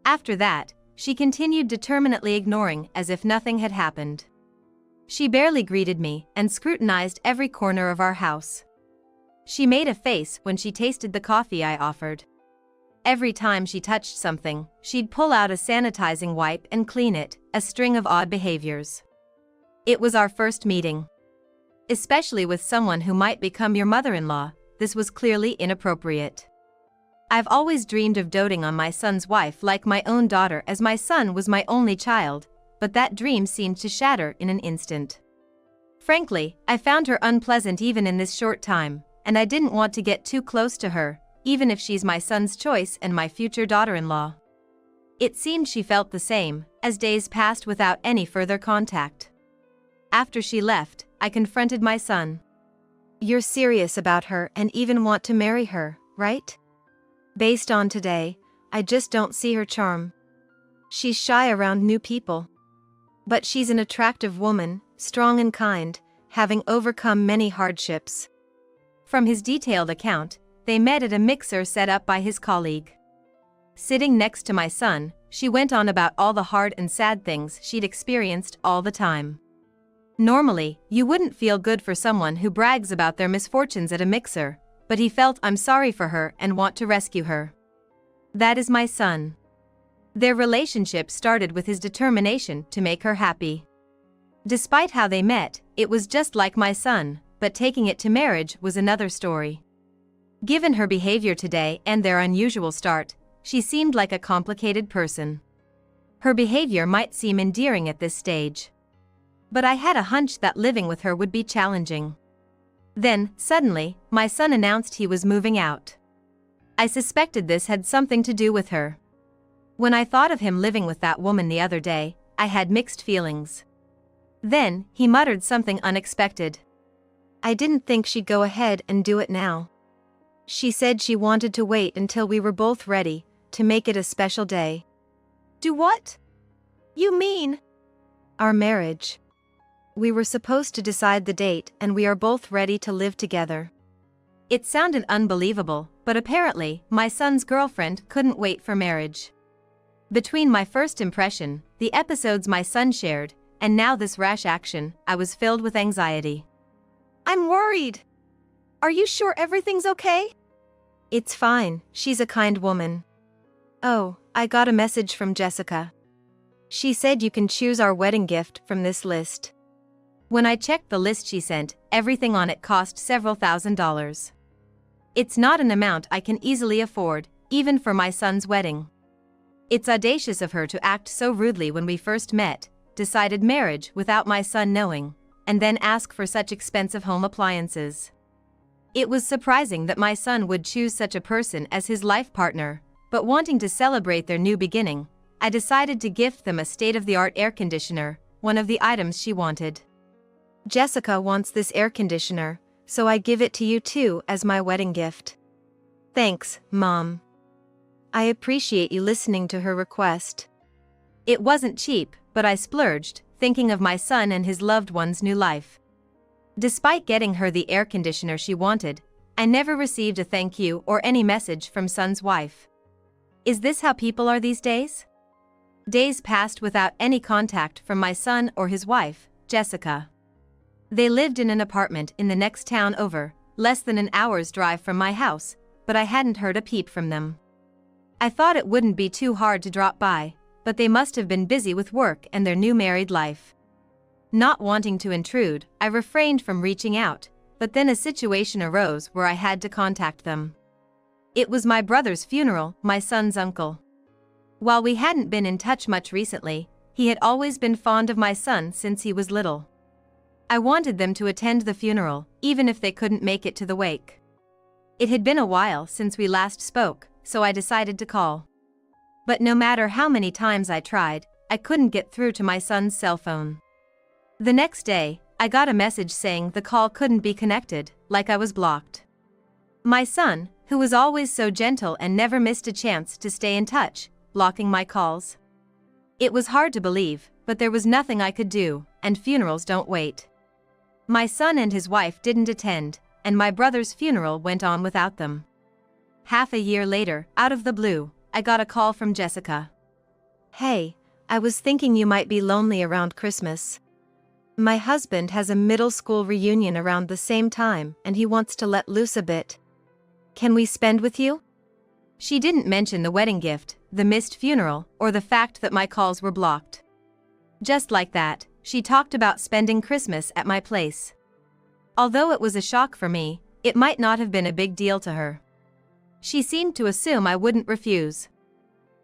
After that, she continued determinedly ignoring as if nothing had happened. She barely greeted me and scrutinized every corner of our house. She made a face when she tasted the coffee I offered. Every time she touched something, she'd pull out a sanitizing wipe and clean it, a string of odd behaviors. It was our first meeting. Especially with someone who might become your mother-in-law, this was clearly inappropriate. I've always dreamed of doting on my son's wife like my own daughter as my son was my only child, but that dream seemed to shatter in an instant. Frankly, I found her unpleasant even in this short time, and I didn't want to get too close to her, even if she's my son's choice and my future daughter-in-law. It seemed she felt the same, as days passed without any further contact. After she left, I confronted my son. You're serious about her and even want to marry her, right? Based on today, I just don't see her charm. She's shy around new people. But she's an attractive woman, strong and kind, having overcome many hardships. From his detailed account, they met at a mixer set up by his colleague. Sitting next to my son, she went on about all the hard and sad things she'd experienced all the time. Normally, you wouldn't feel good for someone who brags about their misfortunes at a mixer, but he felt I'm sorry for her and want to rescue her. That is my son. Their relationship started with his determination to make her happy. Despite how they met, it was just like my son, but taking it to marriage was another story. Given her behavior today and their unusual start, she seemed like a complicated person. Her behavior might seem endearing at this stage. But I had a hunch that living with her would be challenging. Then, suddenly, my son announced he was moving out. I suspected this had something to do with her. When I thought of him living with that woman the other day, I had mixed feelings. Then, he muttered something unexpected. I didn't think she'd go ahead and do it now. She said she wanted to wait until we were both ready, to make it a special day. Do what? You mean? Our marriage. We were supposed to decide the date and we are both ready to live together. It sounded unbelievable, but apparently, my son's girlfriend couldn't wait for marriage. Between my first impression, the episodes my son shared, and now this rash action, I was filled with anxiety. I'm worried. Are you sure everything's okay? It's fine, she's a kind woman. Oh, I got a message from Jessica. She said you can choose our wedding gift from this list. When I checked the list she sent, everything on it cost several $1,000s. It's not an amount I can easily afford, even for my son's wedding. It's audacious of her to act so rudely when we first met, decided marriage without my son knowing, and then ask for such expensive home appliances. It was surprising that my son would choose such a person as his life partner, but wanting to celebrate their new beginning, I decided to gift them a state-of-the-art air conditioner, one of the items she wanted. Jessica wants this air conditioner, so I give it to you too as my wedding gift. Thanks, Mom. I appreciate you listening to her request. It wasn't cheap, but I splurged, thinking of my son and his loved one's new life. Despite getting her the air conditioner she wanted, I never received a thank you or any message from son's wife. Is this how people are these days? Days passed without any contact from my son or his wife, Jessica. They lived in an apartment in the next town over, less than an hour's drive from my house, but I hadn't heard a peep from them. I thought it wouldn't be too hard to drop by, but they must have been busy with work and their new married life. Not wanting to intrude, I refrained from reaching out, but then a situation arose where I had to contact them. It was my brother's funeral, my son's uncle. While we hadn't been in touch much recently, he had always been fond of my son since he was little. I wanted them to attend the funeral, even if they couldn't make it to the wake. It had been a while since we last spoke, so I decided to call. But no matter how many times I tried, I couldn't get through to my son's cell phone. The next day, I got a message saying the call couldn't be connected, like I was blocked. My son, who was always so gentle and never missed a chance to stay in touch, blocking my calls. It was hard to believe, but there was nothing I could do, and funerals don't wait. My son and his wife didn't attend, and my brother's funeral went on without them. Half a year later, out of the blue, I got a call from Jessica. Hey, I was thinking you might be lonely around Christmas. My husband has a middle school reunion around the same time and he wants to let loose a bit. Can we spend with you? She didn't mention the wedding gift, the missed funeral, or the fact that my calls were blocked. Just like that, she talked about spending Christmas at my place. Although it was a shock for me, it might not have been a big deal to her. She seemed to assume I wouldn't refuse.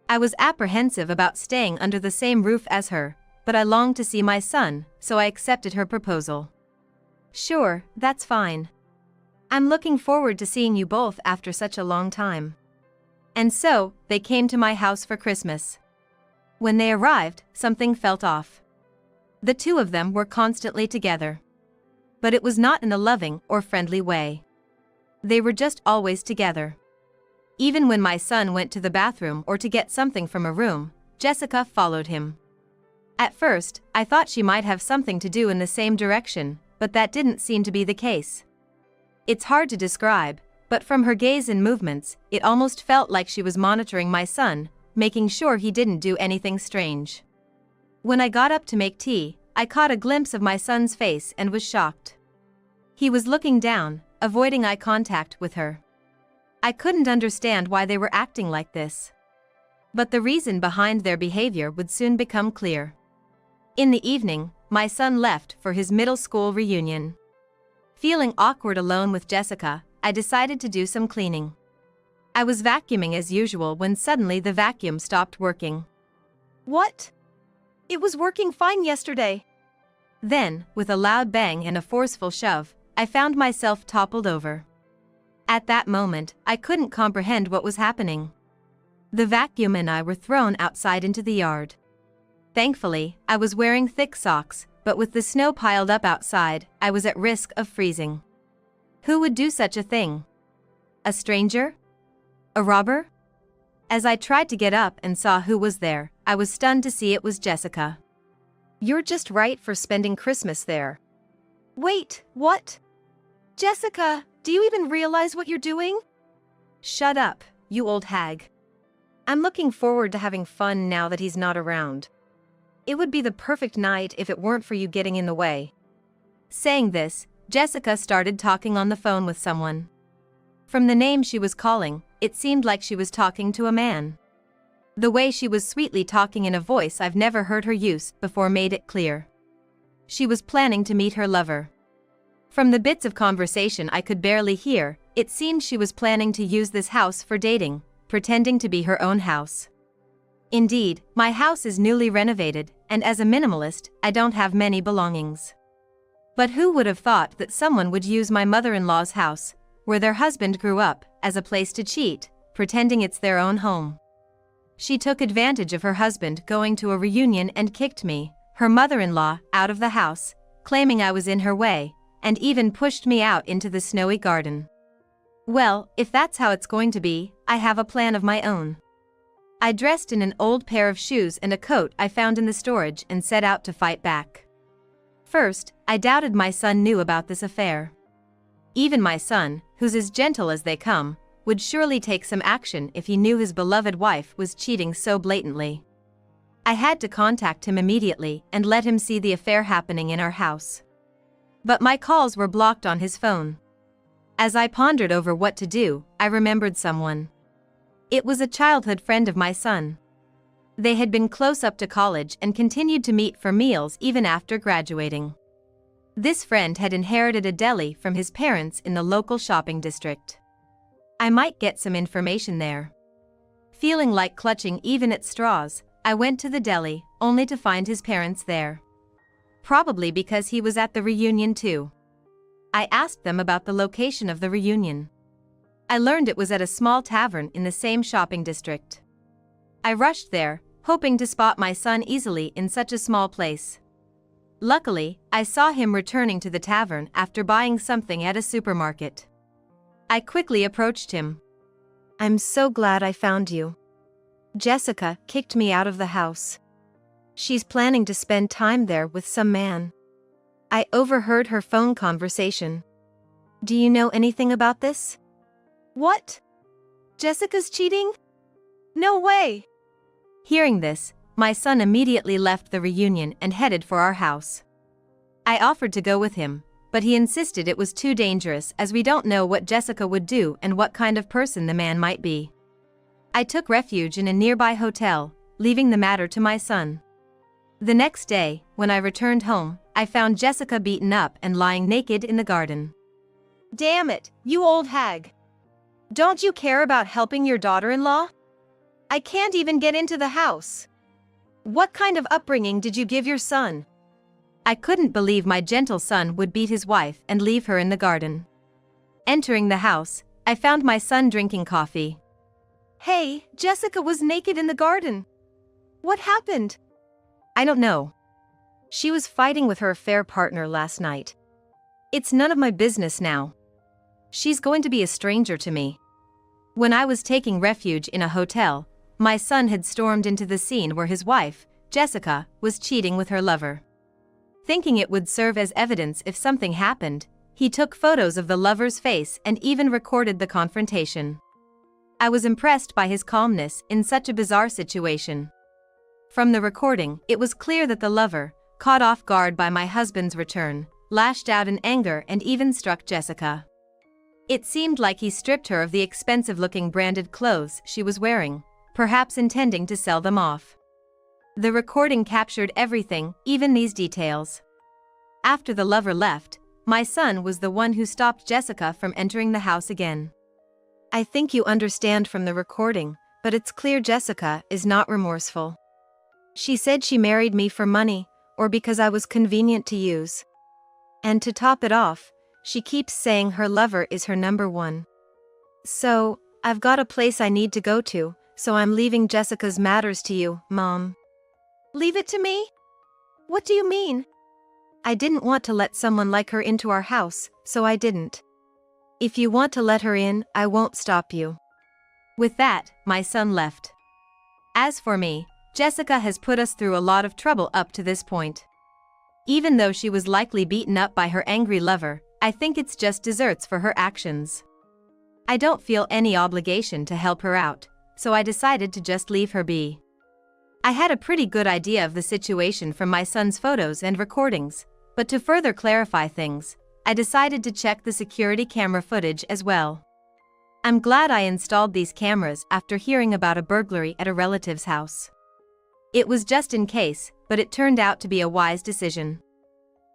I was apprehensive about staying under the same roof as her, but I longed to see my son, so I accepted her proposal. Sure, that's fine. I'm looking forward to seeing you both after such a long time. And so, they came to my house for Christmas. When they arrived, something felt off. The two of them were constantly together. But it was not in a loving or friendly way. They were just always together. Even when my son went to the bathroom or to get something from a room, Jessica followed him. At first, I thought she might have something to do in the same direction, but that didn't seem to be the case. It's hard to describe, but from her gaze and movements, it almost felt like she was monitoring my son, making sure he didn't do anything strange. When I got up to make tea, I caught a glimpse of my son's face and was shocked. He was looking down, avoiding eye contact with her. I couldn't understand why they were acting like this. But the reason behind their behavior would soon become clear. In the evening, my son left for his middle school reunion. Feeling awkward alone with Jessica, I decided to do some cleaning. I was vacuuming as usual when suddenly the vacuum stopped working. What? It was working fine yesterday. Then, with a loud bang and a forceful shove, I found myself toppled over. At that moment, I couldn't comprehend what was happening. The vacuum and I were thrown outside into the yard. Thankfully, I was wearing thick socks, but with the snow piled up outside, I was at risk of freezing. Who would do such a thing? A stranger? A robber? As I tried to get up and saw who was there, I was stunned to see it was Jessica. You're just right for spending Christmas there. Wait, what? Jessica, do you even realize what you're doing? Shut up, you old hag. I'm looking forward to having fun now that he's not around. It would be the perfect night if it weren't for you getting in the way. Saying this, Jessica started talking on the phone with someone. From the name she was calling, it seemed like she was talking to a man. The way she was sweetly talking in a voice I've never heard her use before made it clear. She was planning to meet her lover. From the bits of conversation I could barely hear, it seemed she was planning to use this house for dating, pretending to be her own house. Indeed, my house is newly renovated, and as a minimalist, I don't have many belongings. But who would have thought that someone would use my mother-in-law's house, where their husband grew up, as a place to cheat, pretending it's their own home? She took advantage of her husband going to a reunion and kicked me, her mother-in-law, out of the house, claiming I was in her way, and even pushed me out into the snowy garden. Well, if that's how it's going to be, I have a plan of my own. I dressed in an old pair of shoes and a coat I found in the storage and set out to fight back. First, I doubted my son knew about this affair. Even my son, who's as gentle as they come, would surely take some action if he knew his beloved wife was cheating so blatantly. I had to contact him immediately and let him see the affair happening in our house. But my calls were blocked on his phone. As I pondered over what to do, I remembered someone. It was a childhood friend of my son. They had been close up to college and continued to meet for meals even after graduating. This friend had inherited a deli from his parents in the local shopping district. I might get some information there. Feeling like clutching even at straws, I went to the deli, only to find his parents there. Probably because he was at the reunion too. I asked them about the location of the reunion. I learned it was at a small tavern in the same shopping district. I rushed there, hoping to spot my son easily in such a small place. Luckily, I saw him returning to the tavern after buying something at a supermarket. I quickly approached him. I'm so glad I found you. Jessica kicked me out of the house. She's planning to spend time there with some man. I overheard her phone conversation. Do you know anything about this? What? Jessica's cheating? No way! Hearing this, my son immediately left the reunion and headed for our house. I offered to go with him, but he insisted it was too dangerous as we don't know what Jessica would do and what kind of person the man might be. I took refuge in a nearby hotel, leaving the matter to my son. The next day, when I returned home, I found Jessica beaten up and lying naked in the garden. Damn it, you old hag! Don't you care about helping your daughter-in-law? I can't even get into the house. What kind of upbringing did you give your son? I couldn't believe my gentle son would beat his wife and leave her in the garden. Entering the house, I found my son drinking coffee. Hey, Jessica was naked in the garden. What happened? I don't know. She was fighting with her affair partner last night. It's none of my business now. She's going to be a stranger to me. When I was taking refuge in a hotel, my son had stormed into the scene where his wife, Jessica, was cheating with her lover. Thinking it would serve as evidence if something happened, he took photos of the lover's face and even recorded the confrontation. I was impressed by his calmness in such a bizarre situation. From the recording, it was clear that the lover, caught off guard by my husband's return, lashed out in anger and even struck Jessica. It seemed like he stripped her of the expensive-looking branded clothes she was wearing, perhaps intending to sell them off. The recording captured everything, even these details. After the lover left, my son was the one who stopped Jessica from entering the house again. I think you understand from the recording, but it's clear Jessica is not remorseful. She said she married me for money, or because I was convenient to use. And to top it off, she keeps saying her lover is her number one. So, I've got a place I need to go to, so I'm leaving Jessica's matters to you, Mom. Leave it to me? What do you mean? I didn't want to let someone like her into our house, so I didn't. If you want to let her in, I won't stop you. With that, my son left. As for me, Jessica has put us through a lot of trouble up to this point. Even though she was likely beaten up by her angry lover, I think it's just desserts for her actions. I don't feel any obligation to help her out, so I decided to just leave her be. I had a pretty good idea of the situation from my son's photos and recordings, but to further clarify things, I decided to check the security camera footage as well. I'm glad I installed these cameras after hearing about a burglary at a relative's house. It was just in case, but it turned out to be a wise decision.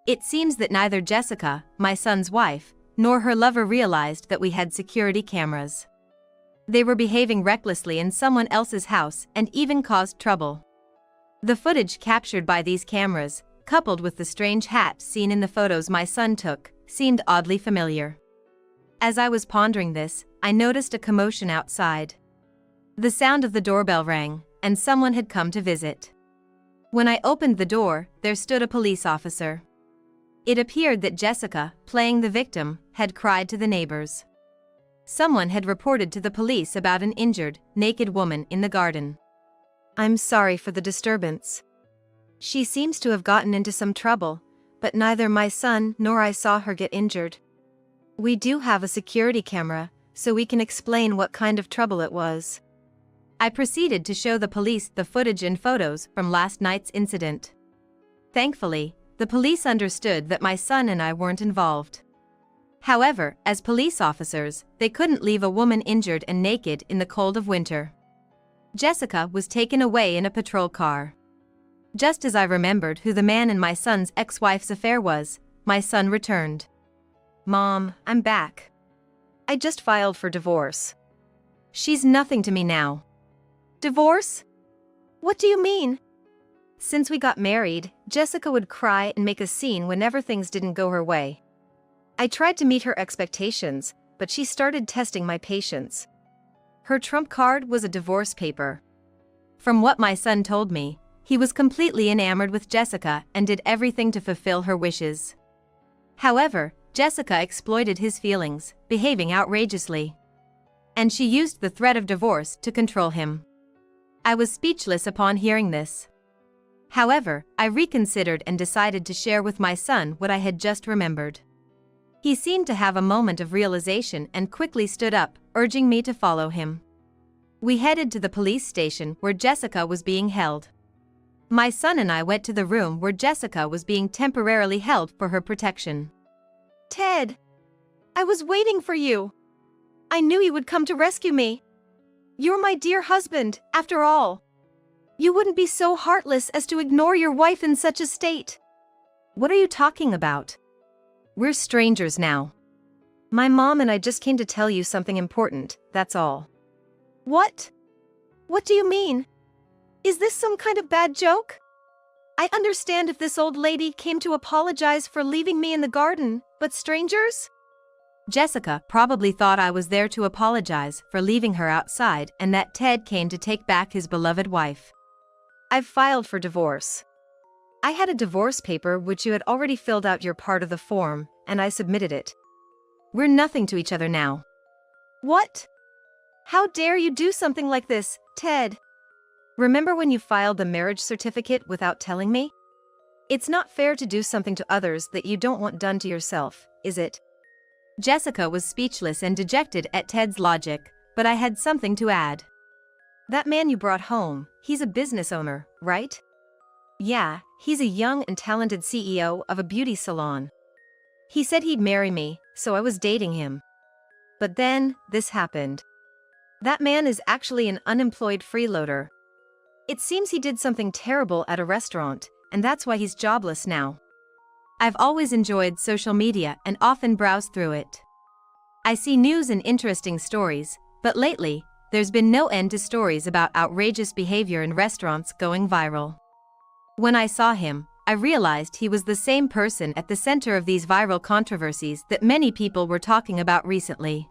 It seems that neither Jessica, my son's wife, nor her lover realized that we had security cameras. They were behaving recklessly in someone else's house and even caused trouble. The footage captured by these cameras, coupled with the strange hat seen in the photos my son took, seemed oddly familiar. As I was pondering this, I noticed a commotion outside. The sound of the doorbell rang, and someone had come to visit. When I opened the door, there stood a police officer. It appeared that Jessica, playing the victim, had cried to the neighbors. Someone had reported to the police about an injured, naked woman in the garden. I'm sorry for the disturbance. She seems to have gotten into some trouble, but neither my son nor I saw her get injured. We do have a security camera, so we can explain what kind of trouble it was. I proceeded to show the police the footage and photos from last night's incident. Thankfully, the police understood that my son and I weren't involved. However, as police officers, they couldn't leave a woman injured and naked in the cold of winter. Jessica was taken away in a patrol car. Just as I remembered who the man in my son's ex-wife's affair was, my son returned. Mom, I'm back. I just filed for divorce. She's nothing to me now. Divorce? What do you mean? Since we got married, Jessica would cry and make a scene whenever things didn't go her way. I tried to meet her expectations, but she started testing my patience. Her trump card was a divorce paper. From what my son told me, he was completely enamored with Jessica and did everything to fulfill her wishes. However, Jessica exploited his feelings, behaving outrageously. And she used the threat of divorce to control him. I was speechless upon hearing this. However, I reconsidered and decided to share with my son what I had just remembered. He seemed to have a moment of realization and quickly stood up, urging me to follow him. We headed to the police station where Jessica was being held. My son and I went to the room where Jessica was being temporarily held for her protection. Ted! I was waiting for you. I knew you would come to rescue me. You're my dear husband, after all. You wouldn't be so heartless as to ignore your wife in such a state. What are you talking about? We're strangers now. My mom and I just came to tell you something important, that's all. What? What do you mean? Is this some kind of bad joke? I understand if this old lady came to apologize for leaving me in the garden, but strangers? Jessica probably thought I was there to apologize for leaving her outside and that Ted came to take back his beloved wife. I've filed for divorce. I had a divorce paper which you had already filled out your part of the form, and I submitted it. We're nothing to each other now. What? How dare you do something like this, Ted? Remember when you filed the marriage certificate without telling me? It's not fair to do something to others that you don't want done to yourself, is it? Jessica was speechless and dejected at Ted's logic, but I had something to add. That man you brought home, he's a business owner, right? Yeah, he's a young and talented CEO of a beauty salon. He said he'd marry me, so I was dating him. But then, this happened. That man is actually an unemployed freeloader. It seems he did something terrible at a restaurant, and that's why he's jobless now. I've always enjoyed social media and often browse through it. I see news and interesting stories, but lately, there's been no end to stories about outrageous behavior in restaurants going viral. When I saw him, I realized he was the same person at the center of these viral controversies that many people were talking about recently.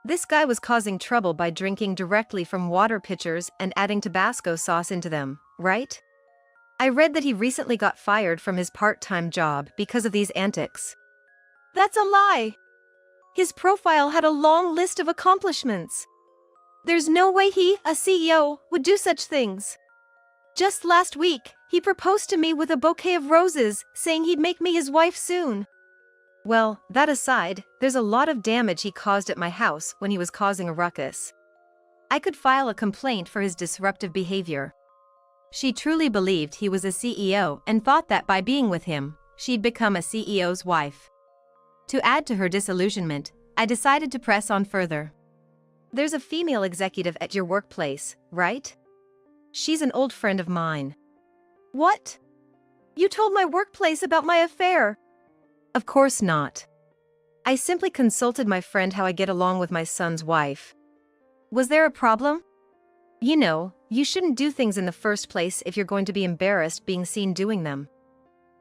This guy was causing trouble by drinking directly from water pitchers and adding Tabasco sauce into them, right? I read that he recently got fired from his part-time job because of these antics. That's a lie! His profile had a long list of accomplishments. There's no way he, a CEO, would do such things. Just last week, he proposed to me with a bouquet of roses, saying he'd make me his wife soon. Well, that aside, there's a lot of damage he caused at my house when he was causing a ruckus. I could file a complaint for his disruptive behavior. She truly believed he was a CEO and thought that by being with him, she'd become a CEO's wife. To add to her disillusionment, I decided to press on further. There's a female executive at your workplace, right? She's an old friend of mine. What? You told my workplace about my affair? Of course not. I simply consulted my friend how I get along with my son's wife. Was there a problem? You know, you shouldn't do things in the first place if you're going to be embarrassed being seen doing them.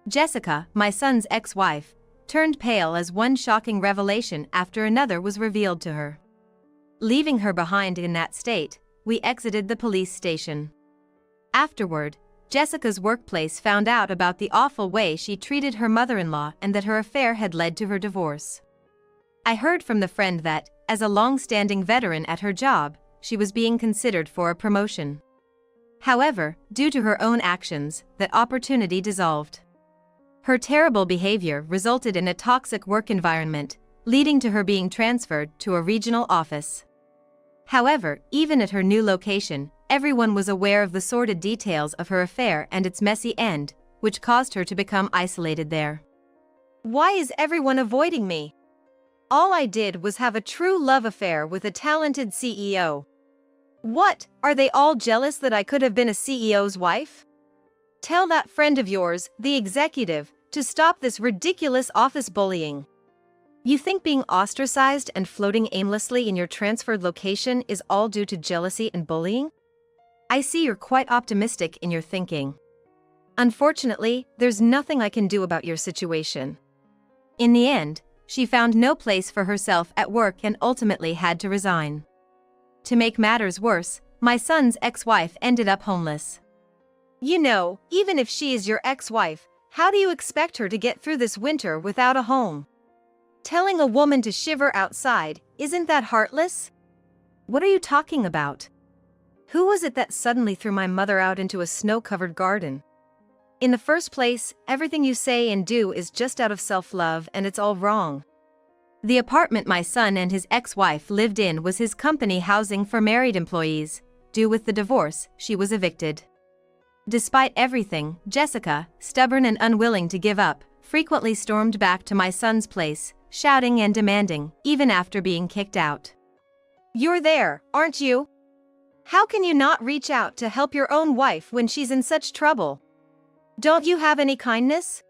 Jessica, my son's ex-wife, turned pale as one shocking revelation after another was revealed to her. Leaving her behind in that state, we exited the police station. Afterward, Jessica's workplace found out about the awful way she treated her mother-in-law and that her affair had led to her divorce. I heard from the friend that, as a long-standing veteran at her job, she was being considered for a promotion. However, due to her own actions, that opportunity dissolved. Her terrible behavior resulted in a toxic work environment, leading to her being transferred to a regional office. However, even at her new location, everyone was aware of the sordid details of her affair and its messy end, which caused her to become isolated there. Why is everyone avoiding me? All I did was have a true love affair with a talented CEO. What, are they all jealous that I could have been a CEO's wife? Tell that friend of yours, the executive, to stop this ridiculous office bullying. You think being ostracized and floating aimlessly in your transferred location is all due to jealousy and bullying? I see you're quite optimistic in your thinking. Unfortunately, there's nothing I can do about your situation. In the end, she found no place for herself at work and ultimately had to resign. To make matters worse, my son's ex-wife ended up homeless. You know, even if she is your ex-wife, how do you expect her to get through this winter without a home? Telling a woman to shiver outside, isn't that heartless? What are you talking about? Who was it that suddenly threw my mother out into a snow-covered garden? In the first place, everything you say and do is just out of self-love and it's all wrong. The apartment my son and his ex-wife lived in was his company housing for married employees. Due with the divorce, she was evicted. Despite everything, Jessica, stubborn and unwilling to give up, frequently stormed back to my son's place, shouting and demanding, even after being kicked out. You're there, aren't you? How can you not reach out to help your own wife when she's in such trouble? Don't you have any kindness?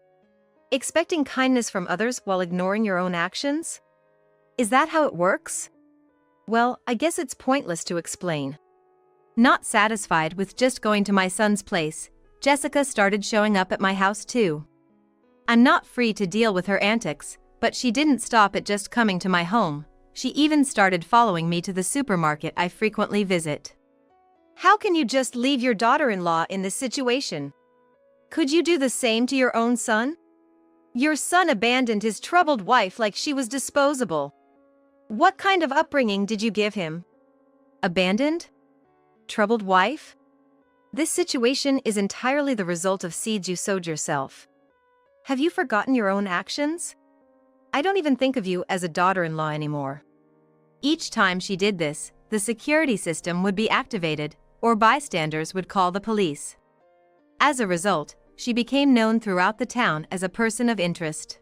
Expecting kindness from others while ignoring your own actions? Is that how it works? Well, I guess it's pointless to explain. Not satisfied with just going to my son's place, Jessica started showing up at my house too. I'm not free to deal with her antics, But she didn't stop at just coming to my home, she even started following me to the supermarket I frequently visit. How can you just leave your daughter-in-law in this situation? Could you do the same to your own son? Your son abandoned his troubled wife like she was disposable. What kind of upbringing did you give him? Abandoned? Troubled wife? This situation is entirely the result of seeds you sowed yourself. Have you forgotten your own actions? I don't even think of you as a daughter-in-law anymore. Each time she did this, the security system would be activated, or bystanders would call the police. As a result, she became known throughout the town as a person of interest.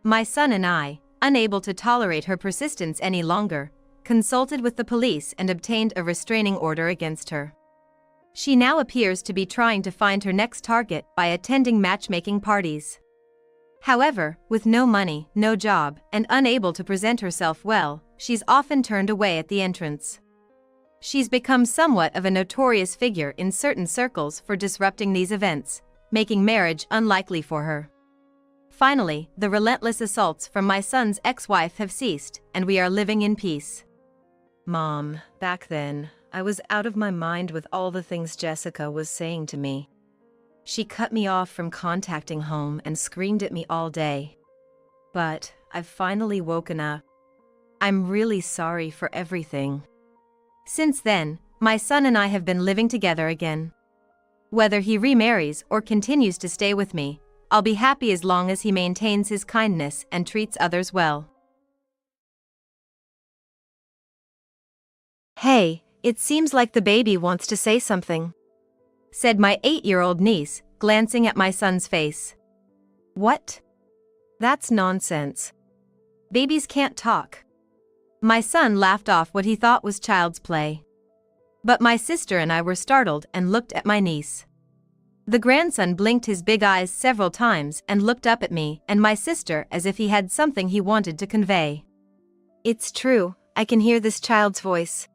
My son and I, unable to tolerate her persistence any longer, consulted with the police and obtained a restraining order against her. She now appears to be trying to find her next target by attending matchmaking parties. However, with no money, no job, and unable to present herself well, she's often turned away at the entrance. She's become somewhat of a notorious figure in certain circles for disrupting these events, making marriage unlikely for her. Finally, the relentless assaults from my son's ex-wife have ceased, and we are living in peace. Mom, back then, I was out of my mind with all the things Jessica was saying to me. She cut me off from contacting home and screamed at me all day. But I've finally woken up. I'm really sorry for everything. Since then, my son and I have been living together again. Whether he remarries or continues to stay with me, I'll be happy as long as he maintains his kindness and treats others well. Hey, it seems like the baby wants to say something, said my 8-year-old niece, glancing at my son's face. What? That's nonsense. Babies can't talk. My son laughed off what he thought was child's play. But my sister and I were startled and looked at my niece. The grandson blinked his big eyes several times and looked up at me and my sister as if he had something he wanted to convey. It's true, I can hear this child's voice.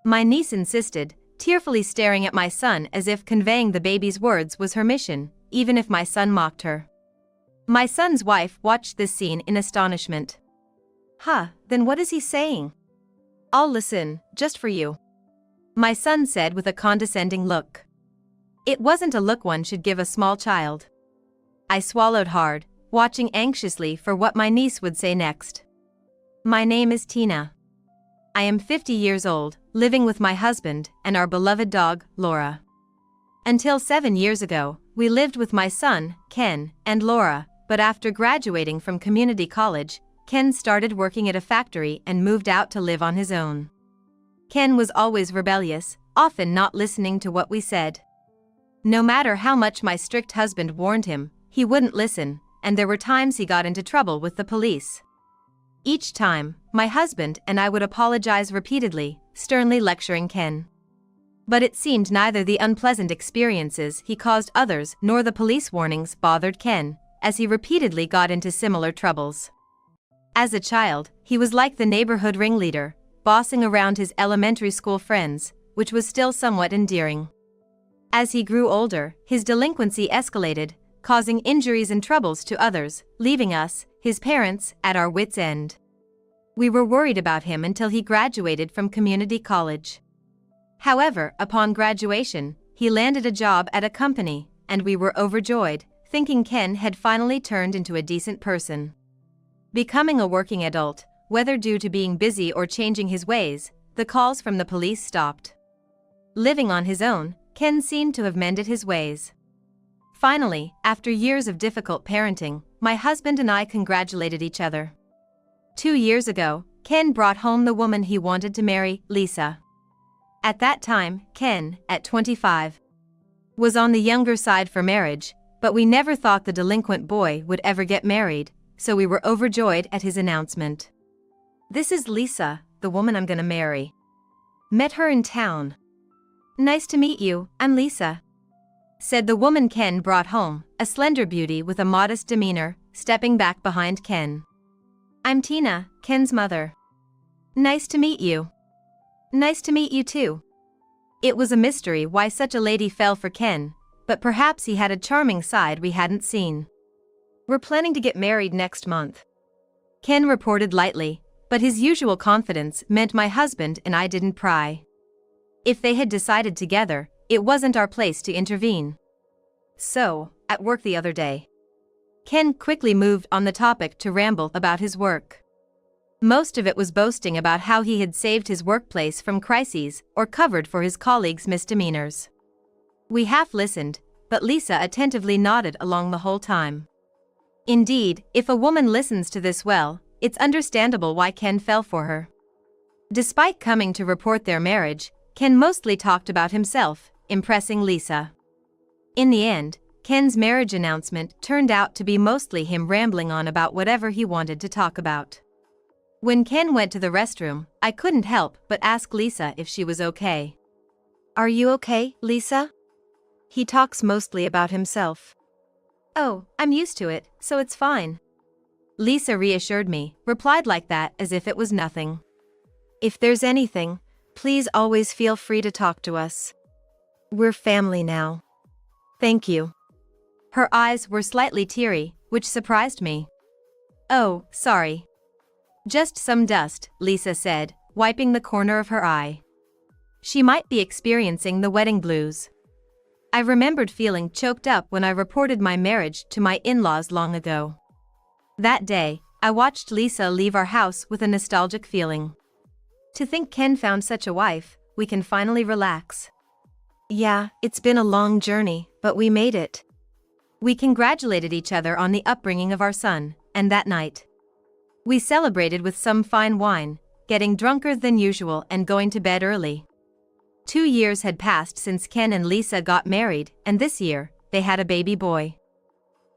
My niece insisted, tearfully staring at my son as if conveying the baby's words was her mission, even if my son mocked her. My son's wife watched this scene in astonishment. Then what is he saying? I'll listen, just for you, my son said with a condescending look. It wasn't a look one should give a small child. I swallowed hard, watching anxiously for what my niece would say next. My name is Tina. I am 50 years old, living with my husband and our beloved dog, Laura. Until 7 years ago, we lived with my son, Ken, and Laura, but after graduating from community college, Ken started working at a factory and moved out to live on his own. Ken was always rebellious, often not listening to what we said. No matter how much my strict husband warned him, he wouldn't listen, and there were times he got into trouble with the police. Each time, my husband and I would apologize repeatedly, sternly lecturing Ken. But it seemed neither the unpleasant experiences he caused others nor the police warnings bothered Ken, as he repeatedly got into similar troubles. As a child, he was like the neighborhood ringleader, bossing around his elementary school friends, which was still somewhat endearing. As he grew older, his delinquency escalated, causing injuries and troubles to others, leaving us, his parents, at our wits' end. We were worried about him until he graduated from community college. However, upon graduation, he landed a job at a company, and we were overjoyed, thinking Ken had finally turned into a decent person. Becoming a working adult, whether due to being busy or changing his ways, the calls from the police stopped. Living on his own, Ken seemed to have mended his ways. Finally, after years of difficult parenting, my husband and I congratulated each other. 2 years ago, Ken brought home the woman he wanted to marry, Lisa. At that time, Ken, at 25, was on the younger side for marriage, but we never thought the delinquent boy would ever get married, so we were overjoyed at his announcement. This is Lisa, the woman I'm gonna marry. Met her in town. Nice to meet you, I'm Lisa, said the woman Ken brought home, a slender beauty with a modest demeanor, stepping back behind Ken. I'm Tina, Ken's mother. Nice to meet you. Nice to meet you too. It was a mystery why such a lady fell for Ken, but perhaps he had a charming side we hadn't seen. We're planning to get married next month. Ken reported lightly, but his usual confidence meant my husband and I didn't pry. If they had decided together, it wasn't our place to intervene. So, at work the other day, Ken quickly moved on the topic to ramble about his work. Most of it was boasting about how he had saved his workplace from crises or covered for his colleagues' misdemeanors. We half listened, but Lisa attentively nodded along the whole time. Indeed, if a woman listens to this well, it's understandable why Ken fell for her. Despite coming to report their marriage, Ken mostly talked about himself, impressing Lisa. In the end, Ken's marriage announcement turned out to be mostly him rambling on about whatever he wanted to talk about. When Ken went to the restroom, I couldn't help but ask Lisa if she was okay. Are you okay, Lisa? He talks mostly about himself. Oh, I'm used to it, so it's fine. Lisa reassured me, replied like that as if it was nothing. If there's anything, please always feel free to talk to us. We're family now. Thank you. Her eyes were slightly teary, which surprised me. Oh, sorry. Just some dust, Lisa said, wiping the corner of her eye. She might be experiencing the wedding blues. I remembered feeling choked up when I reported my marriage to my in-laws long ago. That day, I watched Lisa leave our house with a nostalgic feeling. To think Ken found such a wife, we can finally relax. Yeah, it's been a long journey, but we made it. We congratulated each other on the upbringing of our son, and that night, we celebrated with some fine wine, getting drunker than usual and going to bed early. 2 years had passed since Ken and Lisa got married, and this year, they had a baby boy.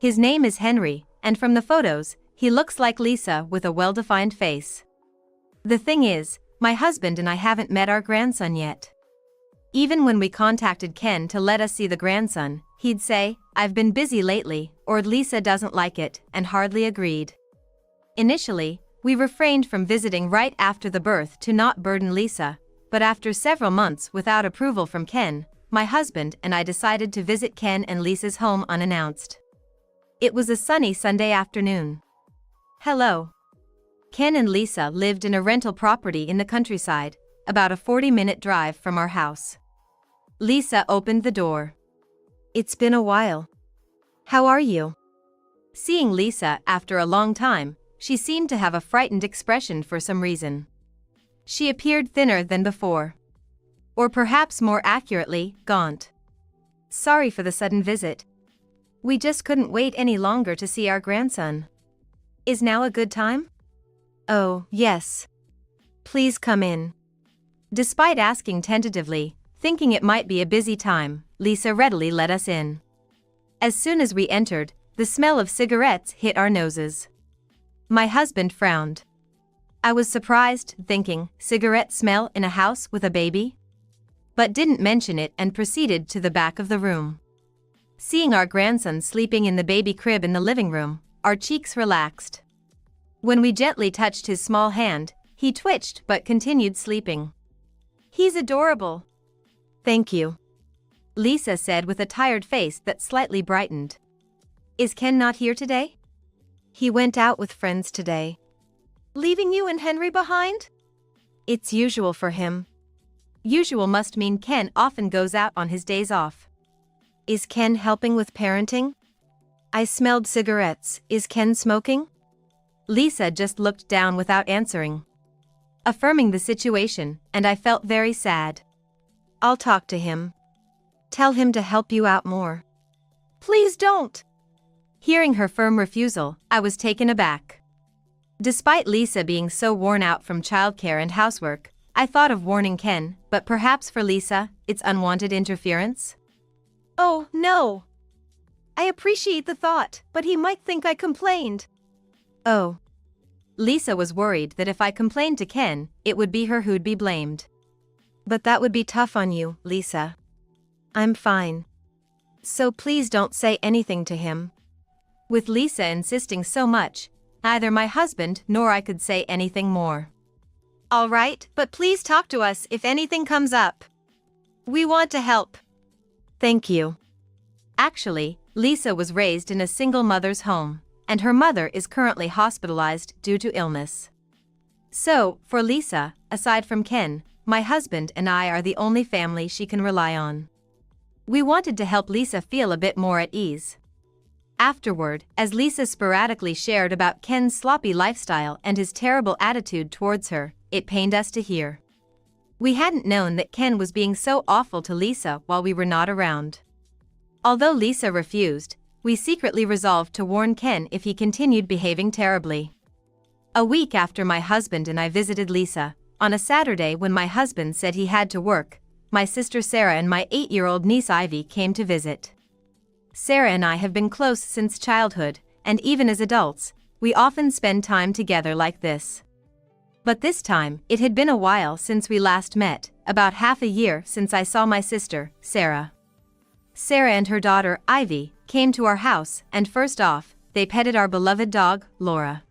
His name is Henry, and from the photos, he looks like Lisa with a well-defined face. The thing is, my husband and I haven't met our grandson yet. Even when we contacted Ken to let us see the grandson, he'd say, "I've been busy lately," or "Lisa doesn't like it," and hardly agreed. Initially, we refrained from visiting right after the birth to not burden Lisa, but after several months without approval from Ken, my husband and I decided to visit Ken and Lisa's home unannounced. It was a sunny Sunday afternoon. Hello. Ken and Lisa lived in a rental property in the countryside, about a 40-minute drive from our house. Lisa opened the door. It's been a while. How are you? Seeing Lisa after a long time, she seemed to have a frightened expression for some reason. She appeared thinner than before. Or perhaps more accurately, gaunt. Sorry for the sudden visit. We just couldn't wait any longer to see our grandson. Is now a good time? Oh, yes. Please come in. Despite asking tentatively, thinking it might be a busy time, Lisa readily let us in. As soon as we entered, the smell of cigarettes hit our noses. My husband frowned. I was surprised, thinking, cigarette smell in a house with a baby? But didn't mention it and proceeded to the back of the room. Seeing our grandson sleeping in the baby crib in the living room, our cheeks relaxed. When we gently touched his small hand, he twitched but continued sleeping. He's adorable. Thank you, Lisa said with a tired face that slightly brightened. Is Ken not here today? He went out with friends today. Leaving you and Henry behind? It's usual for him. Usual must mean Ken often goes out on his days off. Is Ken helping with parenting? I smelled cigarettes. Is Ken smoking? Lisa just looked down without answering, affirming the situation, and I felt very sad. I'll talk to him. Tell him to help you out more. Please don't. Hearing her firm refusal, I was taken aback. Despite Lisa being so worn out from childcare and housework, I thought of warning Ken, but perhaps for Lisa, it's unwanted interference? Oh, no. I appreciate the thought, but he might think I complained. Oh. Lisa was worried that if I complained to Ken, it would be her who'd be blamed. But that would be tough on you, Lisa. I'm fine. So please don't say anything to him. With Lisa insisting so much, neither my husband nor I could say anything more. All right, but please talk to us if anything comes up. We want to help. Thank you. Actually, Lisa was raised in a single mother's home, and her mother is currently hospitalized due to illness. So, for Lisa, aside from Ken, my husband and I are the only family she can rely on. We wanted to help Lisa feel a bit more at ease. Afterward, as Lisa sporadically shared about Ken's sloppy lifestyle and his terrible attitude towards her, it pained us to hear. We hadn't known that Ken was being so awful to Lisa while we were not around. Although Lisa refused, we secretly resolved to warn Ken if he continued behaving terribly. A week after my husband and I visited Lisa, on a Saturday when my husband said he had to work, my sister Sarah and my 8-year-old niece Ivy came to visit. Sarah and I have been close since childhood, and even as adults, we often spend time together like this. But this time, it had been a while since we last met, about half a year since I saw my sister, Sarah. Sarah and her daughter, Ivy, came to our house, and first off, they petted our beloved dog, Laura.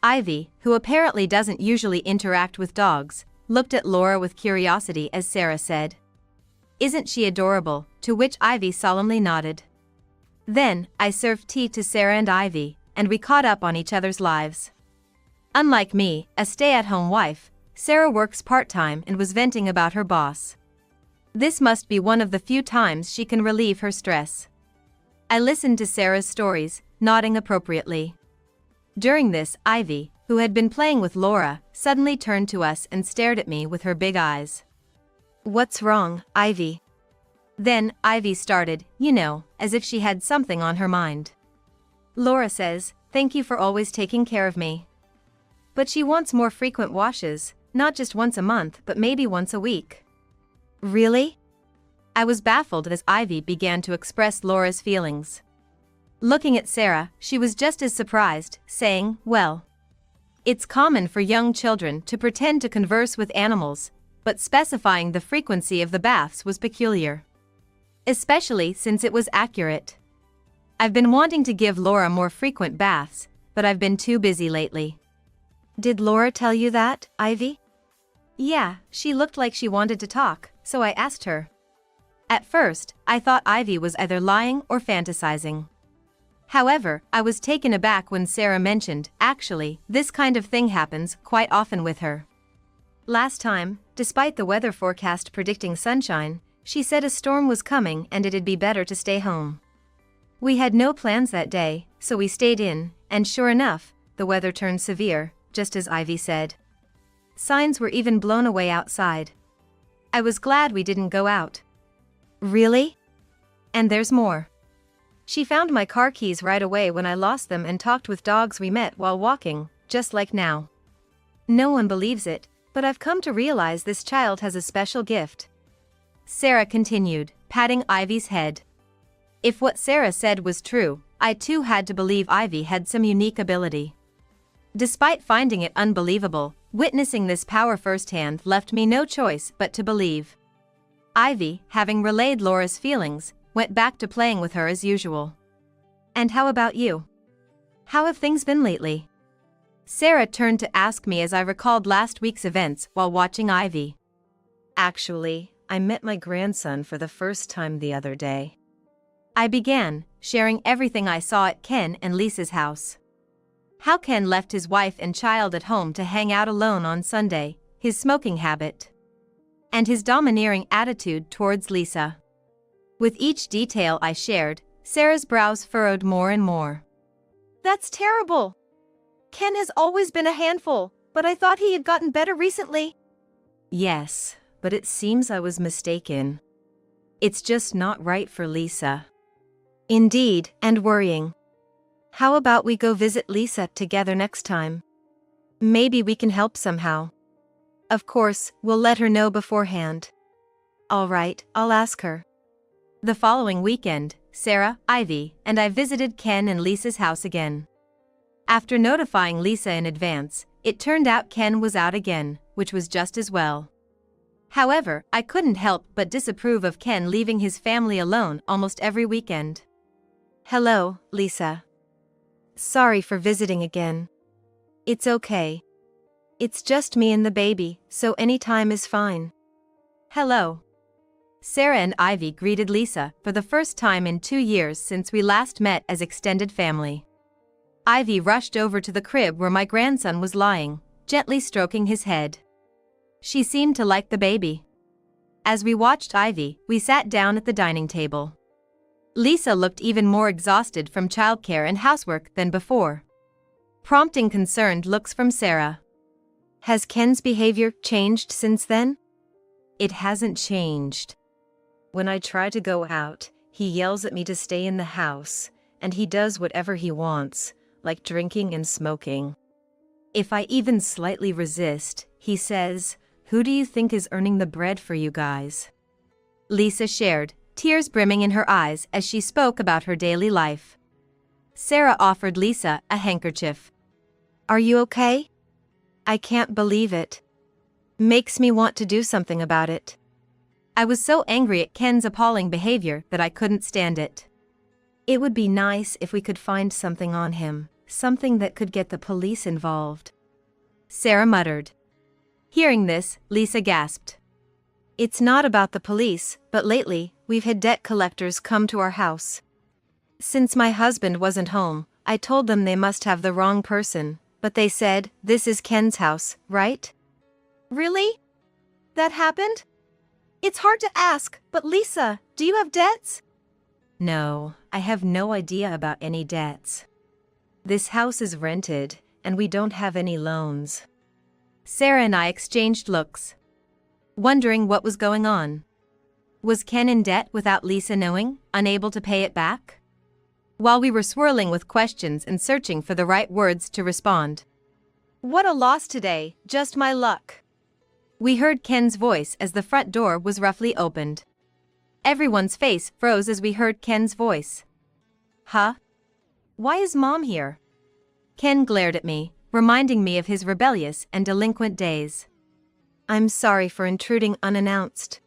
Ivy, who apparently doesn't usually interact with dogs, looked at Laura with curiosity as Sarah said, "Isn't she adorable?" To which Ivy solemnly nodded. Then, I served tea to Sarah and Ivy, and we caught up on each other's lives. Unlike me, a stay-at-home wife, Sarah works part-time and was venting about her boss. This must be one of the few times she can relieve her stress. I listened to Sarah's stories, nodding appropriately. During this, Ivy, who had been playing with Laura, suddenly turned to us and stared at me with her big eyes. "What's wrong, Ivy?" Then, Ivy started, as if she had something on her mind. "Laura says, thank you for always taking care of me. But she wants more frequent washes, not just once a month but maybe once a week." "Really?" I was baffled as Ivy began to express Laura's feelings. Looking at Sarah, she was just as surprised, saying, "Well, it's common for young children to pretend to converse with animals," but specifying the frequency of the baths was peculiar. Especially since it was accurate. "I've been wanting to give Laura more frequent baths, but I've been too busy lately." "Did Laura tell you that, Ivy?" "Yeah, she looked like she wanted to talk, so I asked her." At first, I thought Ivy was either lying or fantasizing. However, I was taken aback when Sarah mentioned, actually, this kind of thing happens quite often with her. Last time, despite the weather forecast predicting sunshine, she said a storm was coming and it'd be better to stay home. We had no plans that day, so we stayed in, and sure enough, the weather turned severe, just as Ivy said. Signs were even blown away outside. I was glad we didn't go out. "Really?" And there's more. She found my car keys right away when I lost them and talked with dogs we met while walking, just like now. No one believes it, but I've come to realize this child has a special gift. Sarah continued, patting Ivy's head. If what Sarah said was true, I too had to believe Ivy had some unique ability. Despite finding it unbelievable, witnessing this power firsthand left me no choice but to believe. Ivy, having relayed Laura's feelings, went back to playing with her as usual. "And how about you? How have things been lately?" Sarah turned to ask me as I recalled last week's events while watching Ivy. "Actually, I met my grandson for the first time the other day." I began, sharing everything I saw at Ken and Lisa's house. How Ken left his wife and child at home to hang out alone on Sunday, his smoking habit, and his domineering attitude towards Lisa. With each detail I shared, Sarah's brows furrowed more and more. "That's terrible. Ken has always been a handful, but I thought he had gotten better recently." "Yes, but it seems I was mistaken. It's just not right for Lisa." "Indeed, and worrying. How about we go visit Lisa together next time? Maybe we can help somehow. Of course, we'll let her know beforehand." "All right, I'll ask her." The following weekend, Sarah, Ivy, and I visited Ken and Lisa's house again. After notifying Lisa in advance, it turned out Ken was out again, which was just as well. However, I couldn't help but disapprove of Ken leaving his family alone almost every weekend. "Hello, Lisa. Sorry for visiting again." "It's okay. It's just me and the baby, so any time is fine." "Hello." Sarah and Ivy greeted Lisa for the first time in 2 years since we last met as extended family. Ivy rushed over to the crib where my grandson was lying, gently stroking his head. She seemed to like the baby. As we watched Ivy, we sat down at the dining table. Lisa looked even more exhausted from childcare and housework than before, prompting concerned looks from Sarah. Has Ken's behavior changed since then? It hasn't changed. When I try to go out, he yells at me to stay in the house, and he does whatever he wants, like drinking and smoking. If I even slightly resist, he says, "Who do you think is earning the bread for you guys?" Lisa shared, tears brimming in her eyes as she spoke about her daily life. Sarah offered Lisa a handkerchief. "Are you okay? I can't believe it. Makes me want to do something about it." I was so angry at Ken's appalling behavior that I couldn't stand it. "It would be nice if we could find something on him, something that could get the police involved," Sarah muttered. Hearing this, Lisa gasped. "It's not about the police, but lately, we've had debt collectors come to our house. Since my husband wasn't home, I told them they must have the wrong person, but they said, 'This is Ken's house, right?'" "Really? That happened? It's hard to ask, but Lisa, do you have debts?" "No, I have no idea about any debts. This house is rented, and we don't have any loans." Sarah and I exchanged looks, wondering what was going on. Was Ken in debt without Lisa knowing, unable to pay it back? While we were swirling with questions and searching for the right words to respond. "What a loss today, just my luck." We heard Ken's voice as the front door was roughly opened. Everyone's face froze as we heard Ken's voice. "Huh? Why is Mom here?" Ken glared at me, reminding me of his rebellious and delinquent days. "I'm sorry for intruding unannounced.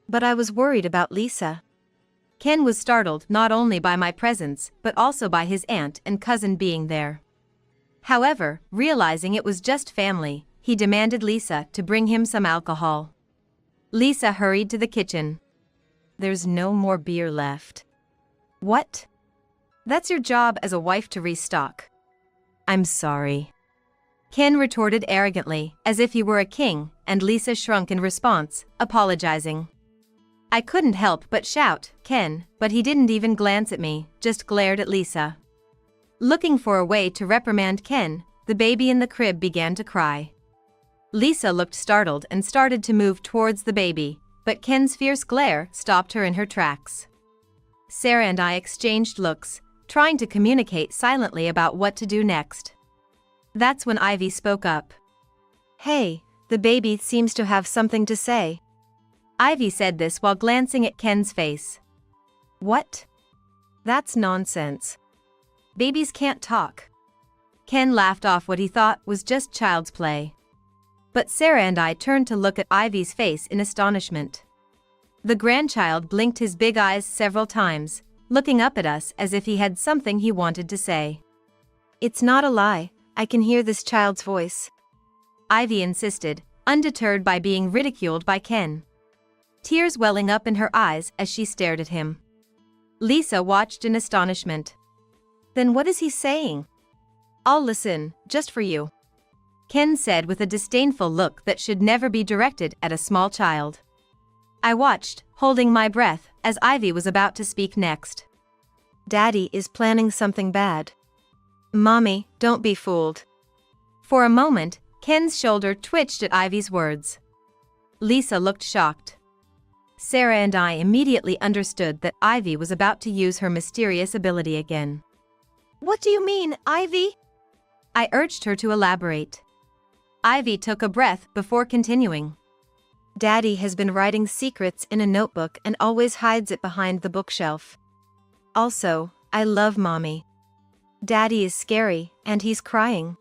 But I was worried about Lisa." Ken was startled not only by my presence but also by his aunt and cousin being there. However, realizing it was just family, he demanded Lisa to bring him some alcohol. Lisa hurried to the kitchen. "There's no more beer left." "What? That's your job as a wife to restock." "I'm sorry," Ken retorted arrogantly, as if he were a king, and Lisa shrunk in response, apologizing. I couldn't help but shout, "Ken," but he didn't even glance at me, just glared at Lisa. Looking for a way to reprimand Ken, the baby in the crib began to cry. Lisa looked startled and started to move towards the baby, but Ken's fierce glare stopped her in her tracks. Sarah and I exchanged looks, trying to communicate silently about what to do next. That's when Ivy spoke up. "Hey, the baby seems to have something to say." Ivy said this while glancing at Ken's face. "What? That's nonsense. Babies can't talk." Ken laughed off what he thought was just child's play. But Sarah and I turned to look at Ivy's face in astonishment. The grandchild blinked his big eyes several times, looking up at us as if he had something he wanted to say. "It's not a lie, I can hear this child's voice," Ivy insisted, undeterred by being ridiculed by Ken. Tears welling up in her eyes as she stared at him. Lisa watched in astonishment. "Then what is he saying?" "I'll listen, just for you," Ken said with a disdainful look that should never be directed at a small child. I watched, holding my breath, as Ivy was about to speak next. "Daddy is planning something bad. Mommy, don't be fooled." For a moment, Ken's shoulder twitched at Ivy's words. Lisa looked shocked. Sarah and I immediately understood that Ivy was about to use her mysterious ability again. "What do you mean, Ivy?" I urged her to elaborate. Ivy took a breath before continuing. "Daddy has been writing secrets in a notebook and always hides it behind the bookshelf. Also, I love Mommy. Daddy is scary, and he's crying."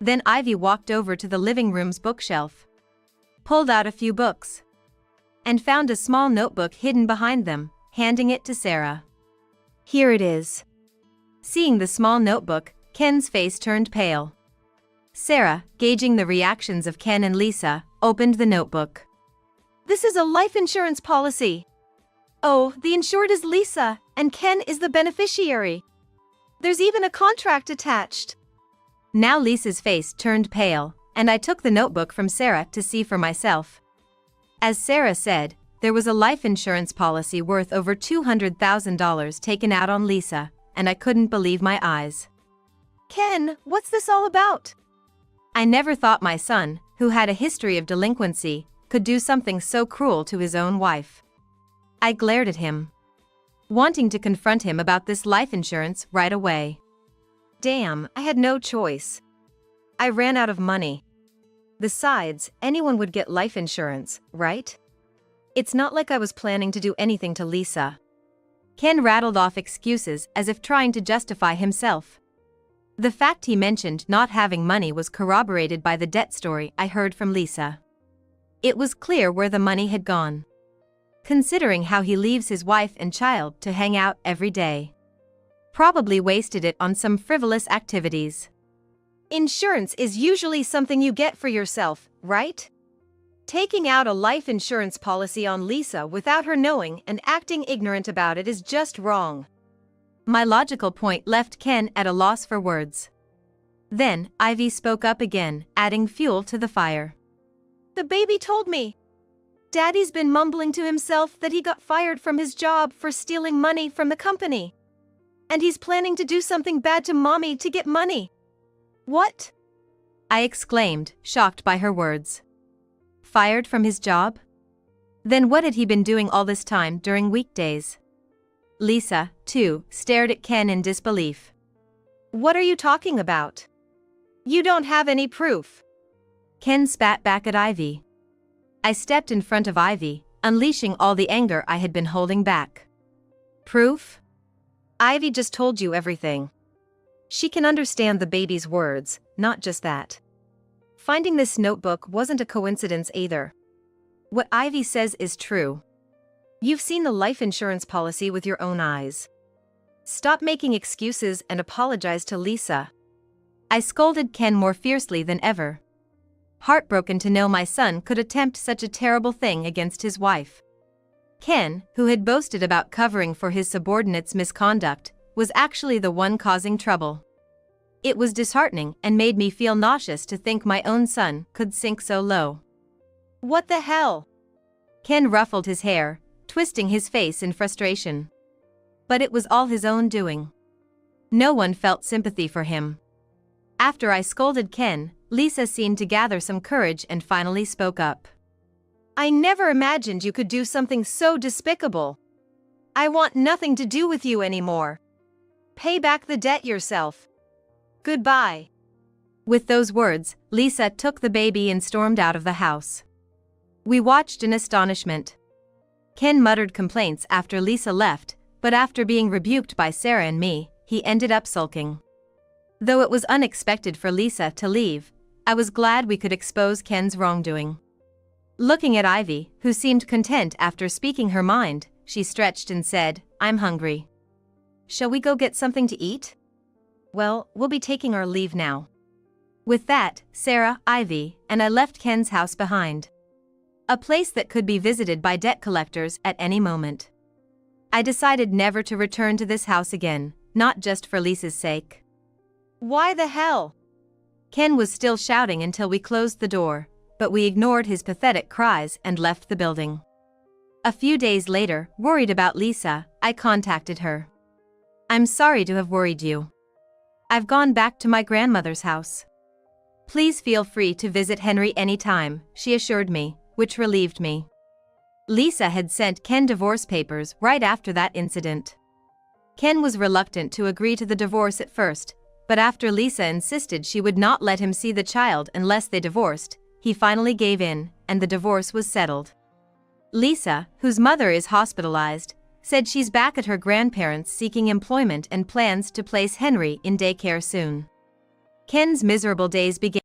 Then Ivy walked over to the living room's bookshelf, pulled out a few books, and found a small notebook hidden behind them, handing it to Sarah. "Here it is." Seeing the small notebook, Ken's face turned pale. Sarah, gauging the reactions of Ken and Lisa, opened the notebook. "This is a life insurance policy. Oh, the insured is Lisa, and Ken is the beneficiary." There's even a contract attached. Now Lisa's face turned pale, and I took the notebook from Sarah to see for myself. As Sarah said, there was a life insurance policy worth over $200,000 taken out on Lisa, and I couldn't believe my eyes. Ken, what's this all about? I never thought my son, who had a history of delinquency, could do something so cruel to his own wife. I glared at him, wanting to confront him about this life insurance right away. Damn, I had no choice. I ran out of money. Besides, anyone would get life insurance, right? It's not like I was planning to do anything to Lisa. Ken rattled off excuses as if trying to justify himself. The fact he mentioned not having money was corroborated by the debt story I heard from Lisa. It was clear where the money had gone, considering how he leaves his wife and child to hang out every day. Probably wasted it on some frivolous activities. Insurance is usually something you get for yourself, right? Taking out a life insurance policy on Lisa without her knowing and acting ignorant about it is just wrong. My logical point left Ken at a loss for words. Then, Ivy spoke up again, adding fuel to the fire. The baby told me. Daddy's been mumbling to himself that he got fired from his job for stealing money from the company. And he's planning to do something bad to Mommy to get money. What? I exclaimed, shocked by her words. Fired from his job? Then what had he been doing all this time during weekdays? Lisa, too, stared at Ken in disbelief. What are you talking about? You don't have any proof. Ken spat back at Ivy. I stepped in front of Ivy, unleashing all the anger I had been holding back. Proof? Ivy just told you everything. She can understand the baby's words, not just that. Finding this notebook wasn't a coincidence either. What Ivy says is true. You've seen the life insurance policy with your own eyes. Stop making excuses and apologize to Lisa. I scolded Ken more fiercely than ever, heartbroken to know my son could attempt such a terrible thing against his wife. Ken, who had boasted about covering for his subordinates' misconduct, was actually the one causing trouble. It was disheartening and made me feel nauseous to think my own son could sink so low. What the hell? Ken ruffled his hair, twisting his face in frustration. But it was all his own doing. No one felt sympathy for him. After I scolded Ken, Lisa seemed to gather some courage and finally spoke up. I never imagined you could do something so despicable. I want nothing to do with you anymore. Pay back the debt yourself. Goodbye. With those words, Lisa took the baby and stormed out of the house. We watched in astonishment. Ken muttered complaints after Lisa left, but after being rebuked by Sarah and me, he ended up sulking. Though it was unexpected for Lisa to leave, I was glad we could expose Ken's wrongdoing. Looking at Ivy, who seemed content after speaking her mind, she stretched and said, "I'm hungry. Shall we go get something to eat?" Well, we'll be taking our leave now. With that, Sarah, Ivy, and I left Ken's house behind. A place that could be visited by debt collectors at any moment. I decided never to return to this house again, not just for Lisa's sake. Why the hell? Ken was still shouting until we closed the door, but we ignored his pathetic cries and left the building. A few days later, worried about Lisa, I contacted her. "I'm sorry to have worried you. I've gone back to my grandmother's house. Please feel free to visit Henry anytime," she assured me, which relieved me. Lisa had sent Ken divorce papers right after that incident. Ken was reluctant to agree to the divorce at first, but after Lisa insisted she would not let him see the child unless they divorced, he finally gave in, and the divorce was settled. Lisa, whose mother is hospitalized, said she's back at her grandparents' seeking employment and plans to place Henry in daycare soon. Ken's miserable days began.